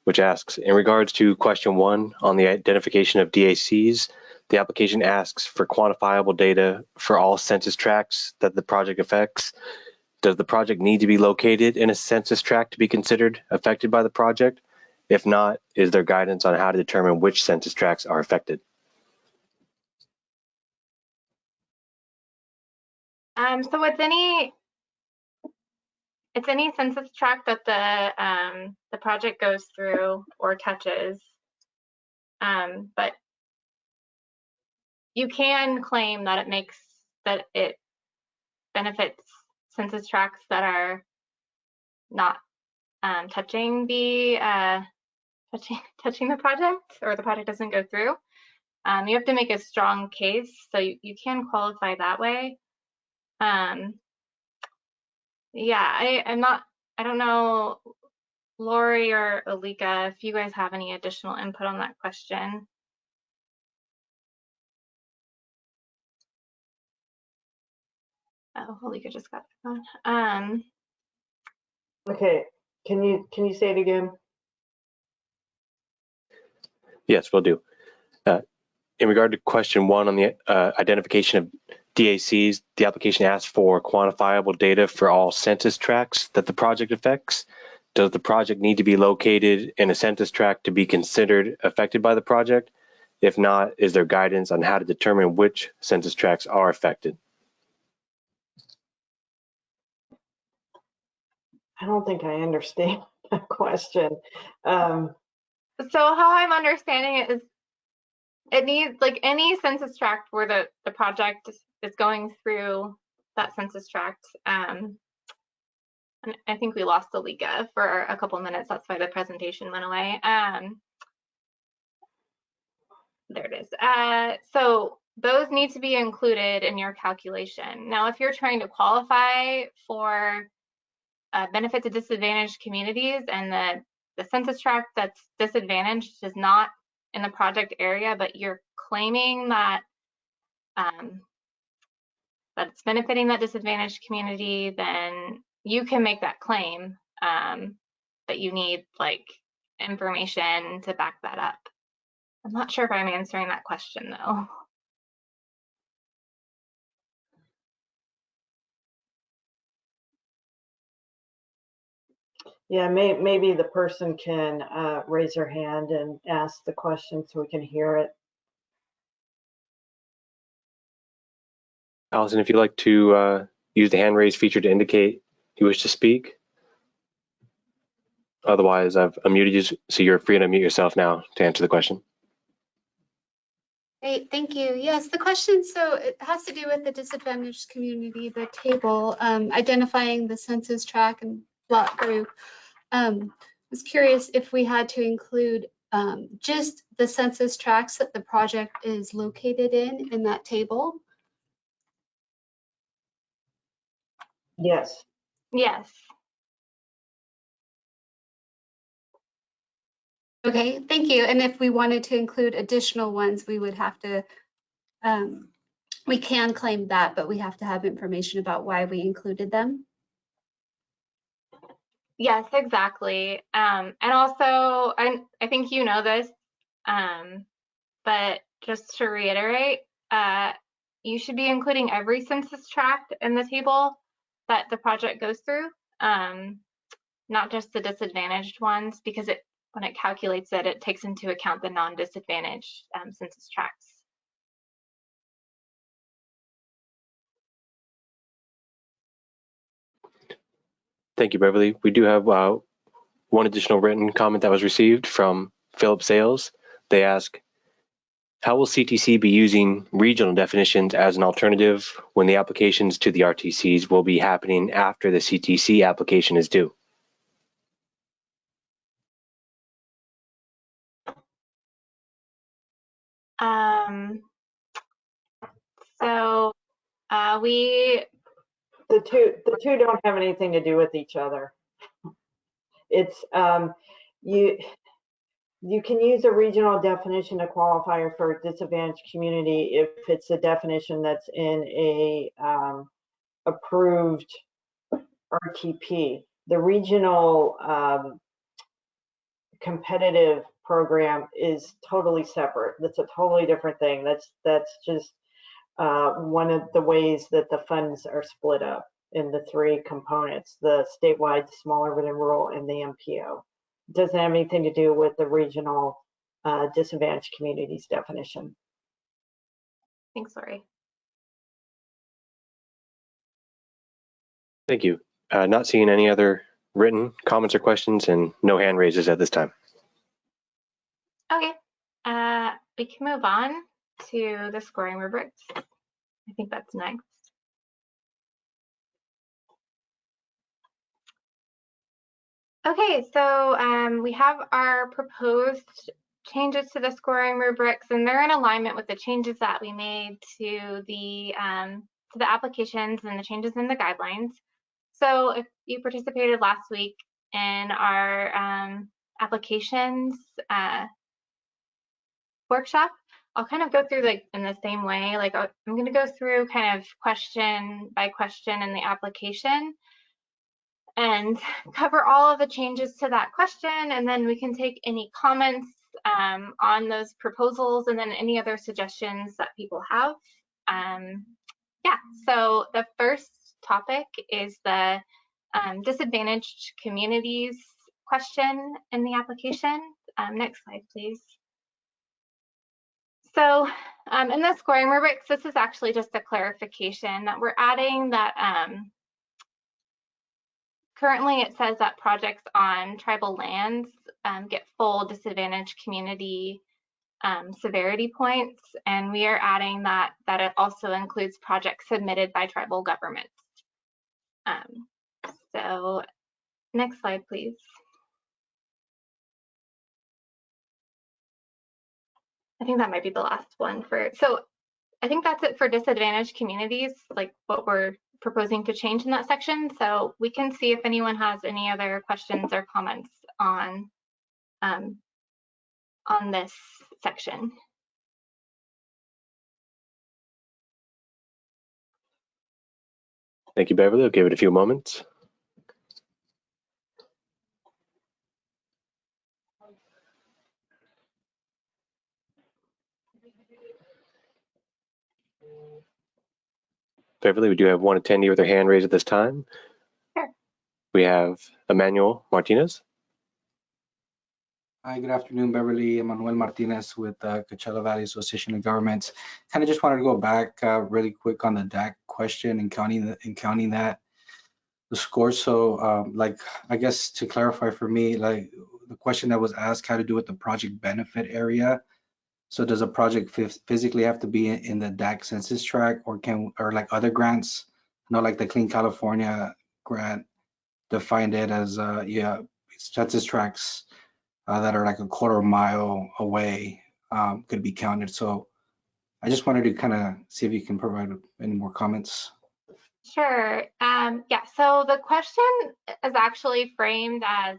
which asks, in regards to question 1 on the identification of DACs, the application asks for quantifiable data for all census tracts that the project affects. Does the project need to be located in a census tract to be considered affected by the project? If not, is there guidance on how to determine which census tracts are affected? So with any It's any census tract that the project goes through or touches. But you can claim that it benefits census tracts that are not touching the touching the project, or the project doesn't go through. You have to make a strong case, so you can qualify that way. Yeah, I don't know, Lori or Alika, if you guys have any additional input on that question. Oh, Alika just got back on. Okay, can you say it again? Yes, we'll do. In regard to question 1 on the identification of DACs, the application asks for quantifiable data for all census tracts that the project affects. Does the project need to be located in a census tract to be considered affected by the project? If not, is there guidance on how to determine which census tracts are affected? I don't think I understand the question. So how I'm understanding it is, it needs, like, any census tract where the project is going through that census tract. And I think we lost Alika for a couple minutes. That's why the presentation went away. There it is. So those need to be included in your calculation. Now, if you're trying to qualify for benefit to disadvantaged communities, and the census tract that's disadvantaged is not in the project area, but you're claiming that that it's benefiting that disadvantaged community, then you can make that claim. But you need, like, information to back that up. I'm not sure if I'm answering that question though. Yeah, maybe the person can raise their hand and ask the question so we can hear it. Allison, if you'd like to use the hand raise feature to indicate you wish to speak. Otherwise, I've unmuted you, so you're free to unmute yourself now to answer the question. Great, thank you. Yes, the question, so it has to do with the disadvantaged community, the table, identifying the census tract and plot through. I was curious if we had to include just the census tracts that the project is located in that table. Yes. Yes. Okay, thank you. And if we wanted to include additional ones, we would have to, we can claim that, but we have to have information about why we included them. Yes, exactly. And also, I think you know this, but just to reiterate, you should be including every census tract in the table that the project goes through, not just the disadvantaged ones, because when it calculates it, it takes into account the non-disadvantaged census tracts. Thank you, Beverly. We do have one additional written comment that was received from Philip Sales. They ask, how will CTC be using regional definitions as an alternative when the applications to the RTCs will be happening after the CTC application is due? So the two don't have anything to do with each other. It's you can use a regional definition to qualify for a disadvantaged community if it's a definition that's in a approved RTP. The regional competitive program is totally separate. That's a totally different thing. That's just one of the ways that the funds are split up in the three components: the statewide, small urban and rural, and the MPO. It doesn't have anything to do with the regional disadvantaged communities definition. Thanks, Lori. Thank you. Not seeing any other written comments or questions, and no hand raises at this time. Okay, we can move on to the scoring rubrics. I think that's next. Okay, so we have our proposed changes to the scoring rubrics, and they're in alignment with the changes that we made to the applications and the changes in the guidelines. So if you participated last week in our applications workshop, I'll kind of go through like in the same way. Like I'm going to go through kind of question by question in the application and cover all of the changes to that question, and then we can take any comments on those proposals and then any other suggestions that people have. Yeah, so the first topic is the disadvantaged communities question in the application. Next slide, please. So in the scoring rubrics, this is actually just a clarification that we're adding that currently it says that projects on tribal lands get full disadvantaged community severity points, and we are adding that it also includes projects submitted by tribal governments. So next slide, please. I think that might be the last one for, so I think that's it for disadvantaged communities, like what we're proposing to change in that section. So we can see if anyone has any other questions or comments on this section. Thank you, Beverly. I'll give it a few moments. Beverly, we do have one attendee with their hand raised at this time. Sure. We have Emmanuel Martinez. Hi, good afternoon, Beverly. Emmanuel Martinez with the Coachella Valley Association of Governments. Kind of just wanted to go back really quick on the DAC question and counting that the score. So like, I guess to clarify for me, like the question that was asked had to do with the project benefit area. So does a project physically have to be in the DAC census tract, or like other grants, like the Clean California grant defined it as census tracts that are like a quarter mile away could be counted. So I just wanted to kind of see if you can provide any more comments. Sure. Yeah, so the question is actually framed as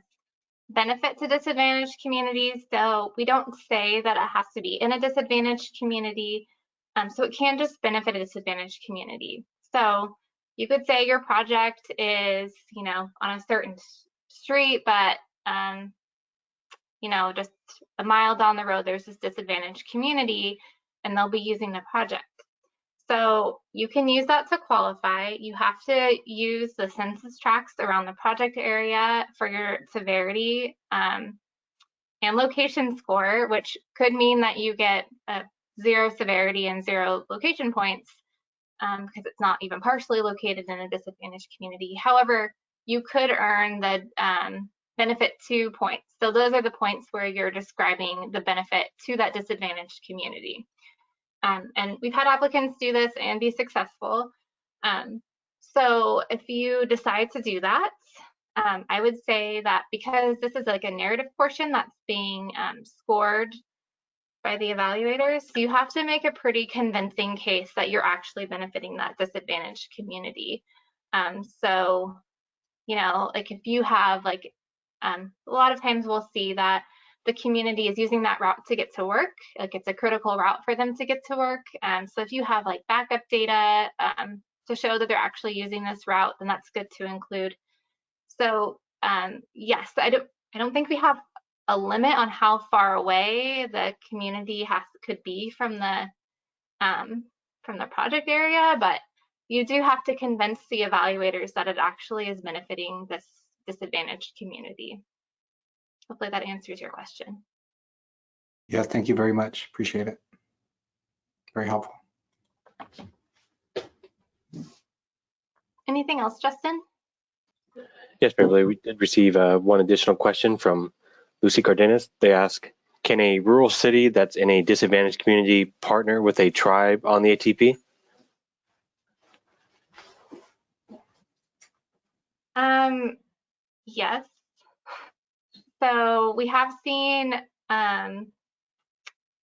benefit to disadvantaged communities. So we don't say that it has to be in a disadvantaged community. So it can just benefit a disadvantaged community. So you could say your project is, on a certain street, but just a mile down the road, there's this disadvantaged community and they'll be using the project. So you can use that to qualify. You have to use the census tracts around the project area for your severity and location score, which could mean that you get a 0 severity and 0 location points because it's not even partially located in a disadvantaged community. However, you could earn the benefit 2 points. So those are the points where you're describing the benefit to that disadvantaged community. And we've had applicants do this and be successful. So if you decide to do that, I would say that because this is like a narrative portion that's being scored by the evaluators, you have to make a pretty convincing case that you're actually benefiting that disadvantaged community. So, like if you have a lot of times we'll see that the community is using that route to get to work, like it's a critical route for them to get to work. So if you have like backup data to show that they're actually using this route, then that's good to include. So yes, I don't think we have a limit on how far away the community could be from the project area, but you do have to convince the evaluators that it actually is benefiting this disadvantaged community. Hopefully that answers your question. Yeah, thank you very much. Appreciate it. Very helpful. Anything else, Justin? Yes, Beverly, we did receive one additional question from Lucy Cardenas. They ask, can a rural city that's in a disadvantaged community partner with a tribe on the ATP? Yes. So we have seen,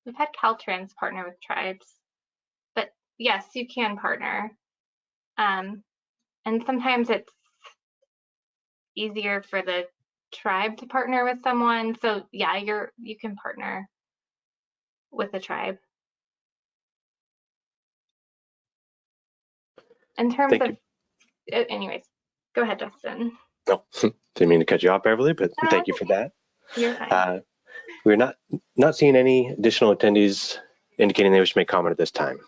we've had Caltrans partner with tribes, but yes, you can partner. And sometimes it's easier for the tribe to partner with someone. So yeah, you can partner with the tribe. In terms Thank of, anyways, go ahead, Justin. No, didn't mean to cut you off, Beverly, but No, thank you for that. You're fine. We're not seeing any additional attendees indicating they wish to make comment at this time.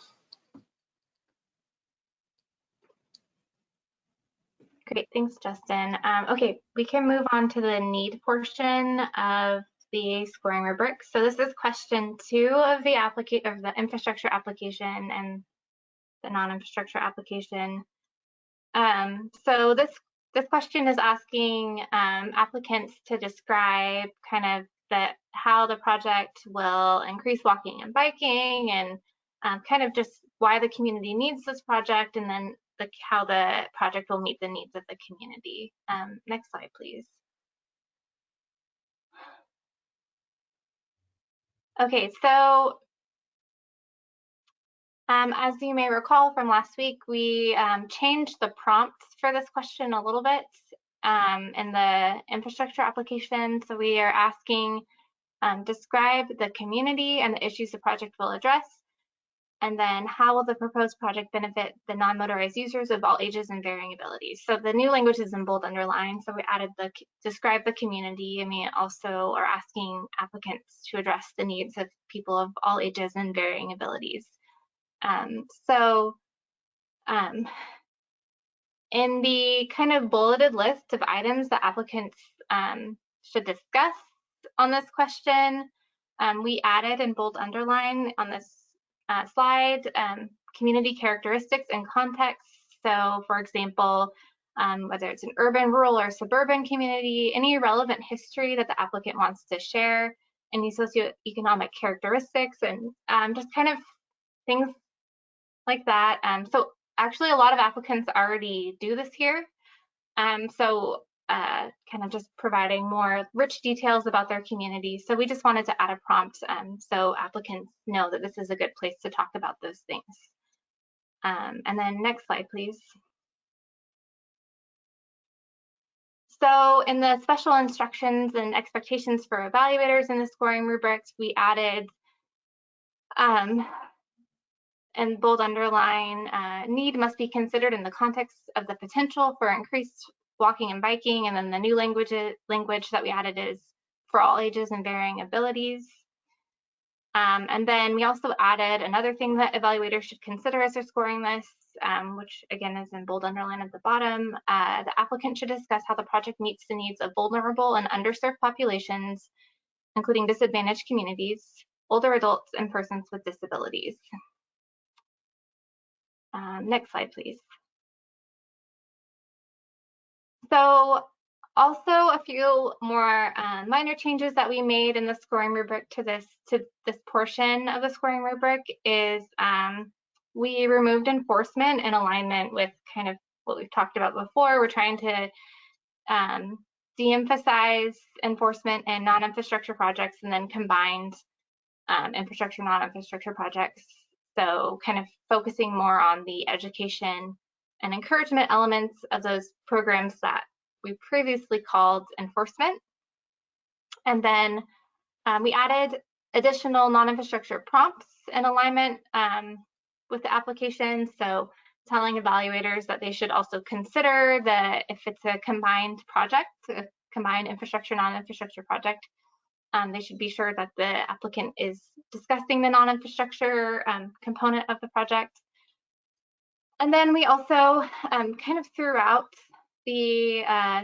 Great, thanks, Justin. Okay, we can move on to the need portion of the scoring rubric. So this is question 2 of the infrastructure application and the non-infrastructure application. So this question is asking applicants to describe kind of how the project will increase walking and biking, and kind of just why the community needs this project, and then how the project will meet the needs of the community. Next slide, please. Okay, so as you may recall from last week, we changed the prompts for this question a little bit in the infrastructure application. So we are asking, describe the community and the issues the project will address, and then how will the proposed project benefit the non-motorized users of all ages and varying abilities. So the new language is in bold underline, so we added the describe the community, and we also are asking applicants to address the needs of people of all ages and varying abilities. In the kind of bulleted list of items that applicants should discuss on this question, we added in bold underline on this slide, community characteristics and context. So for example, whether it's an urban, rural, or suburban community, any relevant history that the applicant wants to share, any socioeconomic characteristics, and just kind of things like that. So actually a lot of applicants already do this here. Kind of just providing more rich details about their community. So we just wanted to add a prompt so applicants know that this is a good place to talk about those things. And then next slide, please. So in the special instructions and expectations for evaluators in the scoring rubrics, we added and bold underline, need must be considered in the context of the potential for increased walking and biking, and then the new language that we added is for all ages and varying abilities. And then we also added another thing that evaluators should consider as they're scoring this, which again is in bold underline at the bottom. The applicant should discuss how the project meets the needs of vulnerable and underserved populations, including disadvantaged communities, older adults, and persons with disabilities. Next slide, please. So also a few more minor changes that we made in the scoring rubric to this portion of the scoring rubric is we removed enforcement in alignment with kind of what we've talked about before. We're trying to de-emphasize enforcement in non-infrastructure projects and then combined infrastructure, non-infrastructure projects. So kind of focusing more on the education and encouragement elements of those programs that we previously called enforcement. And then we added additional non-infrastructure prompts in alignment with the application. So telling evaluators that they should also consider that if it's a combined project, a combined infrastructure, non-infrastructure project, they should be sure that the applicant is discussing the non-infrastructure component of the project. And then we also kind of throughout the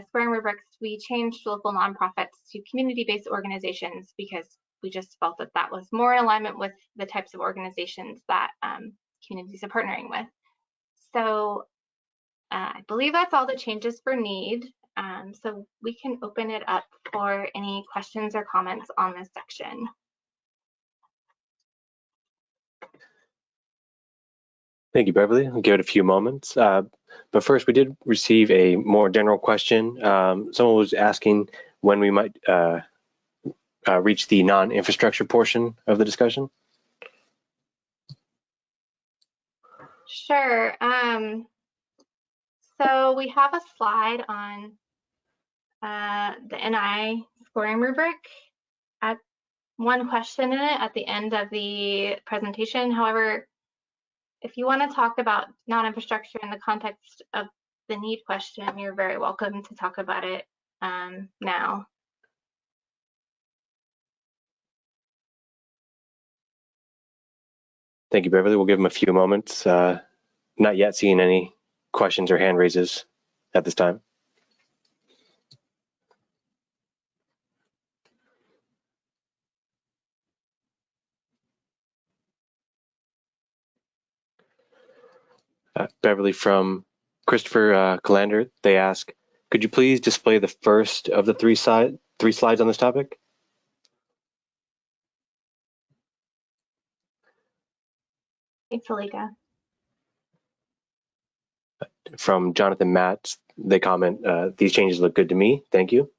scoring rubrics, we changed local nonprofits to community-based organizations because we just felt that that was more in alignment with the types of organizations that communities are partnering with. So I believe that's all the changes for need. So we can open it up for any questions or comments on this section. Thank you, Beverly. I'll give it a few moments. But first, we did receive a more general question. Someone was asking when we might reach the non-infrastructure portion of the discussion. Sure. So we have a slide on the NI scoring rubric at one question in it at the end of the presentation. However, if you want to talk about non-infrastructure in the context of the need question, you're very welcome to talk about it now. Thank you, Beverly. We'll give them a few moments. Not yet seeing any questions or hand raises at this time. Beverly, from Christopher Calander, they ask, could you please display the first of the three slides on this topic? Thanks, Alika. From Jonathan Matz, they comment, these changes look good to me. Thank you.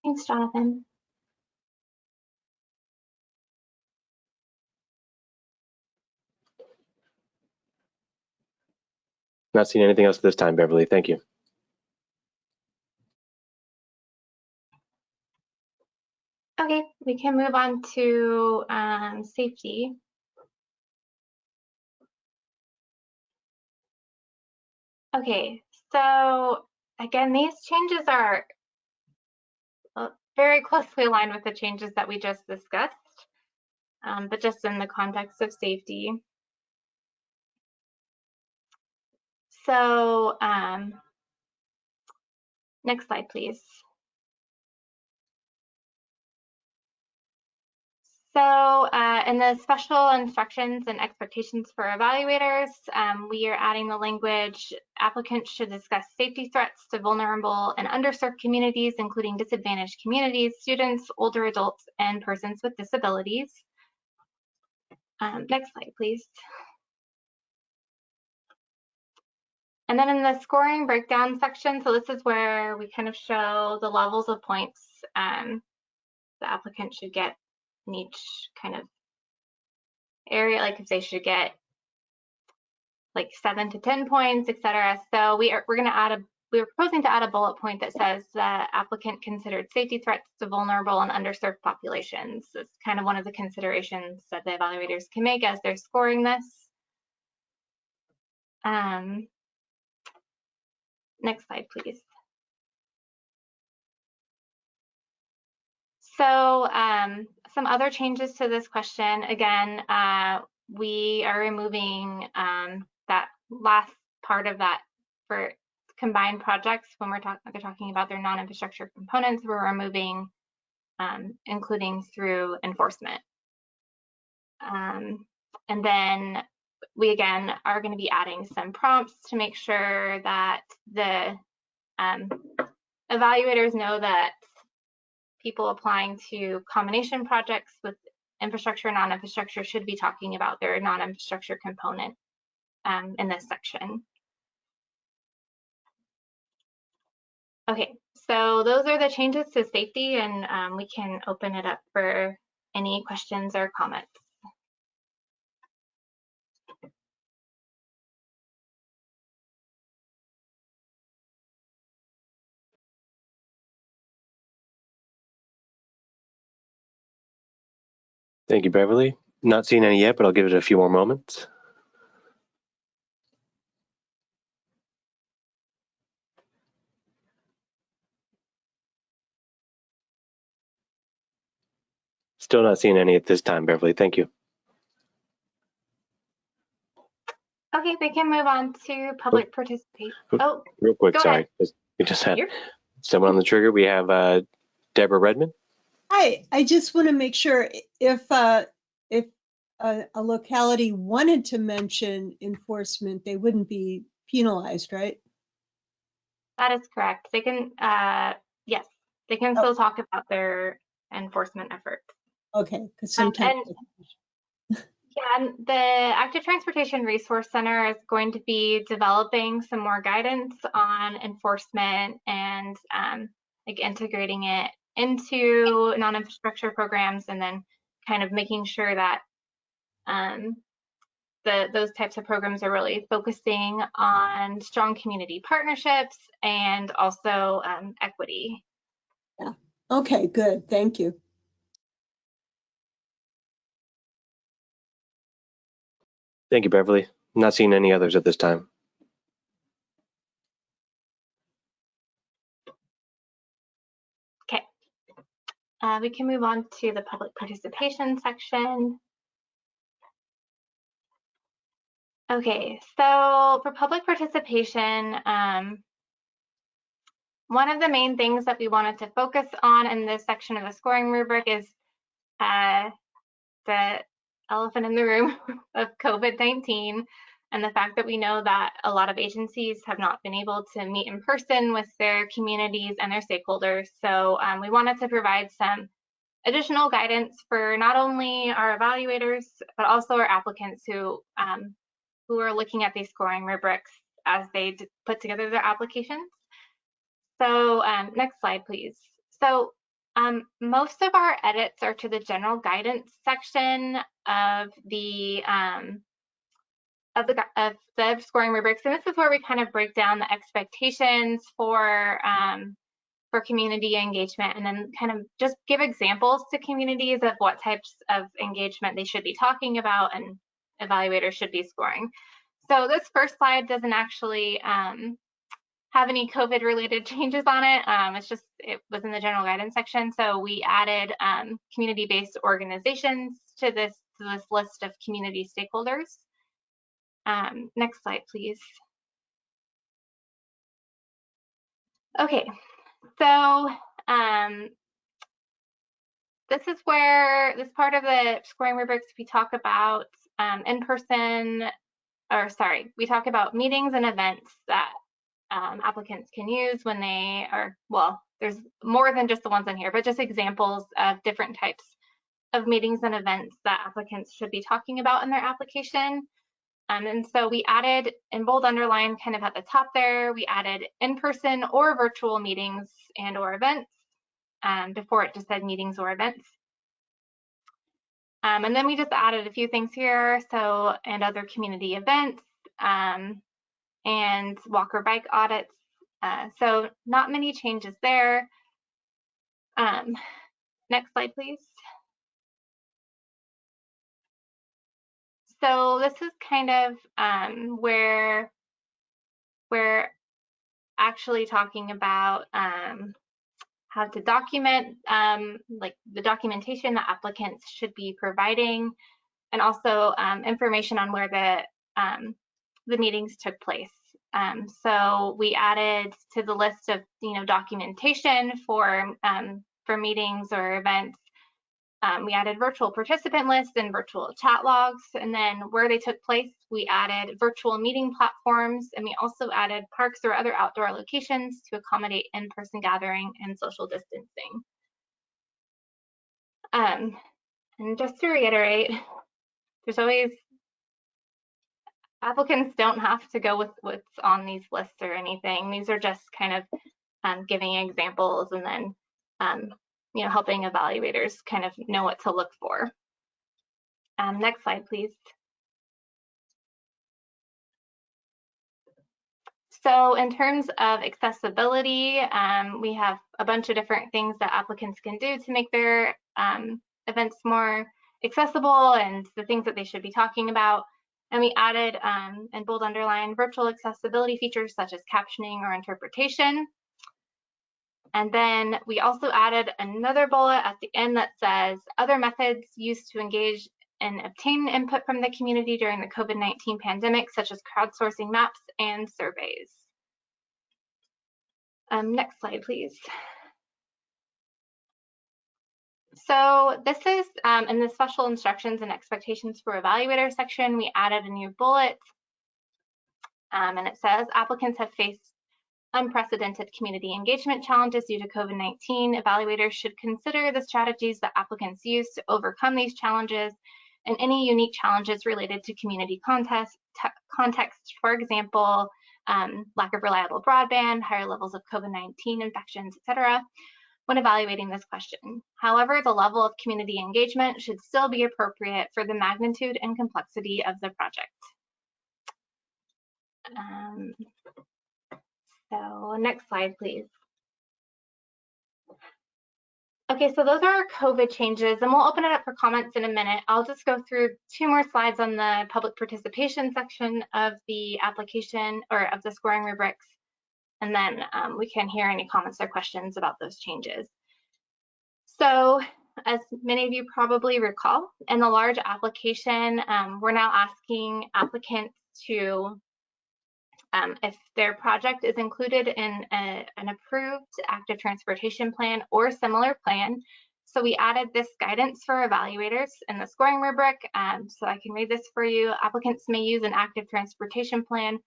Thanks, Jonathan. Not seeing anything else at this time, Beverly. Thank you. Okay, we can move on to safety. Okay, so again, these changes are very closely aligned with the changes that we just discussed, but just in the context of safety. So next slide, please. So in the special instructions and expectations for evaluators, we are adding the language, applicants should discuss safety threats to vulnerable and underserved communities, including disadvantaged communities, students, older adults, and persons with disabilities. Next slide, please. And then in the scoring breakdown section, so this is where we kind of show the levels of points the applicant should get in each kind of area, like if they should get like 7 to 10 points, etc. So we're proposing to add a bullet point that says the applicant considered safety threats to vulnerable and underserved populations. It's kind of one of the considerations that the evaluators can make as they're scoring this. Next slide, please. So some other changes to this question. Again, we are removing that last part of that for combined projects. When they're talking about their non-infrastructure components, we're removing including through enforcement. And then we again are going to be adding some prompts to make sure that the evaluators know that people applying to combination projects with infrastructure and non-infrastructure should be talking about their non-infrastructure component in this section. Okay, so those are the changes to safety, and we can open it up for any questions or comments. Thank you, Beverly. Not seeing any yet, but I'll give it a few more moments. Still not seeing any at this time, Beverly. Thank you. Okay, we can move on to public participation. Oh, real quick, go sorry. ahead. We just had someone on the trigger. We have Deborah Redmond. Hi, I just want to make sure if a locality wanted to mention enforcement, they wouldn't be penalized, right? That is correct. They can, yes, they can still talk about their enforcement efforts. Okay, because sometimes. Yeah, and the Active Transportation Resource Center is going to be developing some more guidance on enforcement and like integrating it into non-infrastructure programs, and then kind of making sure that those types of programs are really focusing on strong community partnerships and also equity. Yeah. Okay, good. Thank you. Thank you, Beverly. I'm not seeing any others at this time. Okay, we can move on to the public participation section. Okay, so for public participation, one of the main things that we wanted to focus on in this section of the scoring rubric is the elephant in the room of COVID-19 and the fact that we know that a lot of agencies have not been able to meet in person with their communities and their stakeholders. So we wanted to provide some additional guidance for not only our evaluators, but also our applicants who are looking at these scoring rubrics as they put together their applications. So next slide, please. So most of our edits are to the general guidance section of the scoring rubrics, and this is where we kind of break down the expectations for community engagement, and then kind of just give examples to communities of what types of engagement they should be talking about and evaluators should be scoring. So this first slide doesn't actually have any COVID related changes on it. It was in the general guidance section. So we added community-based organizations to this list of community stakeholders. Next slide, please. Okay, so this is where this part of the scoring rubrics we talk about we talk about meetings and events that applicants can use when they are, well, there's more than just the ones in here, but just examples of different types of meetings and events that applicants should be talking about in their application. And so we added in bold underline kind of at the top there, we added in-person or virtual meetings and or events. Before it just said meetings or events. And then we just added a few things here. So, and other community events and walk or bike audits. So not many changes there. Next slide, please. So this is kind of where we're actually talking about how to document, like the documentation that applicants should be providing, and also information on where the meetings took place. So we added to the list of documentation for meetings or events. We added virtual participant lists and virtual chat logs, and then where they took place, we added virtual meeting platforms, and we also added parks or other outdoor locations to accommodate in-person gathering and social distancing. And just to reiterate, there's always, applicants don't have to go with what's on these lists or anything. These are just kind of giving examples and then helping evaluators kind of know what to look for. Next slide, please. So in terms of accessibility, we have a bunch of different things that applicants can do to make their events more accessible and the things that they should be talking about. And we added in bold underline virtual accessibility features such as captioning or interpretation. And then we also added another bullet at the end that says other methods used to engage and obtain input from the community during the COVID-19 pandemic, such as crowdsourcing maps and surveys. Next slide, please. So this is in the special instructions and expectations for evaluators section, we added a new bullet. And it says applicants have faced unprecedented community engagement challenges due to COVID-19. Evaluators should consider the strategies that applicants use to overcome these challenges and any unique challenges related to community context, for example, lack of reliable broadband, higher levels of COVID-19 infections, etc., when evaluating this question. However, the level of community engagement should still be appropriate for the magnitude and complexity of the project. So next slide, please. Okay, so those are our COVID changes, and we'll open it up for comments in a minute. I'll just go through 2 more slides on the public participation section of the application or of the scoring rubrics, and then we can hear any comments or questions about those changes. So as many of you probably recall, in the large application, we're now asking applicants to if their project is included in an approved active transportation plan or similar plan. So we added this guidance for evaluators in the scoring rubric. So I can read this for you. Applicants may use an active transportation plan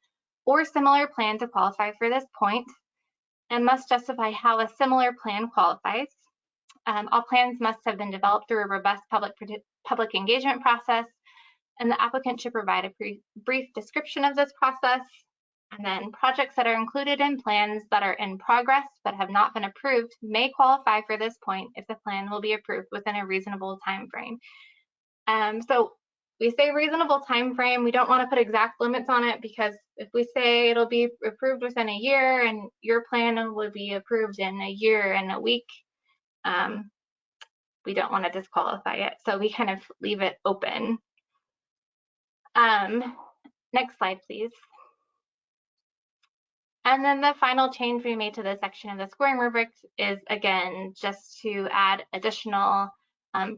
or similar plan to qualify for this point and must justify how a similar plan qualifies. All plans must have been developed through a robust public engagement process, and the applicant should provide a brief description of this process. And then projects that are included in plans that are in progress but have not been approved may qualify for this point if the plan will be approved within a reasonable time frame. So we say reasonable time frame. We don't want to put exact limits on it, because if we say it'll be approved within a year and your plan will be approved in a year and a week, we don't want to disqualify it. So we kind of leave it open. Next slide, please. And then the final change we made to this section of the scoring rubric is, again, just to add additional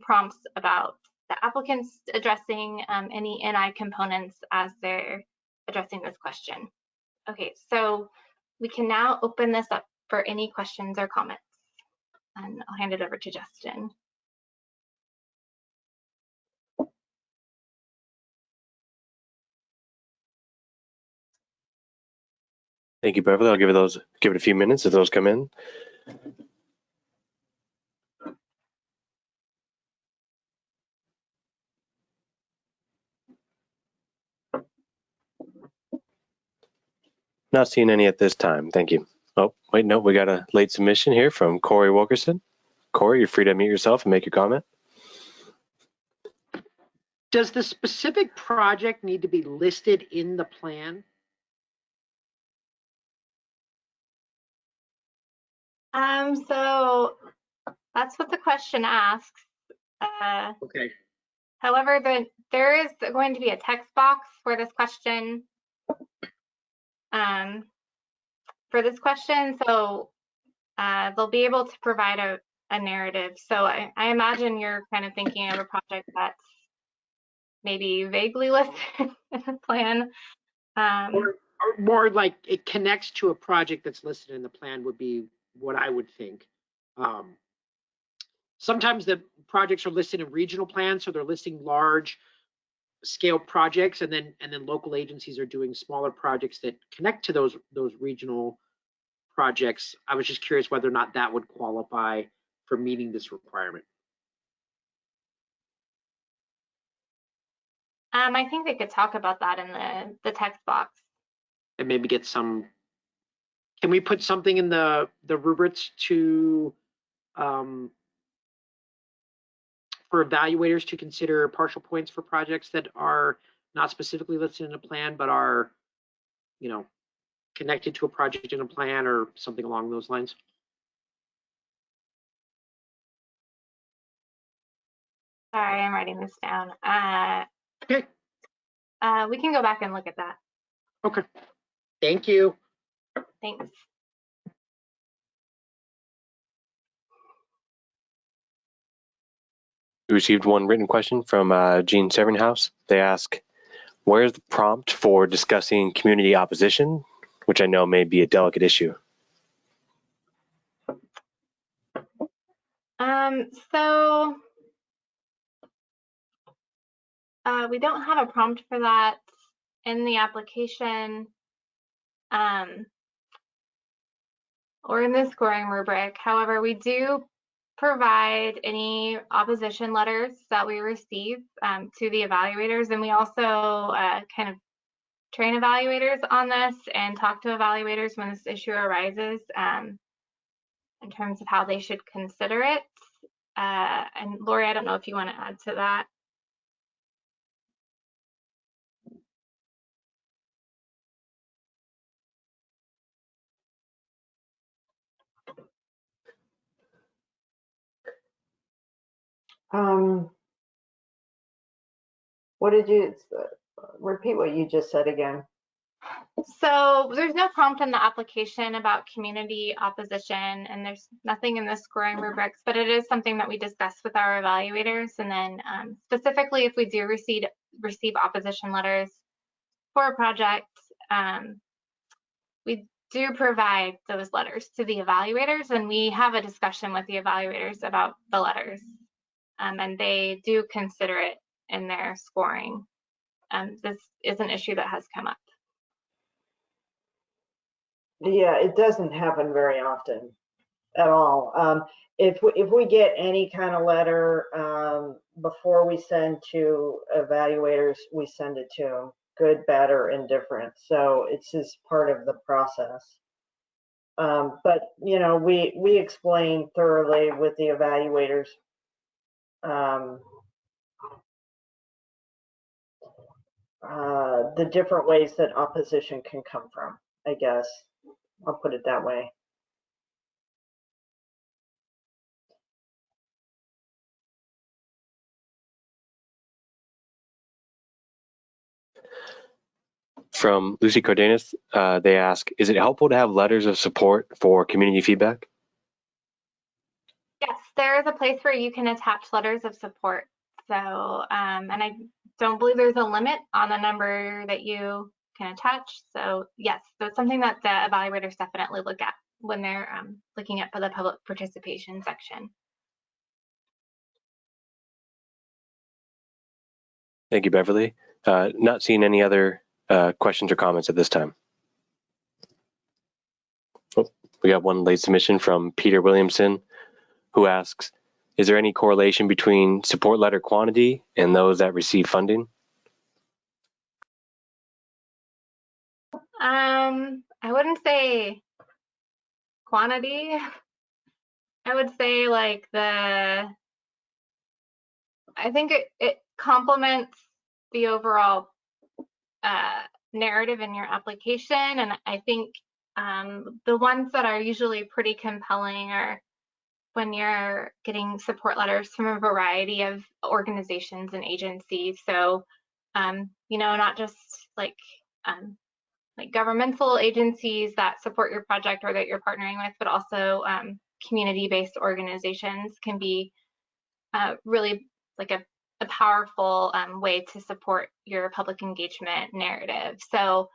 prompts about the applicants addressing any NI components as they're addressing this question. Okay, so we can now open this up for any questions or comments. And I'll hand it over to Justin. Thank you, Beverly. I'll give it a few minutes if those come in. Not seeing any at this time. Thank you. Oh, wait, no, we got a late submission here from Corey Wilkerson. Corey, you're free to unmute yourself and make your comment. Does the specific project need to be listed in the plan? So that's what the question asks. Okay. However, there is going to be a text box for this question. So they'll be able to provide a narrative. So I imagine you're kind of thinking of a project that's maybe vaguely listed in the plan. Or more like it connects to a project that's listed in the plan would be what I would think. Sometimes the projects are listed in regional plans, so they're listing large scale projects, and then local agencies are doing smaller projects that connect to those regional projects. I was just curious whether or not that would qualify for meeting this requirement. I think they could talk about that in the text box. And maybe get some, can we put something in the rubrics to, for evaluators to consider partial points for projects that are not specifically listed in a plan, but are, you know, connected to a project in a plan or something along those lines? Sorry, I'm writing this down. Okay. We can go back and look at that. Okay. Thank you. Thanks. We received one written question from Gene Severnhouse. They ask, where's the prompt for discussing community opposition, which I know may be a delicate issue? So we don't have a prompt for that in the application or in the scoring rubric. However, we do provide any opposition letters that we receive to the evaluators, and we also kind of train evaluators on this and talk to evaluators when this issue arises in terms of how they should consider it. And Lori, I don't know if you want to add to that. What did you repeat what you just said again? So there's no prompt in the application about community opposition, and there's nothing in the scoring rubrics, but it is something that we discuss with our evaluators. And then specifically, if we do receive opposition letters for a project, we do provide those letters to the evaluators, and we have a discussion with the evaluators about the letters, and they do consider it in their scoring. This is an issue that has come up. Yeah, it doesn't happen very often at all. If we get any kind of letter before we send to evaluators, we send it to them, good, bad, or indifferent. So it's just part of the process. But you know, we explain thoroughly with the evaluators the different ways that opposition can come from, I guess. I'll put it that way. From Lucy Cardenas, they ask, is it helpful to have letters of support for community feedback? Yes, there is a place where you can attach letters of support. So, and I don't believe there's a limit on the number that you can attach. So yes, so it's something that the evaluators definitely look at when they're looking at the public participation section. Thank you, Beverly. Not seeing any other questions or comments at this time. Oh, we got one late submission from Peter Williamson, who asks, is there any correlation between support letter quantity and those that receive funding? I wouldn't say quantity. I would say like I think it complements the overall narrative in your application. And I think the ones that are usually pretty compelling are when you're getting support letters from a variety of organizations and agencies. So, you know, not just like governmental agencies that support your project or that you're partnering with, but also community-based organizations can be really like a powerful way to support your public engagement narrative. So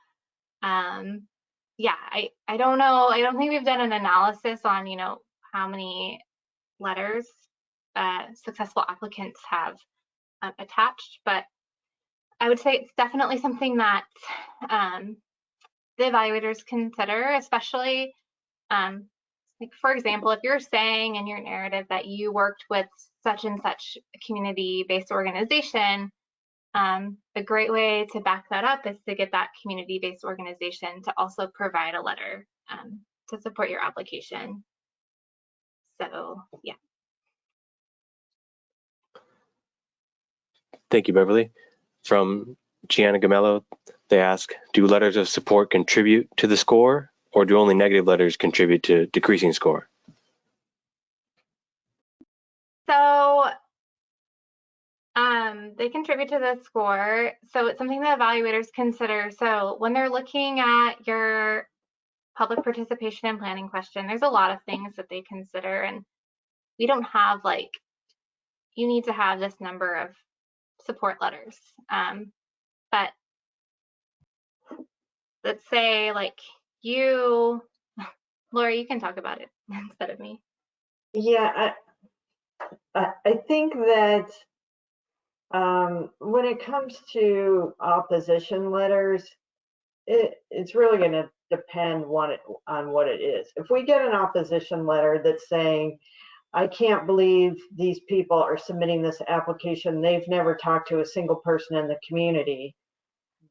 yeah, I don't know. I don't think we've done an analysis on, you know, how many letters successful applicants have attached, but I would say it's definitely something that the evaluators consider, especially like, for example, if you're saying in your narrative that you worked with such and such community-based organization, a great way to back that up is to get that community-based organization to also provide a letter to support your application. So, yeah. Thank you, Beverly. From Gianna Gamello, they ask, do letters of support contribute to the score, or do only negative letters contribute to decreasing score? So they contribute to the score. So it's something that evaluators consider. So when they're looking at your public participation and planning question, there's a lot of things that they consider. And we don't have like, you need to have this number of support letters. But let's say like you, Laura, you can talk about it instead of me. Yeah, I think that when it comes to opposition letters, it's really going to depend on what it is. If we get an opposition letter that's saying, I can't believe these people are submitting this application, they've never talked to a single person in the community,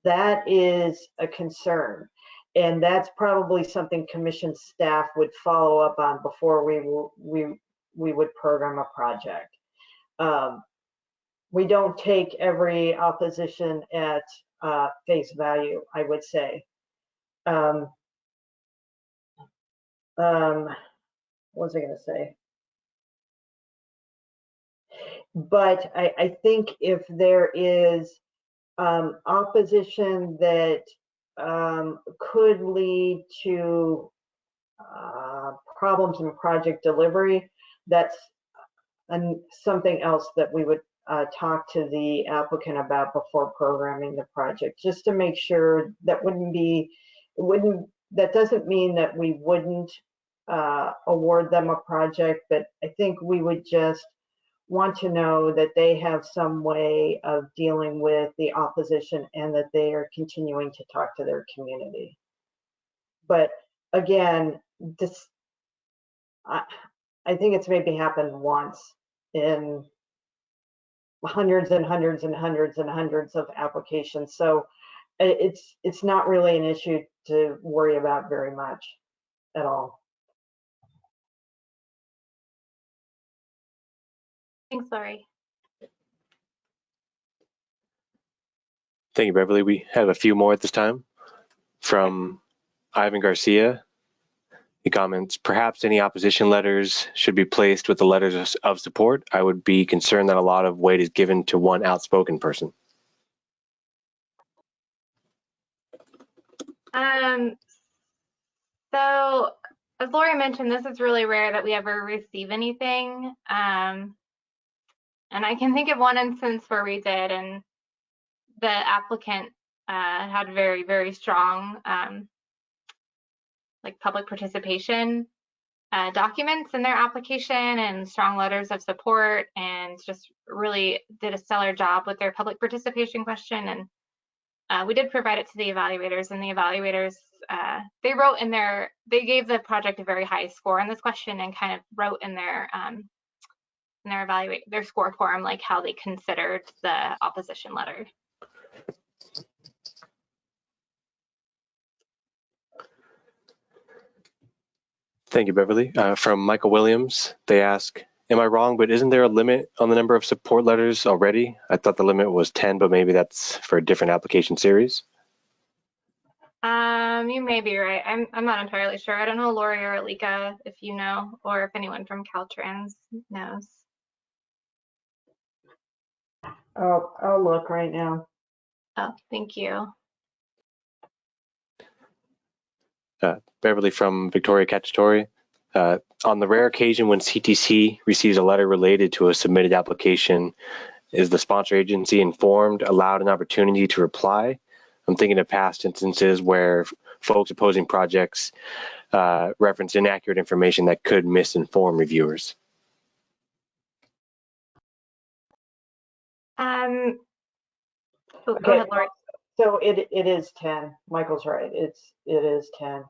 that is a concern. And that's probably something commission staff would follow up on before we would program a project. We don't take every opposition at face value, I would say. What was I going to say? But I think if there is opposition that could lead to problems in project delivery, that's something else that we would talk to the applicant about before programming the project, just to make sure that that doesn't mean that we wouldn't award them a project, but I think we would just want to know that they have some way of dealing with the opposition and that they are continuing to talk to their community. But again, I think it's maybe happened once in hundreds and hundreds and hundreds and hundreds of applications. So it's not really an issue to worry about very much at all. Thanks, Lori. Thank you, Beverly. We have a few more at this time. From Ivan Garcia, he comments, perhaps any opposition letters should be placed with the letters of support. I would be concerned that a lot of weight is given to one outspoken person. So as Lori mentioned, this is really rare that we ever receive anything. And I can think of one instance where we did, and the applicant had very, very strong like public participation documents in their application and strong letters of support, and just really did a stellar job with their public participation question. And we did provide it to the evaluators, and the evaluators, they gave the project a very high score on this question and kind of wrote in their score form like how they considered the opposition letter. Thank you, Beverly. From Michael Williams, they ask, am I wrong, but isn't there a limit on the number of support letters already? I thought the limit was 10, but maybe that's for a different application series. You may be right. I'm not entirely sure. I don't know, Lori or Alika, if you know, or if anyone from Caltrans knows. Oh, I'll look right now. Oh, thank you. Beverly from Victoria Cacciatore. On the rare occasion when CTC receives a letter related to a submitted application, is the sponsor agency informed, allowed an opportunity to reply? I'm thinking of past instances where folks opposing projects reference inaccurate information that could misinform reviewers. Go Okay, ahead, Lori. so it is 10. Michael's right. It is 10.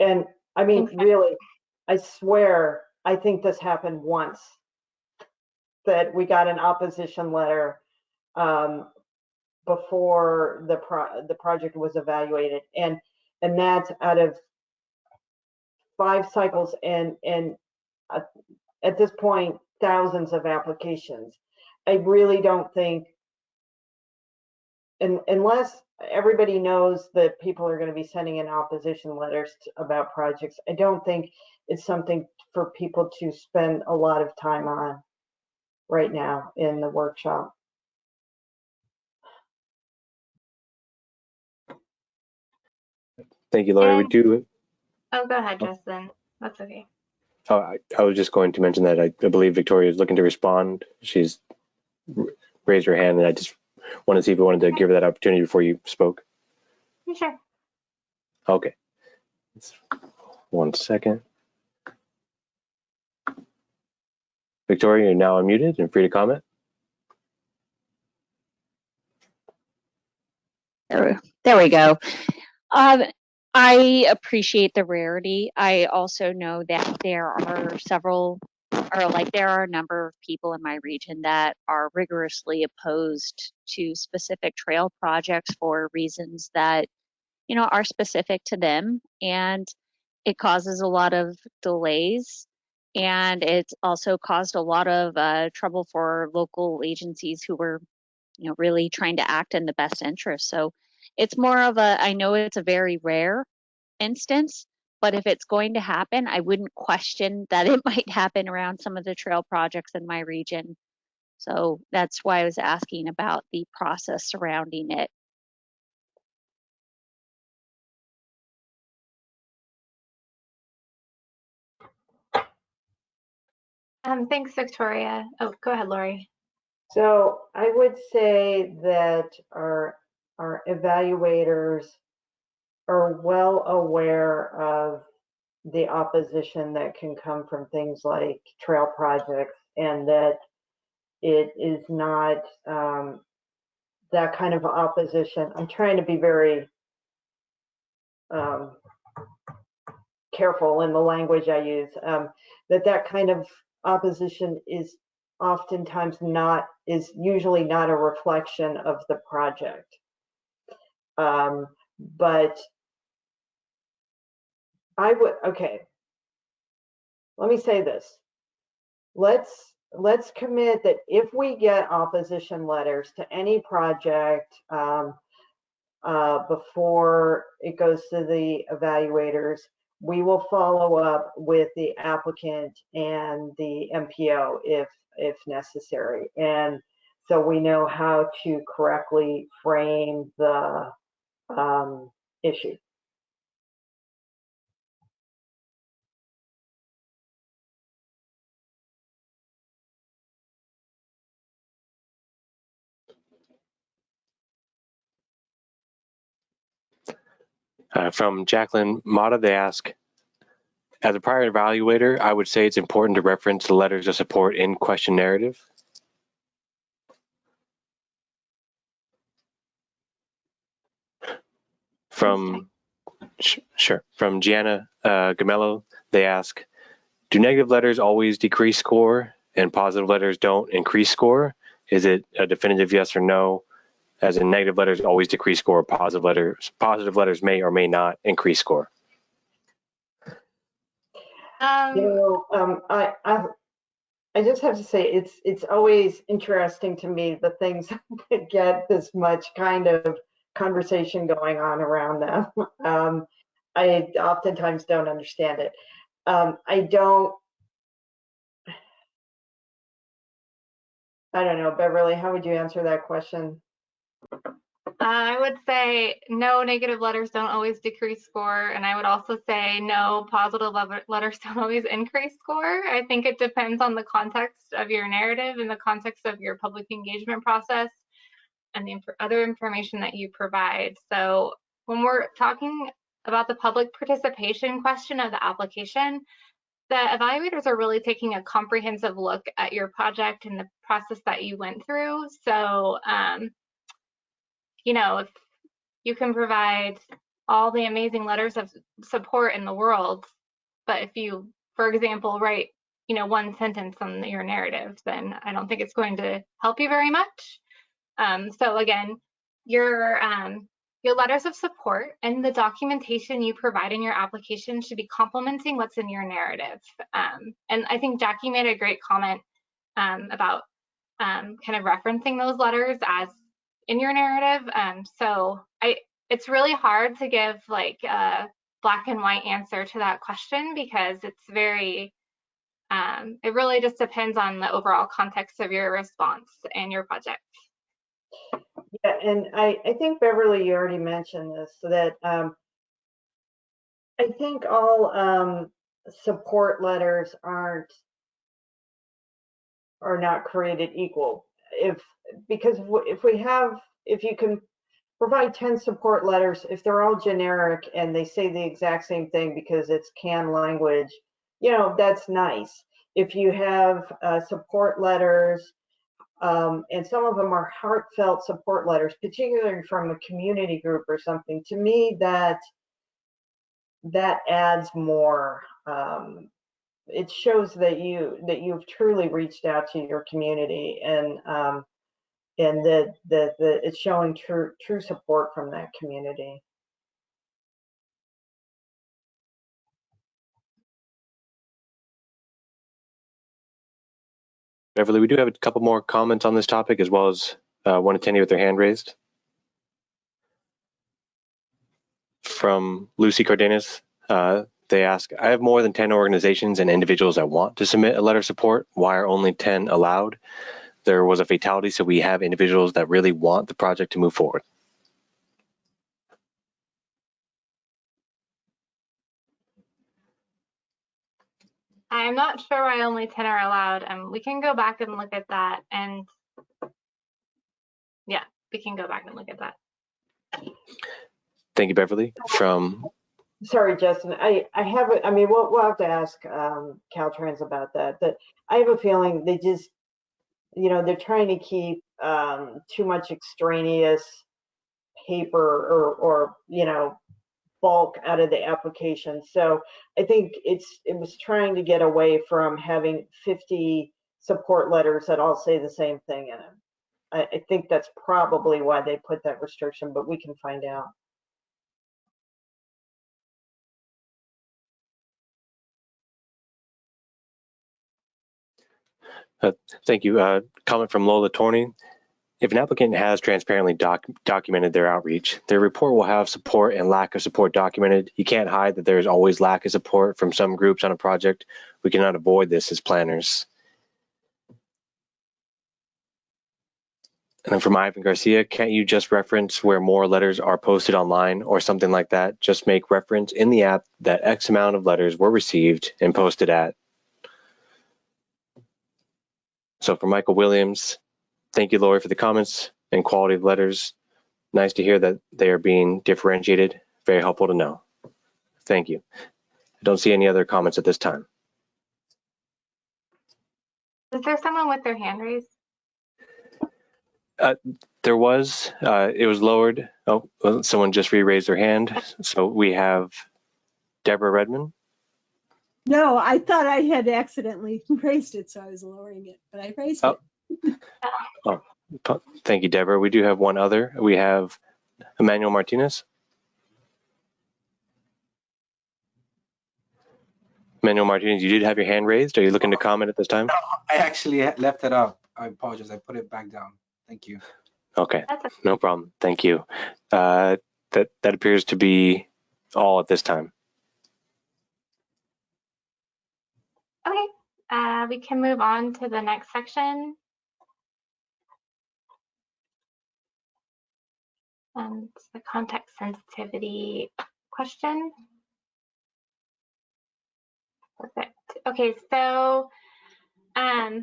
And I mean, really, I swear, I think this happened once, that we got an opposition letter before the project was evaluated, and that's out of 5 cycles, and at this point, thousands of applications. I really don't think, unless everybody knows that people are going to be sending in opposition letters about projects, I don't think it's something for people to spend a lot of time on right now in the workshop. Thank you, Lori. We do. Oh, go ahead, Justin. That's okay. Oh, I was just going to mention that I believe Victoria is looking to respond. She's raised her hand, and I just want to see if we wanted to give her that opportunity before you spoke. Sure. Okay. 1 second. Victoria, you're now unmuted and free to comment. There we go. I appreciate the rarity. I also know that there are there are a number of people in my region that are rigorously opposed to specific trail projects for reasons that, you know, are specific to them, and it causes a lot of delays. And it's also caused a lot of trouble for local agencies who were, you know, really trying to act in the best interest. So it's more of a, I know it's a very rare instance, but if it's going to happen, I wouldn't question that it might happen around some of the trail projects in my region. So that's why I was asking about the process surrounding it. Thanks, Victoria. Oh, go ahead, Lori. So I would say that our evaluators are well aware of the opposition that can come from things like trail projects, and that it is not that kind of opposition. I'm trying to be very careful in the language I use, that kind of opposition is usually not a reflection of the project. But okay, let me say this. Let's commit that if we get opposition letters to any project before it goes to the evaluators, we will follow up with the applicant and the MPO if necessary. And so we know how to correctly frame the issue. From Jacqueline Mata, they ask, as a prior evaluator, I would say it's important to reference the letters of support in question narrative. From Gianna Gamello, they ask, do negative letters always decrease score and positive letters don't increase score? Is it a definitive yes or no? As in, negative letters always decrease score, positive letters may or may not increase score. I just have to say it's always interesting to me the things that get this much kind of conversation going on around them. I oftentimes don't understand it. I don't know, Beverly, how would you answer that question? I would say no, negative letters don't always decrease score. And I would also say no, positive letters don't always increase score. I think it depends on the context of your narrative and the context of your public engagement process and the other information that you provide. So when we're talking about the public participation question of the application, the evaluators are really taking a comprehensive look at your project and the process that you went through. So, you know, if you can provide all the amazing letters of support in the world, but if you, for example, write, you know, one sentence on your narrative, then I don't think it's going to help you very much. So again, your letters of support and the documentation you provide in your application should be complementing what's in your narrative. And I think Jackie made a great comment about kind of referencing those letters as in your narrative. So it's really hard to give like a black and white answer to that question, because it's very, it really just depends on the overall context of your response and your project. Yeah, and I think, Beverly, you already mentioned this, so that I think all support letters are not created equal. Because if you can provide 10 support letters, if they're all generic and they say the exact same thing because it's canned language, you know, that's nice. if you have support letters, and some of them are heartfelt support letters, particularly from a community group or something, to me that adds more. It shows that you've truly reached out to your community, and that it's showing true support from that community. Beverly, we do have a couple more comments on this topic, as well as one attendee with their hand raised. From Lucy Cardenas, they ask, I have more than 10 organizations and individuals that want to submit a letter of support. Why are only 10 allowed? There was a fatality, so we have individuals that really want the project to move forward. I'm not sure why only 10 are allowed. We can go back and look at that, and yeah, we can go back and look at that. Thank you, Beverly. Sorry, Justin. I have. I mean, we'll have to ask Caltrans about that. But I have a feeling they just, they're trying to keep too much extraneous paper or bulk out of the application. So I think it was trying to get away from having 50 support letters that all say the same thing in them. I think that's probably why they put that restriction, but we can find out. Thank you. Comment from Lola Torney. If an applicant has transparently documented their outreach, their report will have support and lack of support documented. You can't hide that there is always lack of support from some groups on a project. We cannot avoid this as planners. And then from Ivan Garcia, can't you just reference where more letters are posted online or something like that? Just make reference in the app that X amount of letters were received and posted at. So for Michael Williams, thank you, Lori, for the comments and quality of letters. Nice to hear that they are being differentiated. Very helpful to know. Thank you. I don't see any other comments at this time. Is there someone with their hand raised? There was, it was lowered. Oh, well, someone just re-raised their hand. So we have Deborah Redmond. No, I thought I had accidentally raised it, so I was lowering it, but I raised it. Oh, thank you, Deborah. We do have one other. We have Emmanuel Martinez. Emmanuel Martinez, you did have your hand raised. Are you looking to comment at this time? No, I actually left it up. I apologize. I put it back down. Thank you. Okay, no problem. Thank you. That appears to be all at this time. Okay, we can move on to the next section. It's the context sensitivity question. Perfect. Okay, so as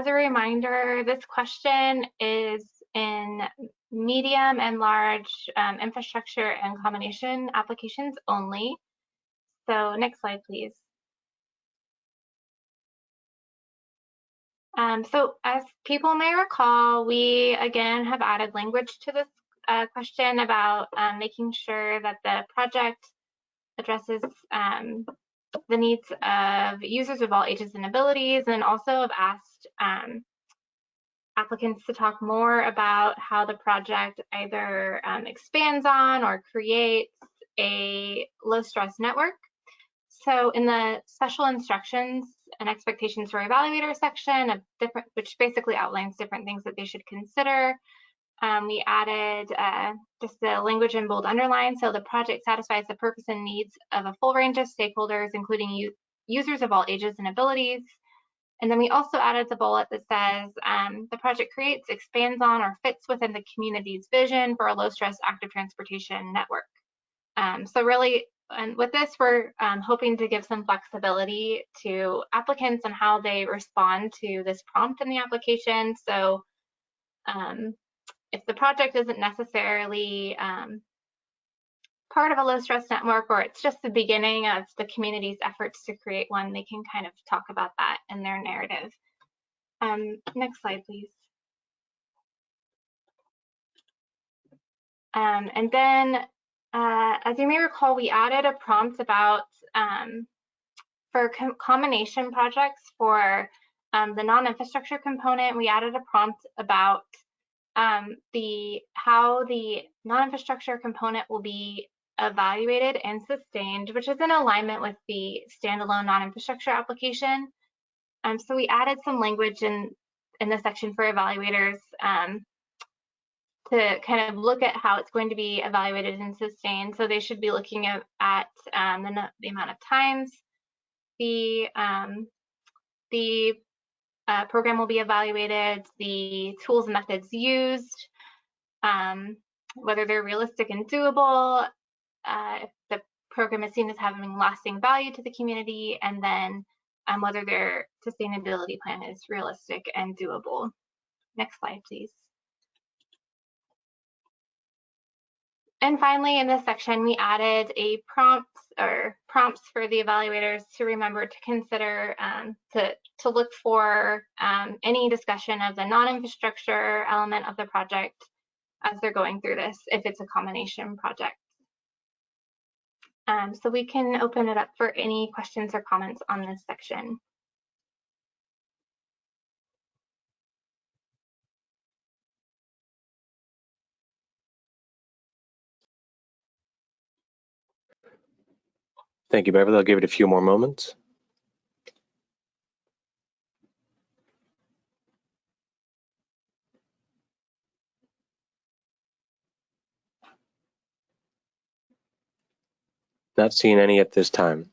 a reminder, this question is in medium and large infrastructure and combination applications only. So next slide, please. So as people may recall, we again have added language to this question about making sure that the project addresses the needs of users of all ages and abilities, and also have asked applicants to talk more about how the project either expands on or creates a low stress network. So in the special instructions and expectations for evaluator section of which basically outlines different things that they should consider, we added just the language in bold underline. So the project satisfies the purpose and needs of a full range of stakeholders, including users of all ages and abilities. And then we also added the bullet that says the project creates, expands on, or fits within the community's vision for a low stress active transportation network. So really, and with this, we're hoping to give some flexibility to applicants on how they respond to this prompt in the application. So if the project isn't necessarily part of a low stress network, or it's just the beginning of the community's efforts to create one, they can kind of talk about that in their narrative. Next slide, please. And then, as you may recall, we added a prompt about for combination projects for the non-infrastructure component. We added a prompt about how the non-infrastructure component will be evaluated and sustained, which is in alignment with the standalone non-infrastructure application. So we added some language in the section for evaluators to kind of look at how it's going to be evaluated and sustained. So they should be looking at the amount of times the program will be evaluated, the tools and methods used, whether they're realistic and doable, if the program is seen as having lasting value to the community, and then whether their sustainability plan is realistic and doable. Next slide, please. And finally, in this section, we added a prompts for the evaluators to remember to consider to look for any discussion of the non-infrastructure element of the project as they're going through this, if it's a combination project. So we can open it up for any questions or comments on this section. Thank you, Beverly. I'll give it a few more moments. Not seeing any at this time.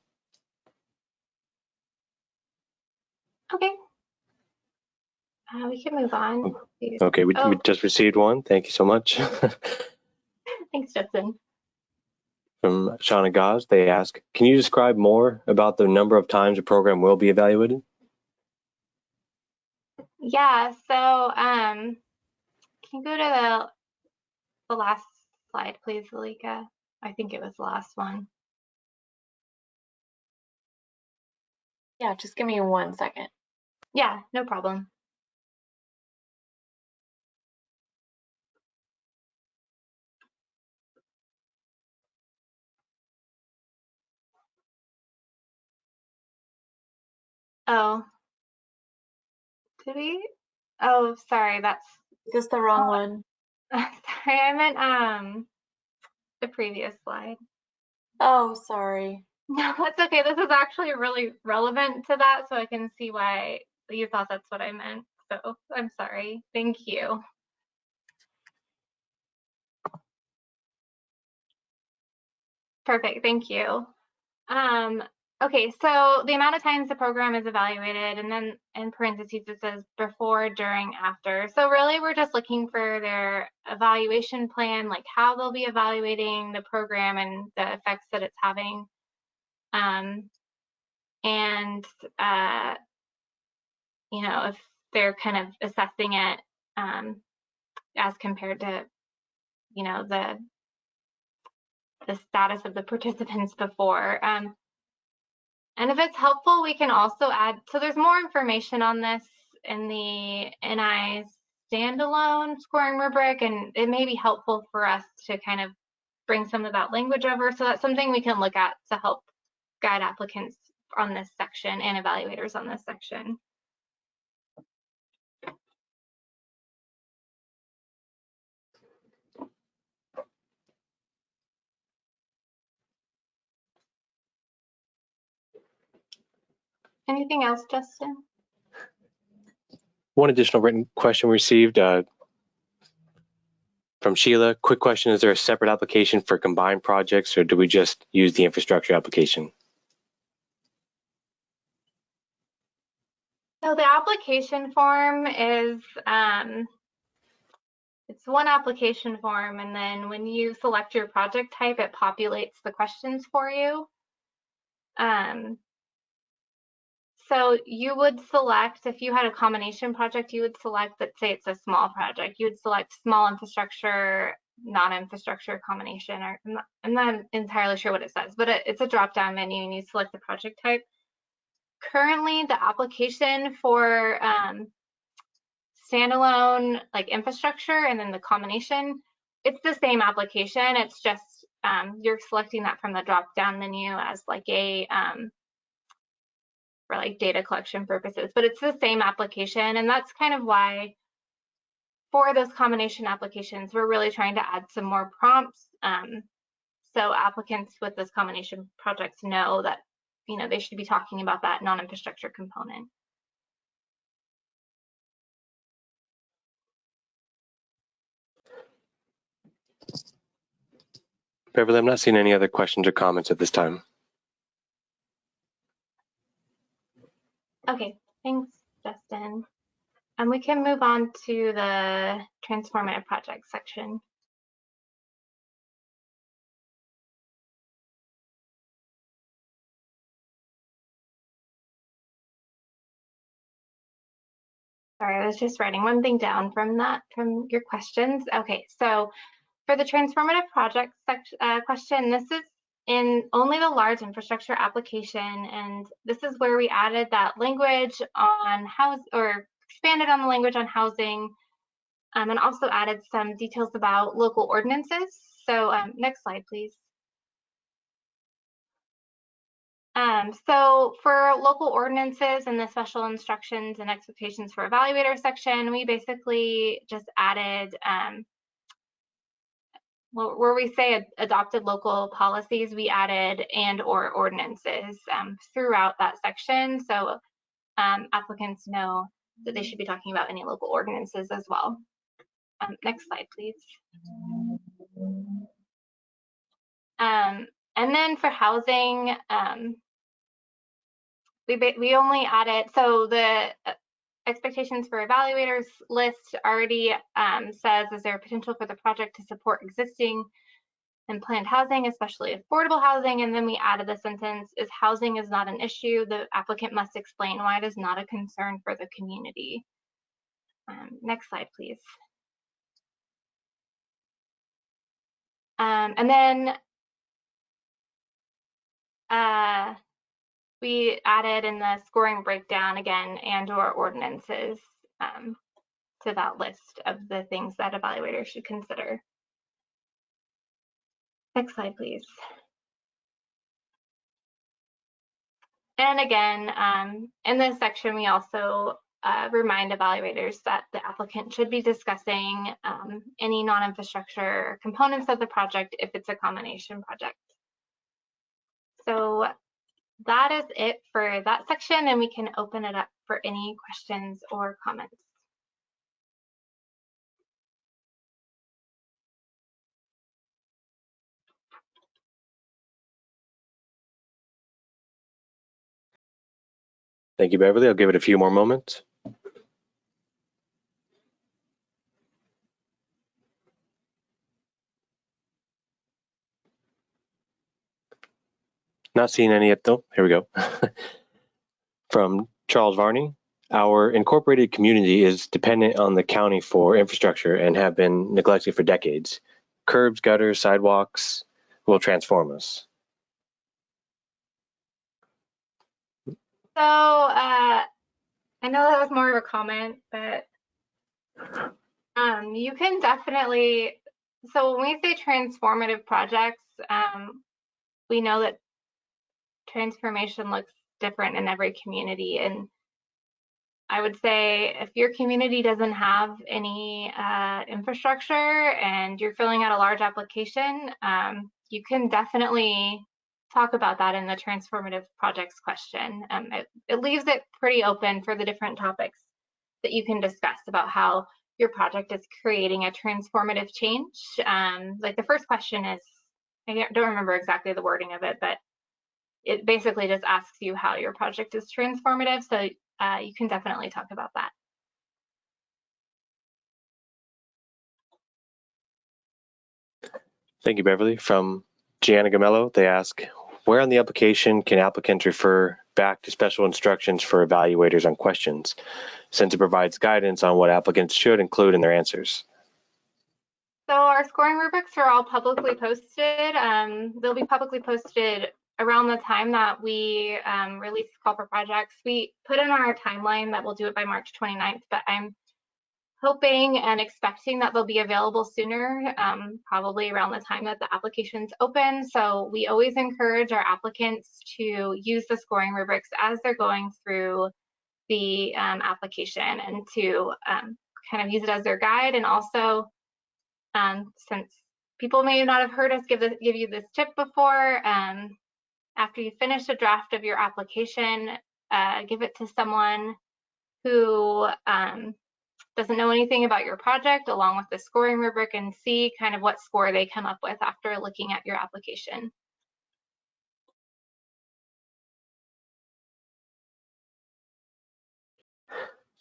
Okay. We can move on. Okay, we just received one. Thank you so much. Thanks, Justin. From Shauna Gaz, they ask, can you describe more about the number of times a program will be evaluated? Yeah, so can you go to the last slide, please, Alika? I think it was the last one. Yeah, just give me 1 second. Yeah, no problem. Oh, did we? Oh, sorry, that's just the wrong one. Sorry, I meant the previous slide. Oh, sorry. No, that's okay. This is actually really relevant to that, so I can see why you thought that's what I meant. So I'm sorry. Thank you. Perfect. Thank you. Okay, so the amount of times the program is evaluated, and then in parentheses it says before, during, after. So really we're just looking for their evaluation plan, like how they'll be evaluating the program and the effects that it's having. You know, if they're kind of assessing it as compared to, you know, the status of the participants before. And if it's helpful, we can also add, so there's more information on this in the NI standalone scoring rubric, and it may be helpful for us to kind of bring some of that language over. So that's something we can look at to help guide applicants on this section and evaluators on this section. Anything else, Justin? One additional written question we received from Sheila. Quick question, is there a separate application for combined projects, or do we just use the infrastructure application? So the application form is, it's one application form, and then when you select your project type, it populates the questions for you. So you would select, if you had a combination project, you would select, let's say it's a small project, you would select small infrastructure non-infrastructure combination, or I'm not entirely sure what it says, but it's a drop-down menu and you select the project type. Currently, the application for standalone like infrastructure and then the combination, it's the same application. It's just you're selecting that from the drop-down menu as like a for like data collection purposes, but it's the same application, and that's kind of why for those combination applications we're really trying to add some more prompts, so applicants with those combination projects know that they should be talking about that non-infrastructure component. Beverly, I'm not seeing any other questions or comments at this time. Okay, thanks, Justin. And we can move on to the transformative projects section. Sorry, I was just writing one thing down from your questions. Okay, so for the transformative project question, this is in only the large infrastructure application, and this is where we added that language on expanded on the language on housing, and also added some details about local ordinances. So next slide, please. So for local ordinances and the special instructions and expectations for evaluator section, we basically just added where we say adopted local policies, we added and/or ordinances throughout that section. So applicants know that they should be talking about any local ordinances as well. Next slide, please. And then for housing, we only added, so the expectations for evaluators list already says, is there a potential for the project to support existing and planned housing, especially affordable housing? And then we added the sentence, is housing is not an issue, the applicant must explain why it is not a concern for the community. Next slide, please. And then we added in the scoring breakdown again and/or ordinances to that list of the things that evaluators should consider. Next slide, please. And again, in this section, we also remind evaluators that the applicant should be discussing any non-infrastructure components of the project if it's a combination project. So that is it for that section, and we can open it up for any questions or comments. Thank you, Beverly. I'll give it a few more moments. Not seeing any yet, though. Here we go. From Charles Varney, our incorporated community is dependent on the county for infrastructure and have been neglected for decades. Curbs, gutters, sidewalks will transform us. So I know that was more of a comment, but you can definitely, so when we say transformative projects, we know that transformation looks different in every community. And I would say if your community doesn't have any infrastructure and you're filling out a large application, you can definitely talk about that in the transformative projects question. It leaves it pretty open for the different topics that you can discuss about how your project is creating a transformative change. Like the first question is, I don't remember exactly the wording of it, but it basically just asks you how your project is transformative. So you can definitely talk about that. Thank you, Beverly. From Gianna Gamello, they ask, where on the application can applicants refer back to special instructions for evaluators on questions, since it provides guidance on what applicants should include in their answers? So our scoring rubrics are all publicly posted. They'll be publicly posted around the time that we release call for projects. We put in our timeline that we'll do it by March 29th, but I'm hoping and expecting that they'll be available sooner, probably around the time that the application's open. So we always encourage our applicants to use the scoring rubrics as they're going through the application, and to kind of use it as their guide. And also, since people may not have heard us give you this tip before, after you finish a draft of your application, give it to someone who doesn't know anything about your project, along with the scoring rubric, and see kind of what score they come up with after looking at your application.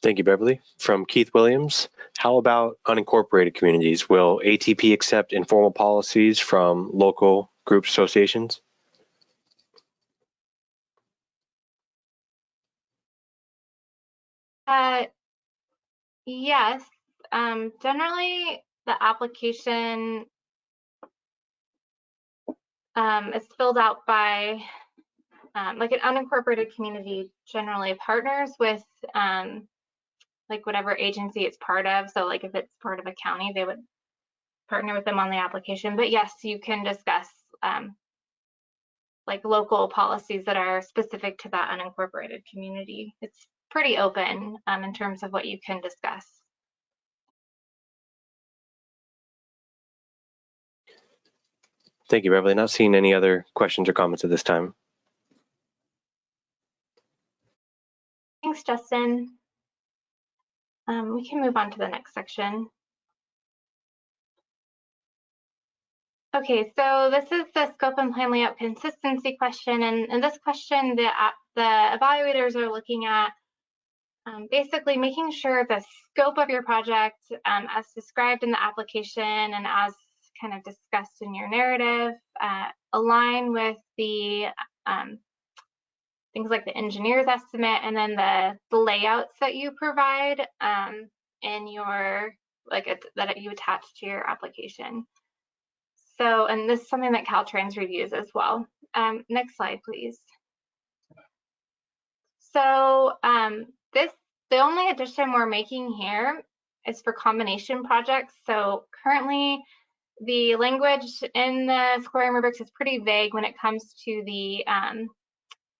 Thank you, Beverly. From Keith Williams, how about unincorporated communities? Will ATP accept informal policies from local group associations? Yes, generally the application is filled out by like an unincorporated community generally partners with like whatever agency it's part of. So like if it's part of a county, they would partner with them on the application. But yes, you can discuss like local policies that are specific to that unincorporated community. It's pretty open in terms of what you can discuss. Thank you, Beverly. Not seeing any other questions or comments at this time. Thanks, Justin. We can move on to the next section. Okay, so this is the scope and plan layout consistency question. And in this question, the evaluators are looking at basically making sure the scope of your project, as described in the application and as kind of discussed in your narrative, align with the things like the engineer's estimate, and then the layouts that you provide in your, that you attach to your application. So, and this is something that Caltrans reviews as well. Next slide, please. So the only addition we're making here is for combination projects. So currently the language in the scoring rubrics is pretty vague when it comes to the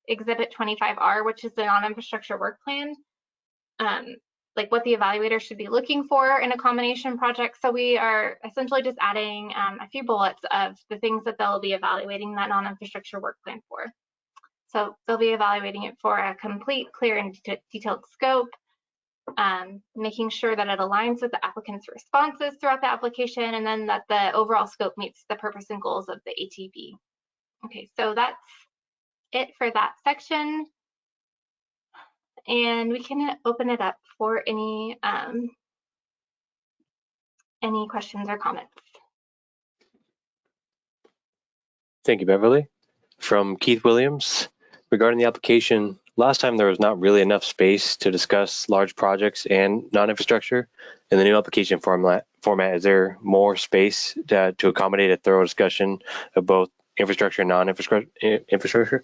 Exhibit 25R, which is the non-infrastructure work plan, like what the evaluator should be looking for in a combination project. So we are essentially just adding a few bullets of the things that they'll be evaluating that non-infrastructure work plan for. So they'll be evaluating it for a complete, clear, and detailed scope, making sure that it aligns with the applicant's responses throughout the application, and then that the overall scope meets the purpose and goals of the ATP. Okay, so that's it for that section. And we can open it up for any questions or comments. Thank you, Beverly. From Keith Williams, regarding the application, last time there was not really enough space to discuss large projects and non-infrastructure. In the new application format, is there more space to accommodate a thorough discussion of both infrastructure and non-infrastructure?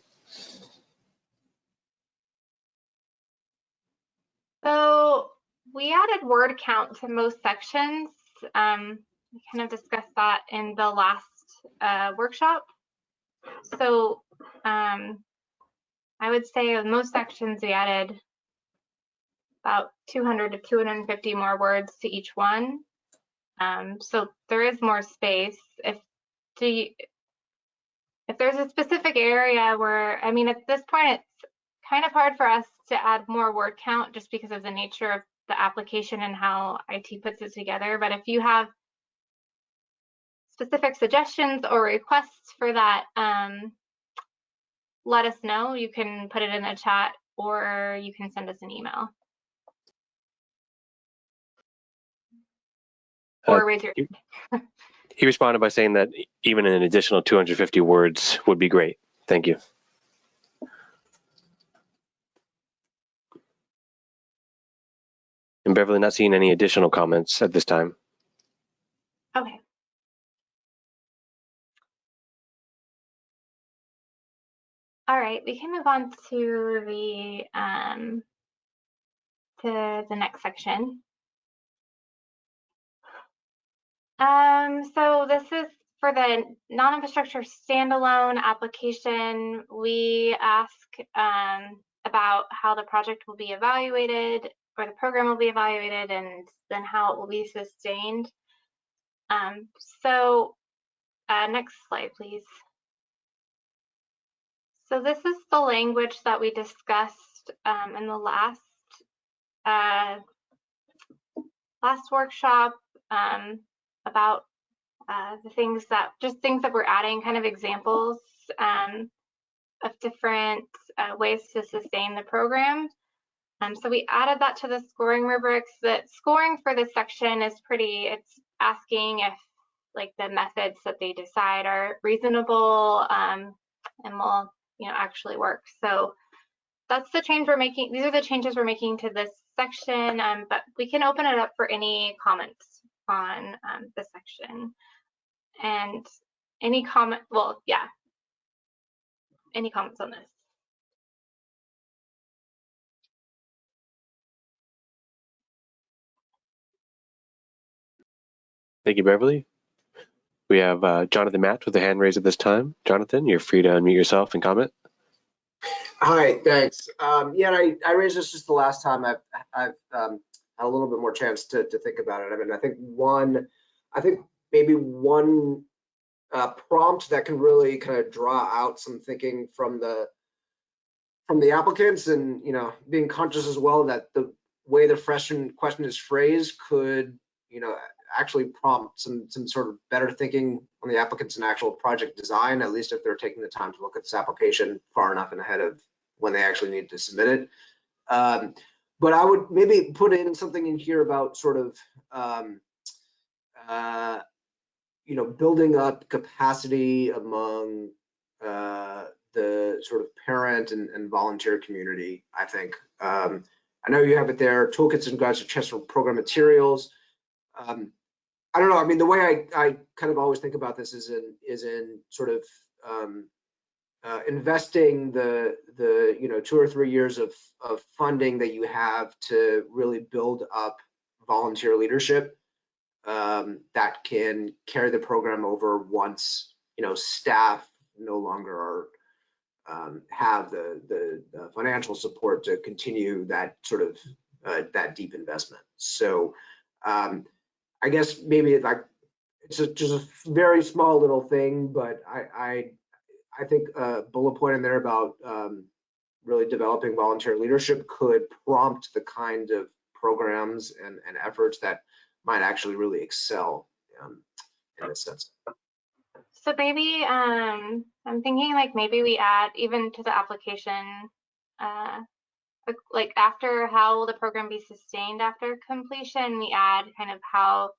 So we added word count to most sections. We kind of discussed that in the last workshop. So I would say in most sections we added about 200 to 250 more words to each one. So there is more space. If there's a specific area where, I mean, at this point, it's kind of hard for us to add more word count just because of the nature of the application and how IT puts it together. But if you have specific suggestions or requests for that, let us know. You can put it in the chat or you can send us an email. Or raise your hand. He responded by saying that even an additional 250 words would be great. Thank you. And Beverly, not seeing any additional comments at this time. Okay, All right, we can move on to the next section. So this is for the non-infrastructure standalone application. We ask about how the project will be evaluated, or the program will be evaluated, and then how it will be sustained. So next slide, please. So this is the language that we discussed in the last workshop about the things that we're adding, kind of examples of different ways to sustain the program. So we added that to the scoring rubrics. The scoring for this section is it's asking if like the methods that they decide are reasonable and will actually work. So that's the change we're making. These are the changes we're making to this section, but we can open it up for any comments on this section. And any comment, well, yeah, any comments on this? Thank you, Beverly. We have Jonathan Matt with a hand raised at this time. Jonathan, you're free to unmute yourself and comment. Hi, thanks. Yeah, I raised this just the last time. I've had a little bit more chance to think about it. I mean, I think maybe one prompt that can really kind of draw out some thinking from the applicants, and being conscious as well that the way the question is phrased could actually prompt some sort of better thinking on the applicants and actual project design, at least if they're taking the time to look at this application far enough and ahead of when they actually need to submit it. But I would maybe put in something in here about sort of building up capacity among the sort of parent and volunteer community. I think I know you have it there, toolkits and guides to transfer program materials. I don't know. I mean, the way I kind of always think about this is in sort of investing the 2 or 3 years of funding that you have to really build up volunteer leadership that can carry the program over once staff no longer are have the financial support to continue that sort of that deep investment. So I guess maybe it's just a very small little thing, but I think a bullet point in there about really developing volunteer leadership could prompt the kind of programs and efforts that might actually really excel in a sense. So maybe I'm thinking like maybe we add even to the application, like after how will the program be sustained after completion, we add kind of how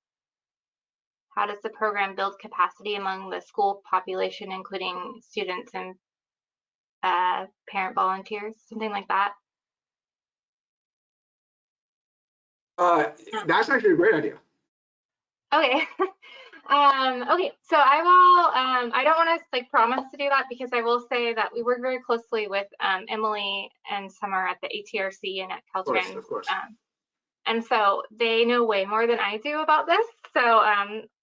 does the program build capacity among the school population, including students and parent volunteers, something like that. That's actually a great idea. Okay. Okay, so I will, I don't want to like promise to do that, because I will say that we work very closely with Emily and Summer at the ATRC and at Caltrans. Of course. And so they know way more than I do about this. So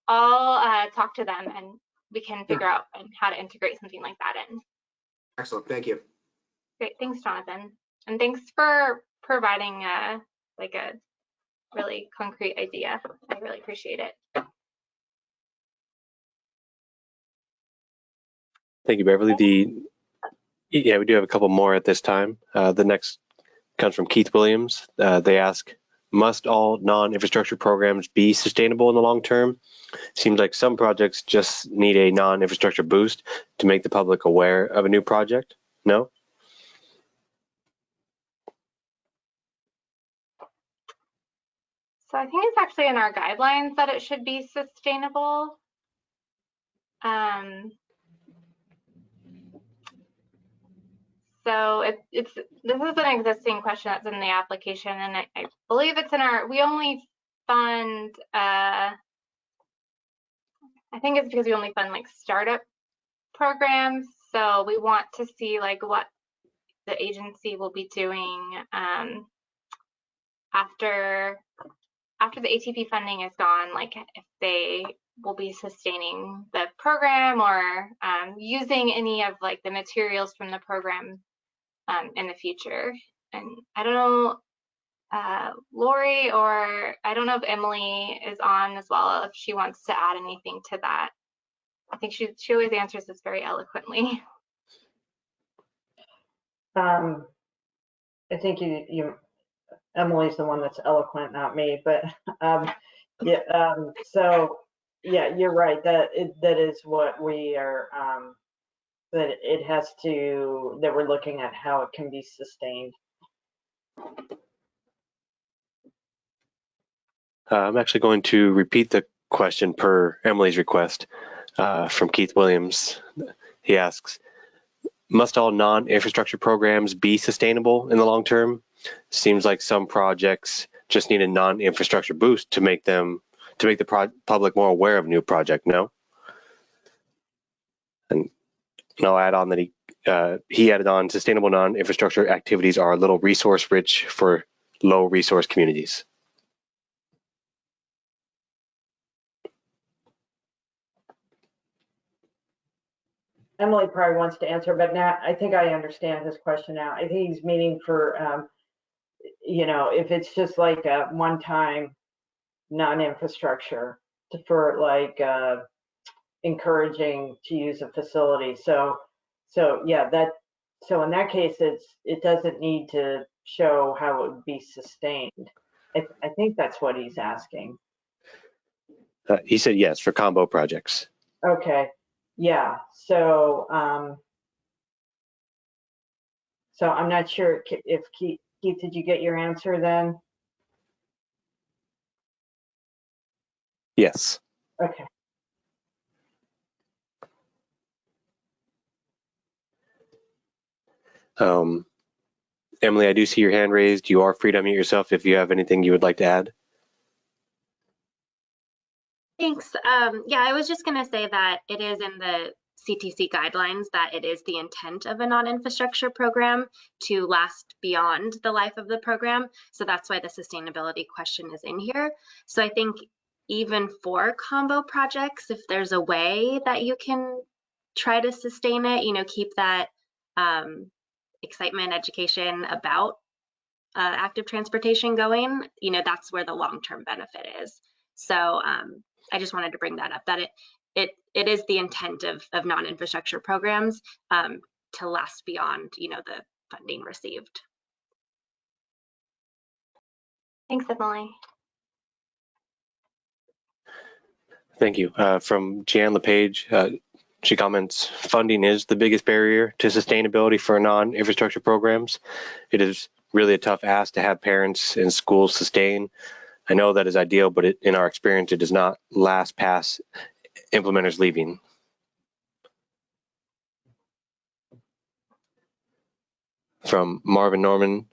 I'll talk to them and we can figure out how to integrate something like that in. Excellent, thank you. Great, thanks, Jonathan. And thanks for providing like a really concrete idea. I really appreciate it. Thank you, Beverly. Yeah, we do have a couple more at this time. The next comes from Keith Williams. They ask, must all non-infrastructure programs be sustainable in the long term? Seems like some projects just need a non-infrastructure boost to make the public aware of a new project. No? So I think it's actually in our guidelines that it should be sustainable. So this is an existing question that's in the application, and I believe it's in our, we only fund, I think it's because we only fund like startup programs. So we want to see like what the agency will be doing after the ATP funding is gone, like if they will be sustaining the program or using any of like the materials from the program in the future. And I don't know, Lori, or I don't know if Emily is on as well, if she wants to add anything to that. I think she always answers this very eloquently. I think Emily's the one that's eloquent, not me, but yeah, so yeah, you're right, that is what we are, that it has to, that we're looking at how it can be sustained. I'm actually going to repeat the question per Emily's request from Keith Williams. He asks, must all non-infrastructure programs be sustainable in the long term? Seems like some projects just need a non-infrastructure boost to make the public more aware of a new project, no? And I'll add on that he added on, sustainable non-infrastructure activities are a little resource rich for low resource communities. Emily probably wants to answer, but now I think I understand his question now. I think he's meaning for, you know, if it's just like a one-time non-infrastructure for like encouraging to use a facility. So yeah, so in that case, it doesn't need to show how it would be sustained. I think that's what he's asking. He said yes for combo projects. Okay, yeah. So so I'm not sure if Keith, did you get your answer then? Yes. Okay. Emily, I do see your hand raised. You are free to unmute yourself if you have anything you would like to add. Thanks. Yeah, I was just going to say that it is in the CTC guidelines that it is the intent of a non-infrastructure program to last beyond the life of the program. So that's why the sustainability question is in here. So I think even for combo projects, if there's a way that you can try to sustain it, you know, keep that excitement, education about active transportation going, you know, that's where the long-term benefit is. So I just wanted to bring that up, that it is the intent of non-infrastructure programs to last beyond, you know, the funding received. Thanks, Emily. Thank you. From Jan LePage, she comments, funding is the biggest barrier to sustainability for non-infrastructure programs. It is really a tough ask to have parents and schools sustain. I know that is ideal, but in our experience, it does not last past implementers leaving. From Marvin Norman,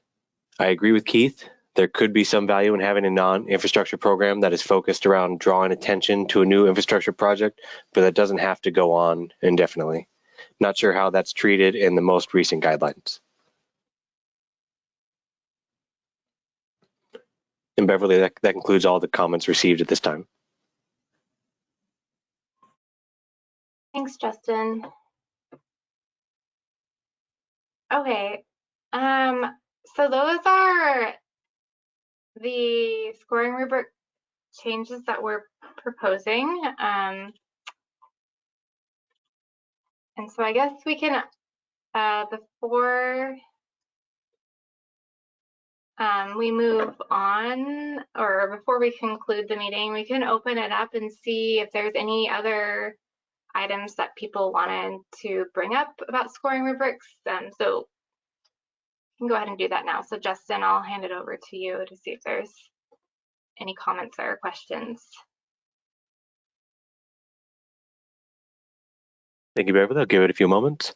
I agree with Keith. There could be some value in having a non-infrastructure program that is focused around drawing attention to a new infrastructure project, but that doesn't have to go on indefinitely. Not sure how that's treated in the most recent guidelines. And Beverly, that concludes all the comments received at this time. Thanks, Justin. Okay, so those are the scoring rubric changes that we're proposing. And so I guess we can, before we move on, or before we conclude the meeting, we can open it up and see if there's any other items that people wanted to bring up about scoring rubrics. So you can go ahead and do that now. So Justin, I'll hand it over to you to see if there's any comments or questions. Thank you, Beverly. I'll give it a few moments.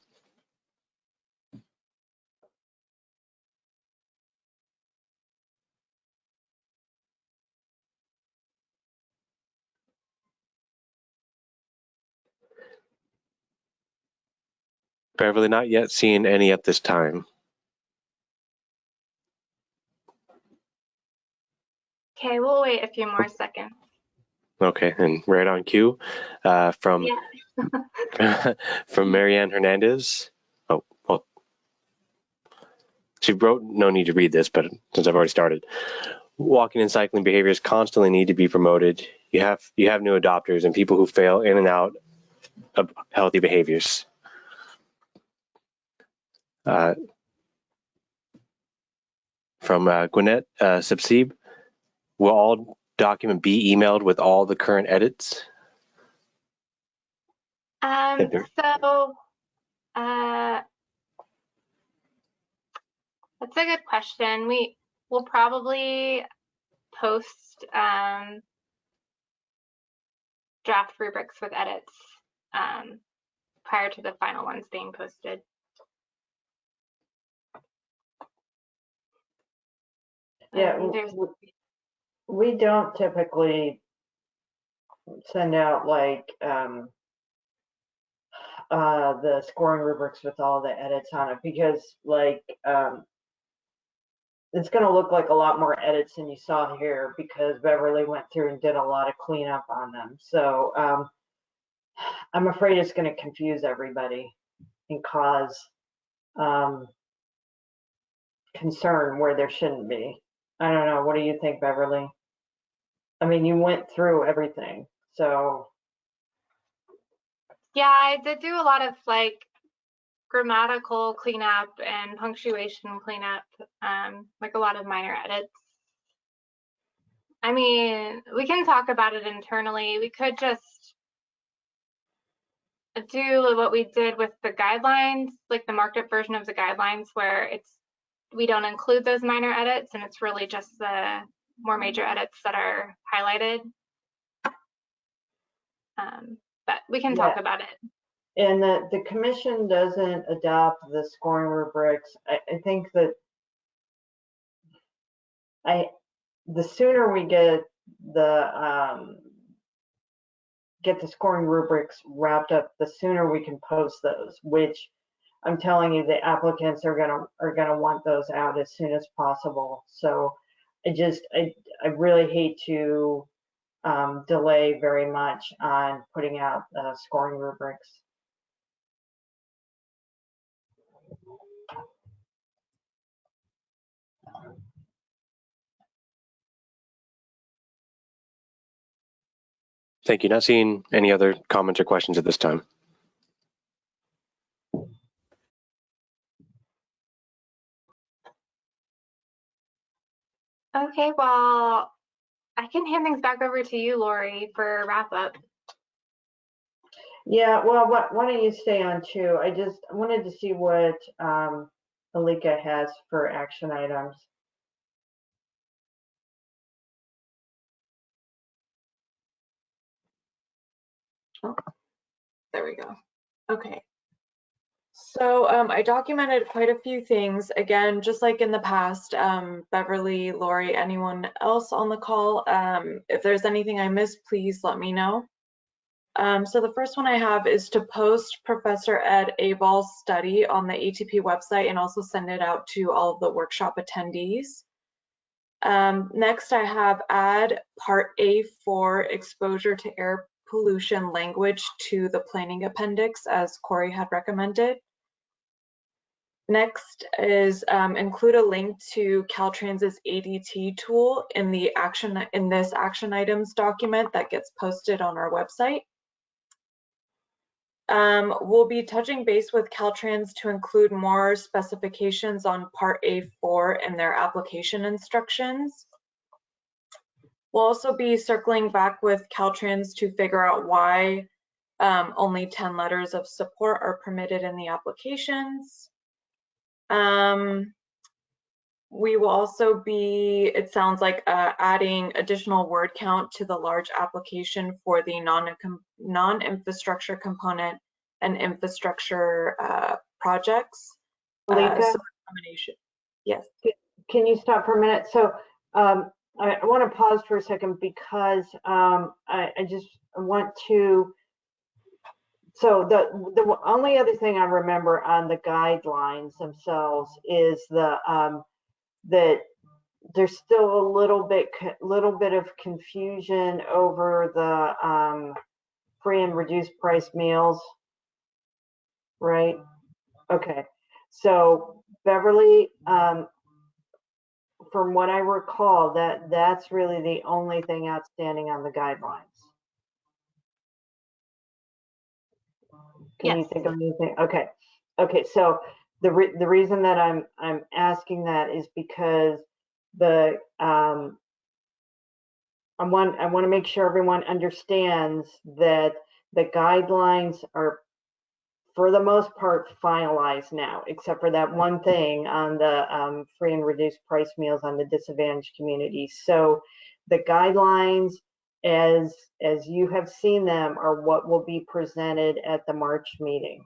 Beverly, not yet seeing any at this time. Okay, we'll wait a few more seconds. Okay, and right on cue from Yeah. from Marianne Hernandez. Oh, well, she wrote, no need to read this, but since I've already started. Walking and cycling behaviors constantly need to be promoted. You have new adopters and people who fail in and out of healthy behaviors. From Gwinnett Subsib, will all document be emailed with all the current edits? So that's a good question. We will probably post draft rubrics with edits prior to the final ones being posted. Yeah, we don't typically send out like the scoring rubrics with all the edits on it, because like it's going to look like a lot more edits than you saw here, because Beverly went through and did a lot of cleanup on them. So I'm afraid it's going to confuse everybody and cause concern where there shouldn't be. I don't know. What do you think, Beverly? I mean, you went through everything, so. Yeah, I did do a lot of like grammatical cleanup and punctuation cleanup, like a lot of minor edits. I mean, we can talk about it internally. We could just do what we did with the guidelines, like the marked up version of the guidelines, where we don't include those minor edits and it's really just the more major edits that are highlighted. But we can talk about it. And the commission doesn't adopt the scoring rubrics. I think that the sooner we get the scoring rubrics wrapped up, the sooner we can post those, which I'm telling you, the applicants are gonna want those out as soon as possible. So I really hate to delay very much on putting out scoring rubrics. Thank you. Not seeing any other comments or questions at this time. Okay, well, I can hand things back over to you, Lori, for wrap up. Yeah, well, why don't you stay on too? I just wanted to see what Alika has for action items. Oh, there we go. Okay. So I documented quite a few things. Again, just like in the past, Beverly, Lori, anyone else on the call, if there's anything I missed, please let me know. So the first one I have is to post Professor Ed Abal's study on the ATP website and also send it out to all of the workshop attendees. Next, I have add Part A4 exposure to air pollution language to the planning appendix, as Corey had recommended. Next is include a link to Caltrans's ADT tool in this action items document that gets posted on our website. We'll be touching base with Caltrans to include more specifications on Part A4 in their application instructions. We'll also be circling back with Caltrans to figure out why only 10 letters of support are permitted in the applications. We will also be, it sounds like, adding additional word count to the large application for the non-infrastructure component and infrastructure projects. Alika? So combination. Yes. Can you stop for a minute? So I want to pause for a second, because I just want to So the only other thing I remember on the guidelines themselves is that there's still a little bit of confusion over the free and reduced price meals, right? Okay, so Beverly, from what I recall, that's really the only thing outstanding on the guidelines. Can you think of anything? Okay. Okay. So the reason that I'm asking that is because I want to make sure everyone understands that the guidelines are for the most part finalized now, except for that one thing on the free and reduced price meals on the disadvantaged communities. So the guidelines as you have seen them are what will be presented at the March meeting.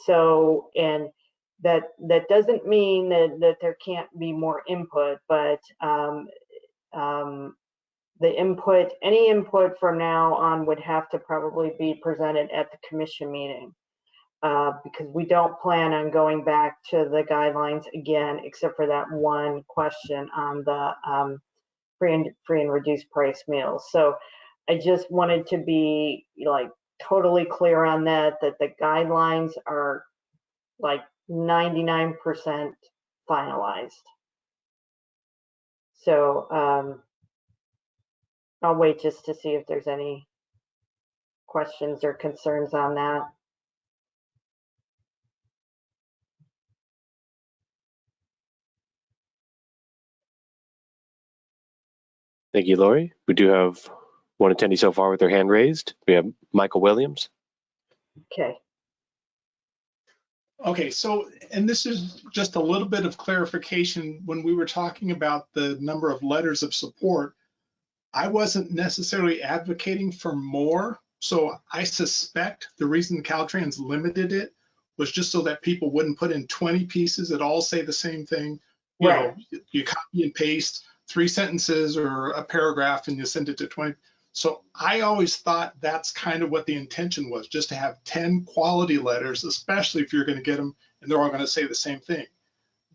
So, and that doesn't mean that there can't be more input, but the input, any input from now on would have to probably be presented at the commission meeting, because we don't plan on going back to the guidelines again, except for that one question on the free and reduced price meals. So I just wanted to be like totally clear on that the guidelines are like 99% finalized. So I'll wait just to see if there's any questions or concerns on that. Thank you, Lori. We do have one attendee so far with their hand raised. We have Michael Williams. Okay. Okay, so, and this is just a little bit of clarification. When we were talking about the number of letters of support, I wasn't necessarily advocating for more. So I suspect the reason Caltrans limited it was just so that people wouldn't put in 20 pieces that all say the same thing. You know, you copy and paste 3 sentences or a paragraph and you send it to 20. So I always thought that's kind of what the intention was, just to have 10 quality letters, especially if you're going to get them and they're all going to say the same thing.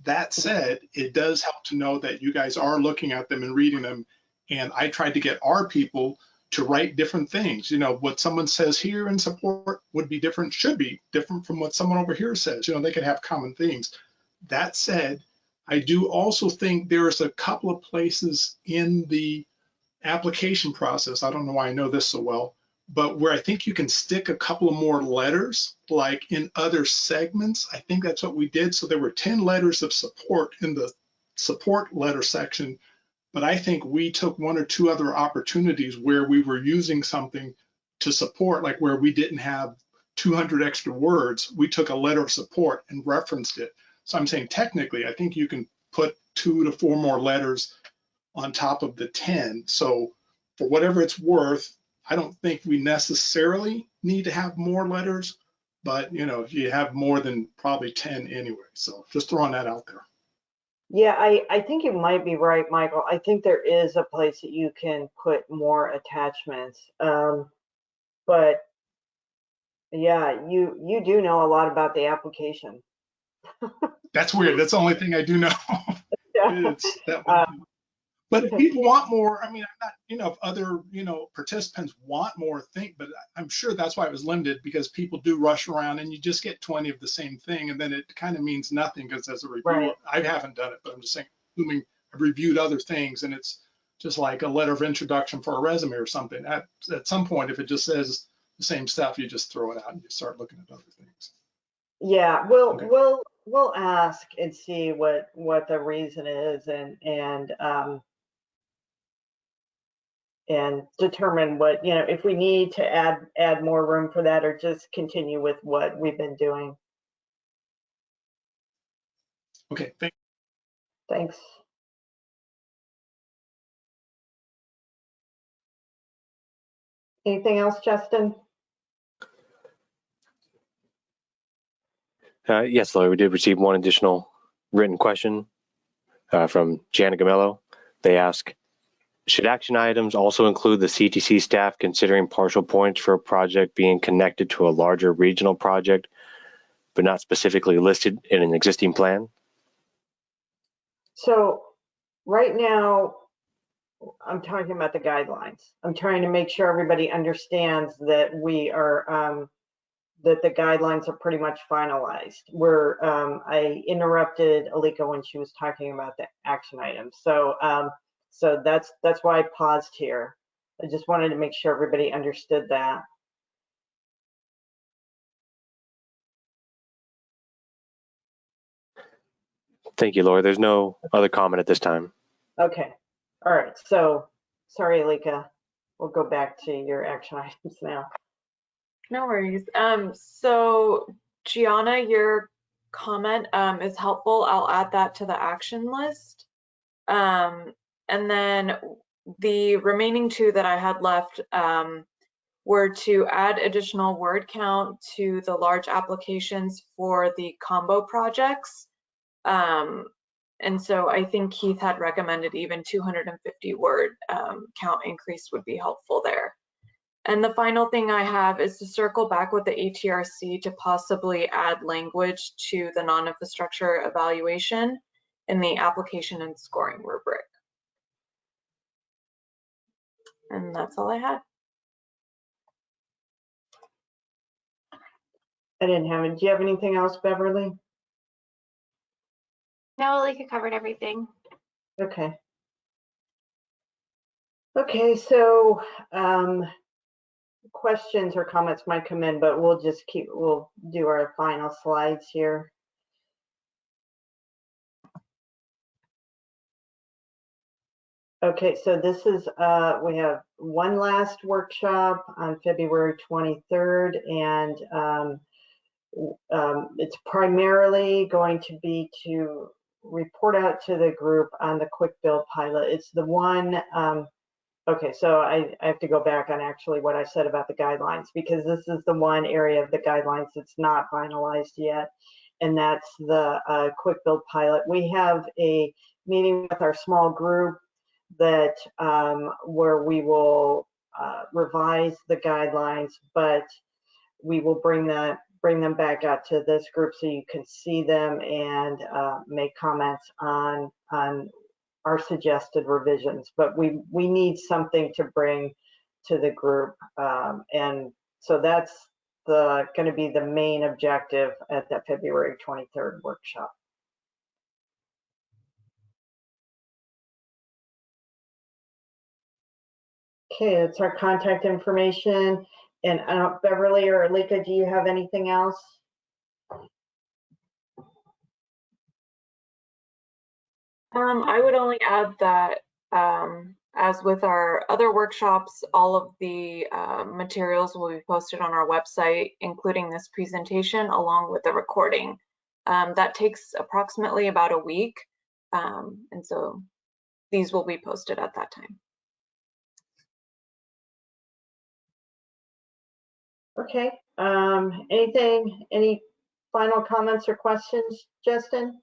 That said, it does help to know that you guys are looking at them and reading them. And I tried to get our people to write different things. You know, what someone says here in support would be different, should be different from what someone over here says. You know, they can have common themes. That said, I do also think there's a couple of places in the application process, I don't know why I know this so well, but where I think you can stick a couple of more letters, like in other segments. I think that's what we did. So there were 10 letters of support in the support letter section, but I think we took 1 or 2 other opportunities where we were using something to support, like where we didn't have 200 extra words, we took a letter of support and referenced it. So I'm saying technically, I think you can put 2 to 4 more letters on top of the 10. So for whatever it's worth, I don't think we necessarily need to have more letters, but you know, you have more than probably 10 anyway. So just throwing that out there. Yeah, I think you might be right, Michael. I think there is a place that you can put more attachments. But yeah, you do know a lot about the application. That's weird. That's the only thing I do know. It's that one. But if people want more, I mean, I'm not, you know, if other, you know, participants want more, but I'm sure that's why it was limited, because people do rush around and you just get 20 of the same thing. And then it kind of means nothing, because as a reviewer, I haven't done it, but I'm just saying, assuming I've reviewed other things and it's just like a letter of introduction for a resume or something. At some point, if it just says the same stuff, you just throw it out and you start looking at other things. Yeah, we'll ask and see what the reason is and determine what, you know, if we need to add more room for that or just continue with what we've been doing. Okay, thanks. Anything else, Justin? Yes, Lori, we did receive one additional written question from Janet Gamello. They ask, Should action items also include the CTC staff considering partial points for a project being connected to a larger regional project, but not specifically listed in an existing plan? So right now, I'm talking about the guidelines. I'm trying to make sure everybody understands that we are, that the guidelines are pretty much finalized. I interrupted Alika when she was talking about the action items. So that's why I paused here. I just wanted to make sure everybody understood that. Thank you, Lori. There's no other comment at this time. Okay. All right. So sorry, Alika. We'll go back to your action items now. No worries. So Gianna, your comment is helpful. I'll add that to the action list. And then the remaining two that I had left were to add additional word count to the large applications for the combo projects. And so I think Keith had recommended even 250 word count increase would be helpful there. And the final thing I have is to circle back with the ATRC to possibly add language to the non-infrastructure evaluation in the application and scoring rubric. And that's all I had. I didn't have it. Do you have anything else, Beverly? No, Alika covered everything. Okay. Okay, so questions or comments might come in, but we'll do our final slides here. Okay, so this is, we have one last workshop on February 23rd, and it's primarily going to be to report out to the group on the quick build pilot. It's the one, okay, so I have to go back on actually what I said about the guidelines, because this is the one area of the guidelines that's not finalized yet, and that's the quick build pilot. We have a meeting with our small group that where we will revise the guidelines, but we will bring them back out to this group so you can see them and make comments on our suggested revisions. But we need something to bring to the group, and so that's going to be the main objective at that February 23rd workshop. Okay, that's our contact information. And Beverly or Alika, do you have anything else? I would only add that as with our other workshops, all of the materials will be posted on our website, including this presentation along with the recording. That takes approximately about a week. And so these will be posted at that time. Okay, any final comments or questions, Justin?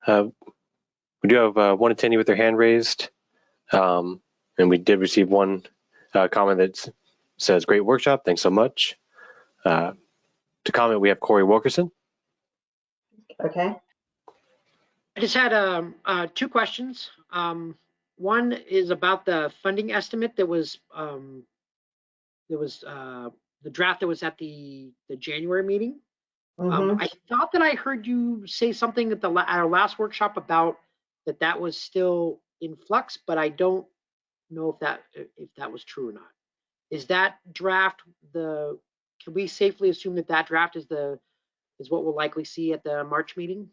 We do have one attendee with their hand raised, and we did receive one comment that says, "Great workshop, thanks so much." To comment, we have Corey Wilkerson. Okay. I just had two questions. One is about the funding estimate that was the draft that was at the January meeting. Mm-hmm. I thought that I heard you say something at our last workshop about that was still in flux, but I don't know if that was true or not. Is that draft can we safely assume that draft is what we'll likely see at the March meeting?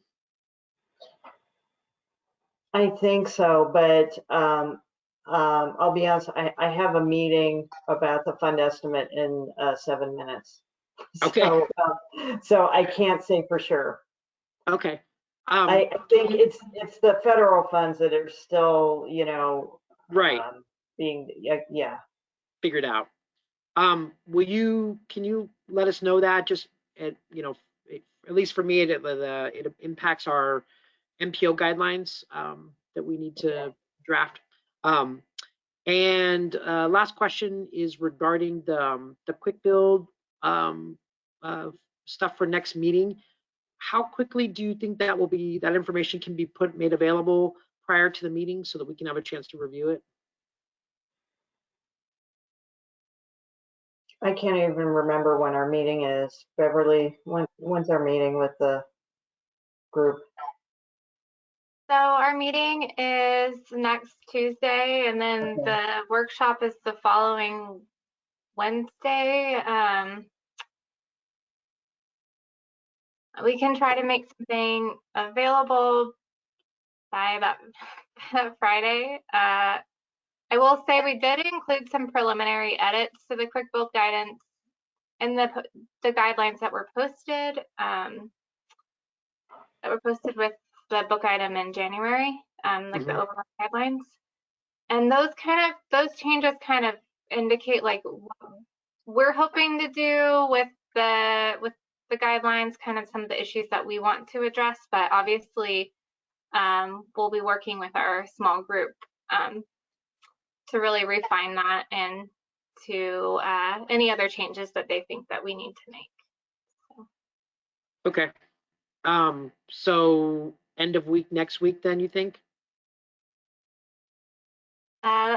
I think so, but I'll be honest, I have a meeting about the fund estimate in 7 minutes. Okay. So I can't say for sure. Okay. I think it's the federal funds that are still, right, being figured out. Can you let us know that just at least for me, it impacts our MPO guidelines that we need to draft. And last question is regarding the quick build stuff for next meeting. How quickly do you think that information can be made available prior to the meeting so that we can have a chance to review it? I can't even remember when our meeting is. Beverly, when's our meeting with the group? So our meeting is next Tuesday, and then the workshop is the following Wednesday. We can try to make something available by that Friday. I will say we did include some preliminary edits to the quick build guidance and the guidelines that were posted with the book item in January, like the overall guidelines. And those changes kind of indicate like what we're hoping to do with the guidelines, kind of some of the issues that we want to address. But obviously, we'll be working with our small group to really refine that and to any other changes that they think that we need to make. So. Okay. So end of week next week, then you think?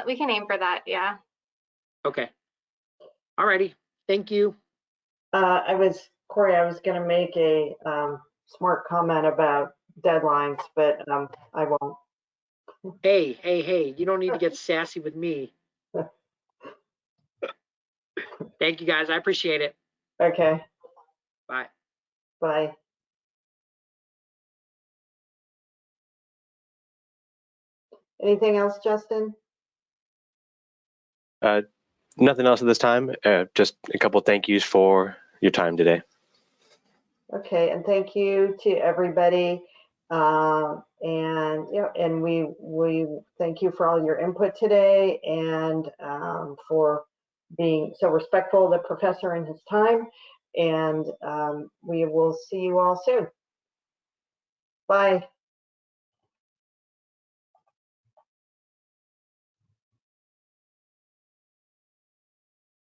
We can aim for that, yeah. Okay. Alrighty. Thank you. Corey, I was going to make a smart comment about deadlines, but I won't. Hey, you don't need to get sassy with me. Thank you, guys. I appreciate it. Okay. Bye. Bye. Anything else, Justin? Nothing else at this time. Just a couple thank yous for your time today. Okay, and thank you to everybody. And we thank you for all your input today and for being so respectful of the professor and his time. And we will see you all soon. Bye.